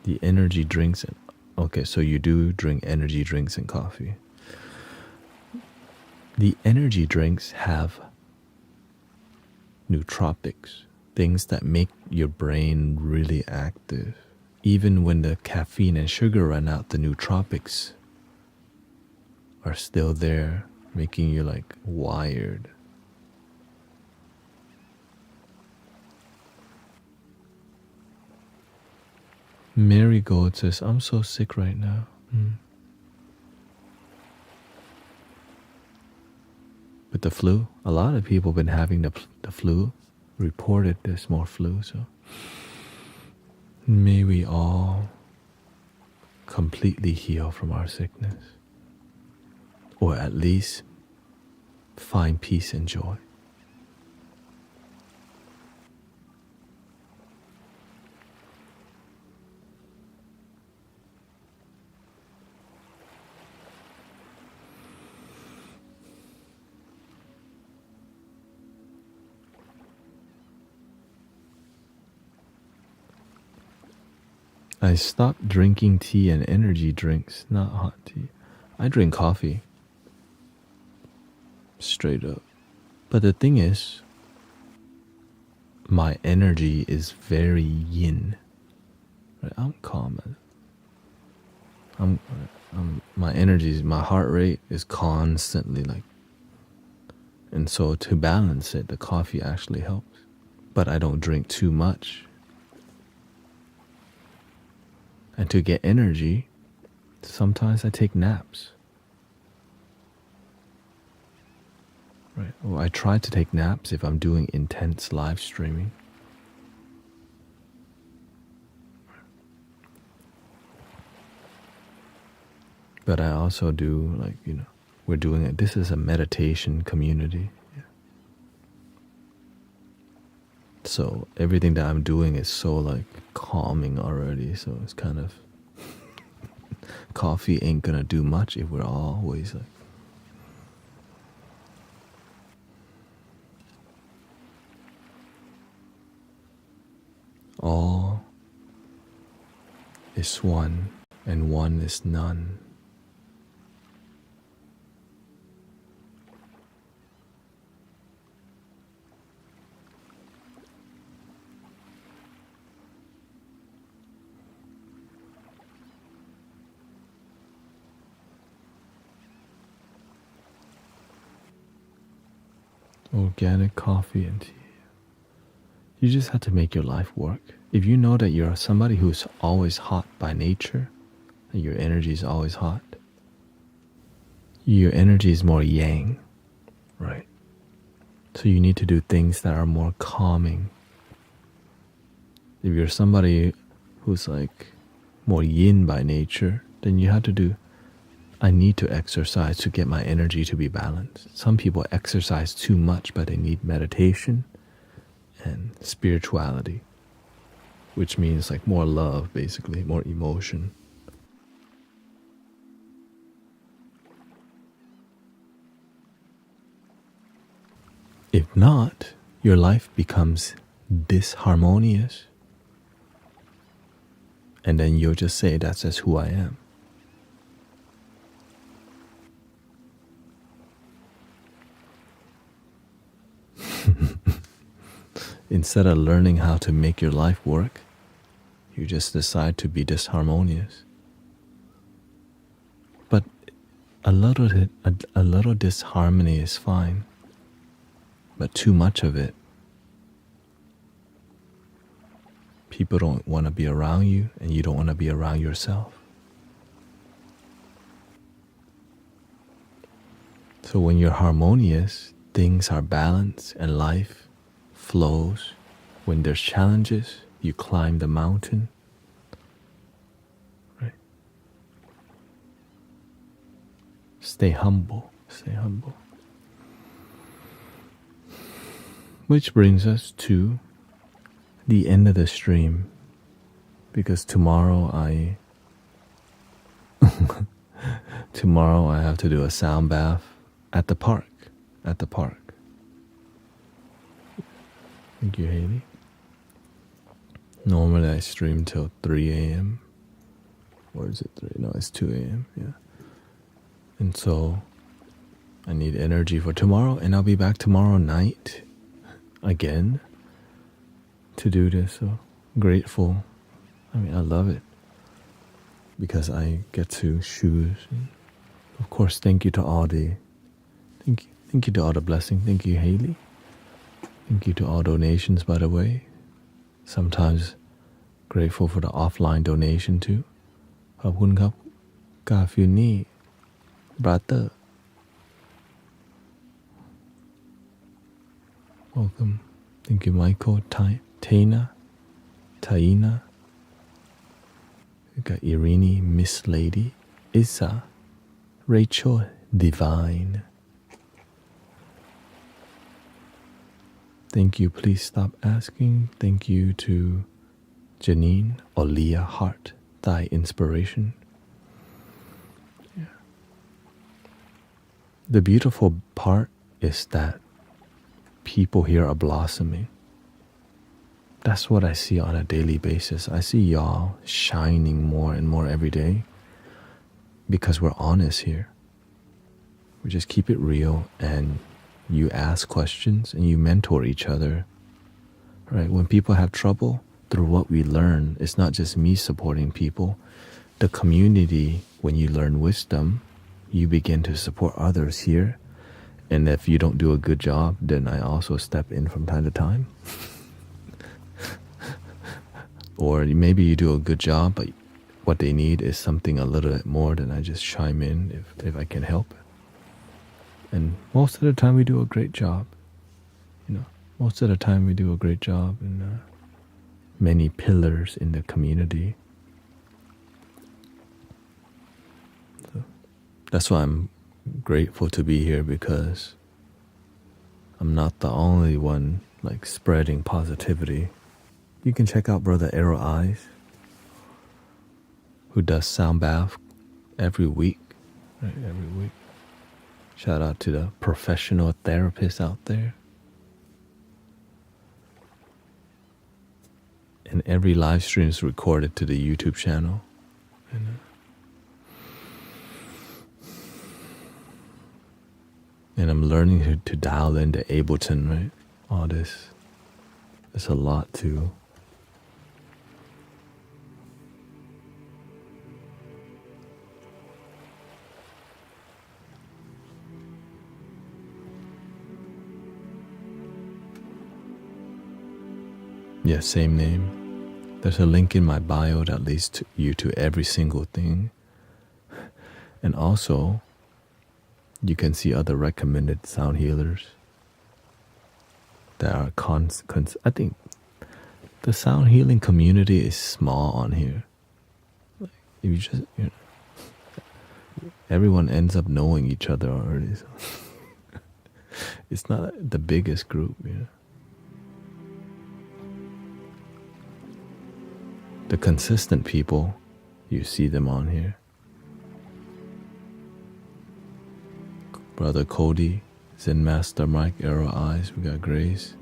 The energy drinks, okay, so you do drink energy drinks and coffee. The energy drinks have nootropics, things that make your brain really active. Even when the caffeine and sugar run out, the nootropics are still there, making you like wired. Marigold says, I'm so sick right now. With the flu, a lot of people have been having the flu. Reported there's more flu, so may we all completely heal from our sickness, or at least find peace and joy. I stopped drinking tea and energy drinks, not hot tea. I drink coffee. Straight up. But the thing is, my energy is very yin. Right? I'm calm. My energy, my heart rate is constantly like, and so to balance it, the coffee actually helps. But I don't drink too much. And to get energy, sometimes I take naps. Right. Well, I try to take naps if I'm doing intense live streaming. But I also do, like, we're doing it. This is a meditation community. Yeah. So everything that I'm doing is so like calming already. So it's kind of coffee ain't gonna do much if we're always like. All is one and one is none. Organic coffee and tea. You just have to make your life work. If you know that you're somebody who's always hot by nature, and your energy is always hot, your energy is more yang, right? So you need to do things that are more calming. If you're somebody who's like more yin by nature, then you have to do, I need to exercise to get my energy to be balanced. Some people exercise too much, but they need meditation and spirituality, which means like more love, basically, more emotion. If not, your life becomes disharmonious, and then you'll just say, that's just who I am. Instead of learning how to make your life work, you just decide to be disharmonious. But a little disharmony is fine, but too much of it, people don't want to be around you, and you don't want to be around yourself. So when you're harmonious, things are balanced and life flows. When there's challenges, you climb the mountain. Right? Stay humble. Stay humble. Which brings us to the end of the stream, because tomorrow I have to do a sound bath at the park. Thank you, Haley. Normally I stream till 3 a.m. Or is it 3? No, it's 2 a.m. Yeah. And so I need energy for tomorrow, and I'll be back tomorrow night again to do this. So grateful. I mean, I love it because I get to choose. And of course, thank you to all the blessing. Thank you, Haley. Thank you to all donations, by the way. Sometimes grateful for the offline donation too. ขอบคุณครับกาฟิวนี่ brother. Welcome. Thank you, Michael, Taina. We got Irini, Miss Lady, Issa, Rachel, Divine. Thank you, please stop asking. Thank you to Janine, Olia Hart, Thy Inspiration. Yeah. The beautiful part is that people here are blossoming. That's what I see on a daily basis. I see y'all shining more and more every day because we're honest here. We just keep it real, and you ask questions and you mentor each other. Right? When people have trouble, through what we learn, it's not just me supporting people. The community, when you learn wisdom, you begin to support others here. And if you don't do a good job, then I also step in from time to time. Or maybe you do a good job, but what they need is something a little bit more, then I just chime in if I can help. And most of the time we do a great job. Most of the time we do a great job in many pillars in the community. So that's why I'm grateful to be here, because I'm not the only one like spreading positivity. You can check out Brother Arrow Eyes, who does sound bath every week. Right, every week. Shout out to the professional therapists out there. And every live stream is recorded to the YouTube channel. And I'm learning to dial into Ableton, right? All this. There's a lot to. Yeah, same name. There's a link in my bio that leads to you to every single thing. And also, you can see other recommended sound healers that are I think the sound healing community is small on here. Like, if you just, everyone ends up knowing each other already. So. It's not the biggest group, the consistent people, you see them on here. Brother Cody, Zen Master Mike, Arrow Eyes, we got Grace.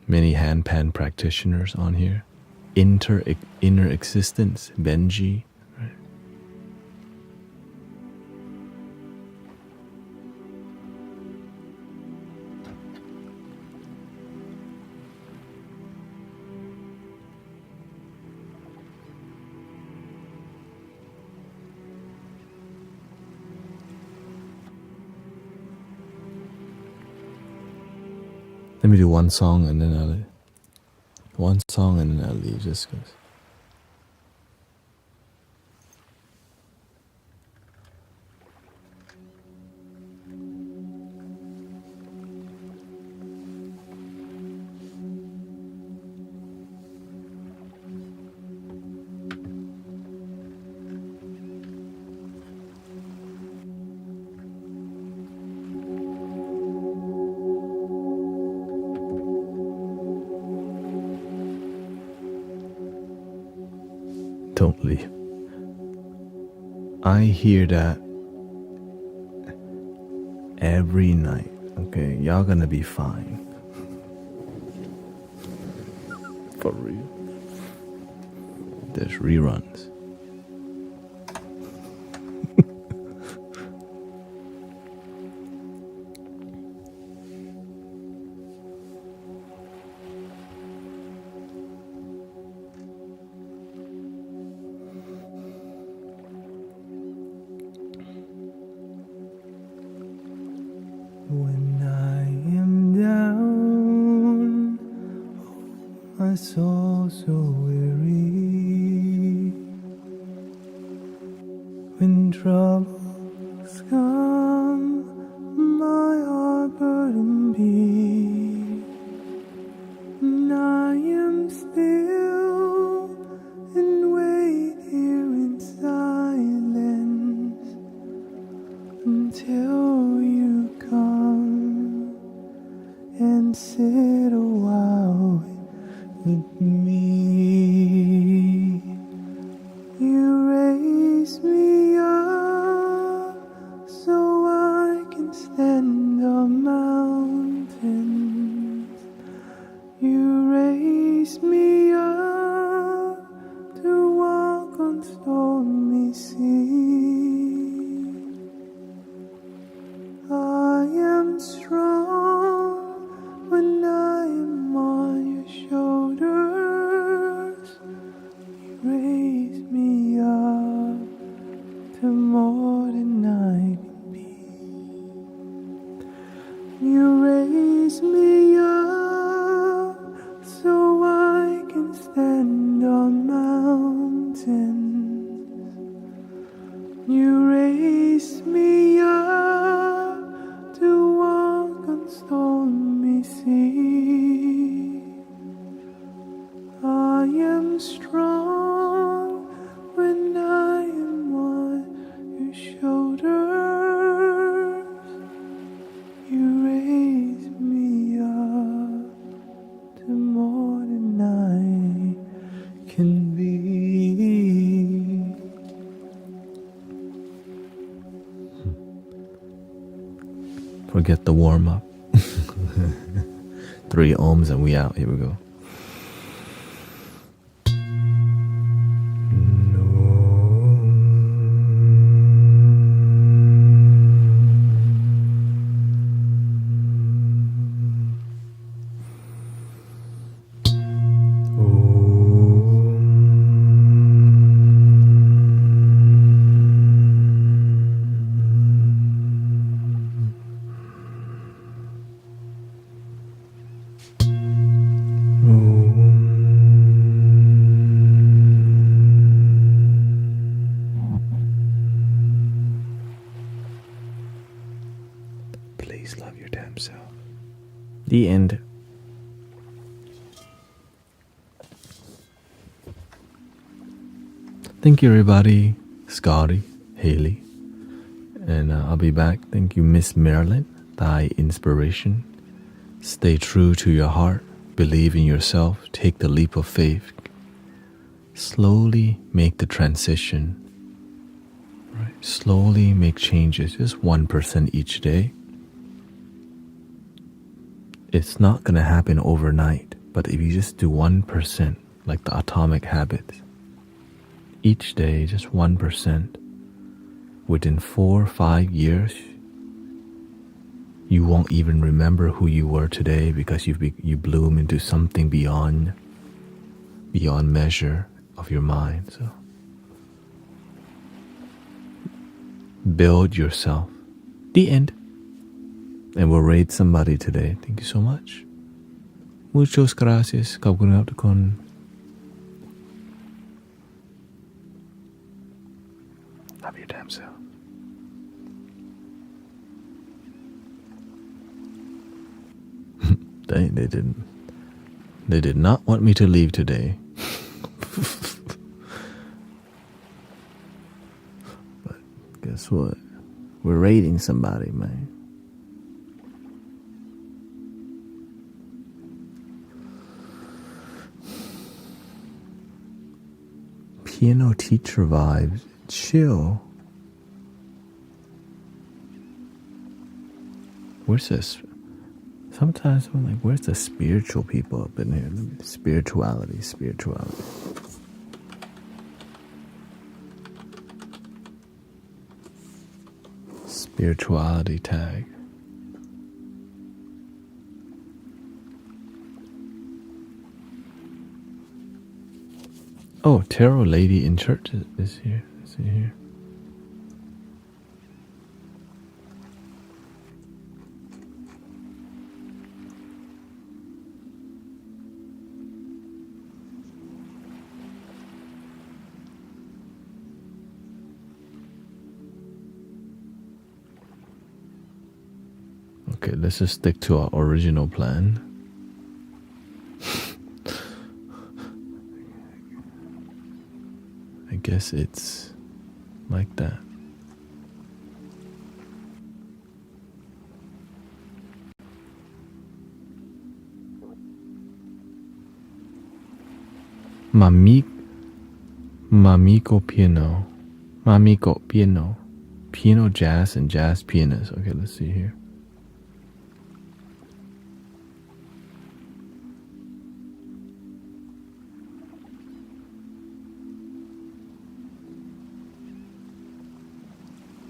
Many handpan practitioners on here. Inner Existence, Benji. Right? Let me do one song and then I'll leave just because. Don't leave. I hear that every night. Okay, y'all gonna be fine. For real. There's reruns. When I am down, my soul so weary. When troubles come, my heart burden be. And I am still and wait here in silence until you come and sit a while with me. You raise me up so I can stand on mountains. You raise me up to walk on stormy seas. I am strong when I am on your shoulders. You raise me up to more than I can be. You raise me up so I can stand on mountains. You raise me up to walk on stormy seas. I am strong when I am on your shoulders. You raise me up to more than I can be. Forget the warm-up. 3 ohms and we out. Here we go. Please love your damn self. The end. Thank you, everybody. Scotty, Haley, and I'll be back. Thank you, Miss Marilyn. Thy inspiration. Stay true to your heart. believe in yourself, take the leap of faith, slowly make the transition, right? Slowly make changes, just 1% each day. It's not going to happen overnight, but if you just do 1%, like the atomic habits, each day, just 1%, within 4 or 5 years, you won't even remember who you were today because you bloom into something beyond measure of your mind. So build yourself. The end. And we'll raid somebody today. Thank you so much. Muchos gracias. ขอบคุณครับทุกคน Love your damn self. They did not want me to leave today. But guess what? We're raiding somebody, man. Piano teacher vibes. Chill. Where's this? Sometimes I'm like, where's the spiritual people up in here? Spirituality. Spirituality tag. Oh, tarot lady in church is here. Is he here? Okay, let's just stick to our original plan. I guess it's like that. Mamiko piano. Mamiko piano. Piano jazz and jazz pianist. Okay, let's see here.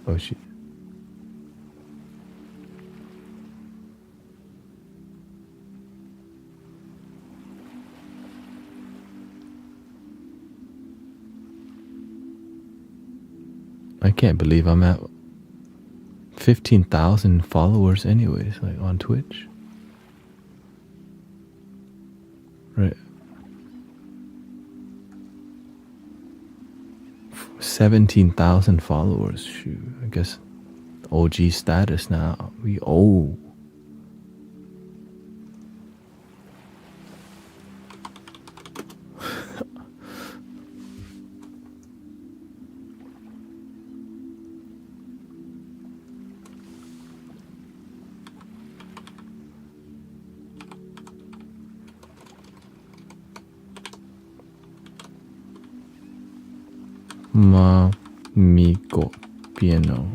Oh, shit. I can't believe I'm at 15,000 followers anyways, like on Twitch. Right. 17,000 followers. Shoot, I guess OG status now. We owe. Mamiko piano.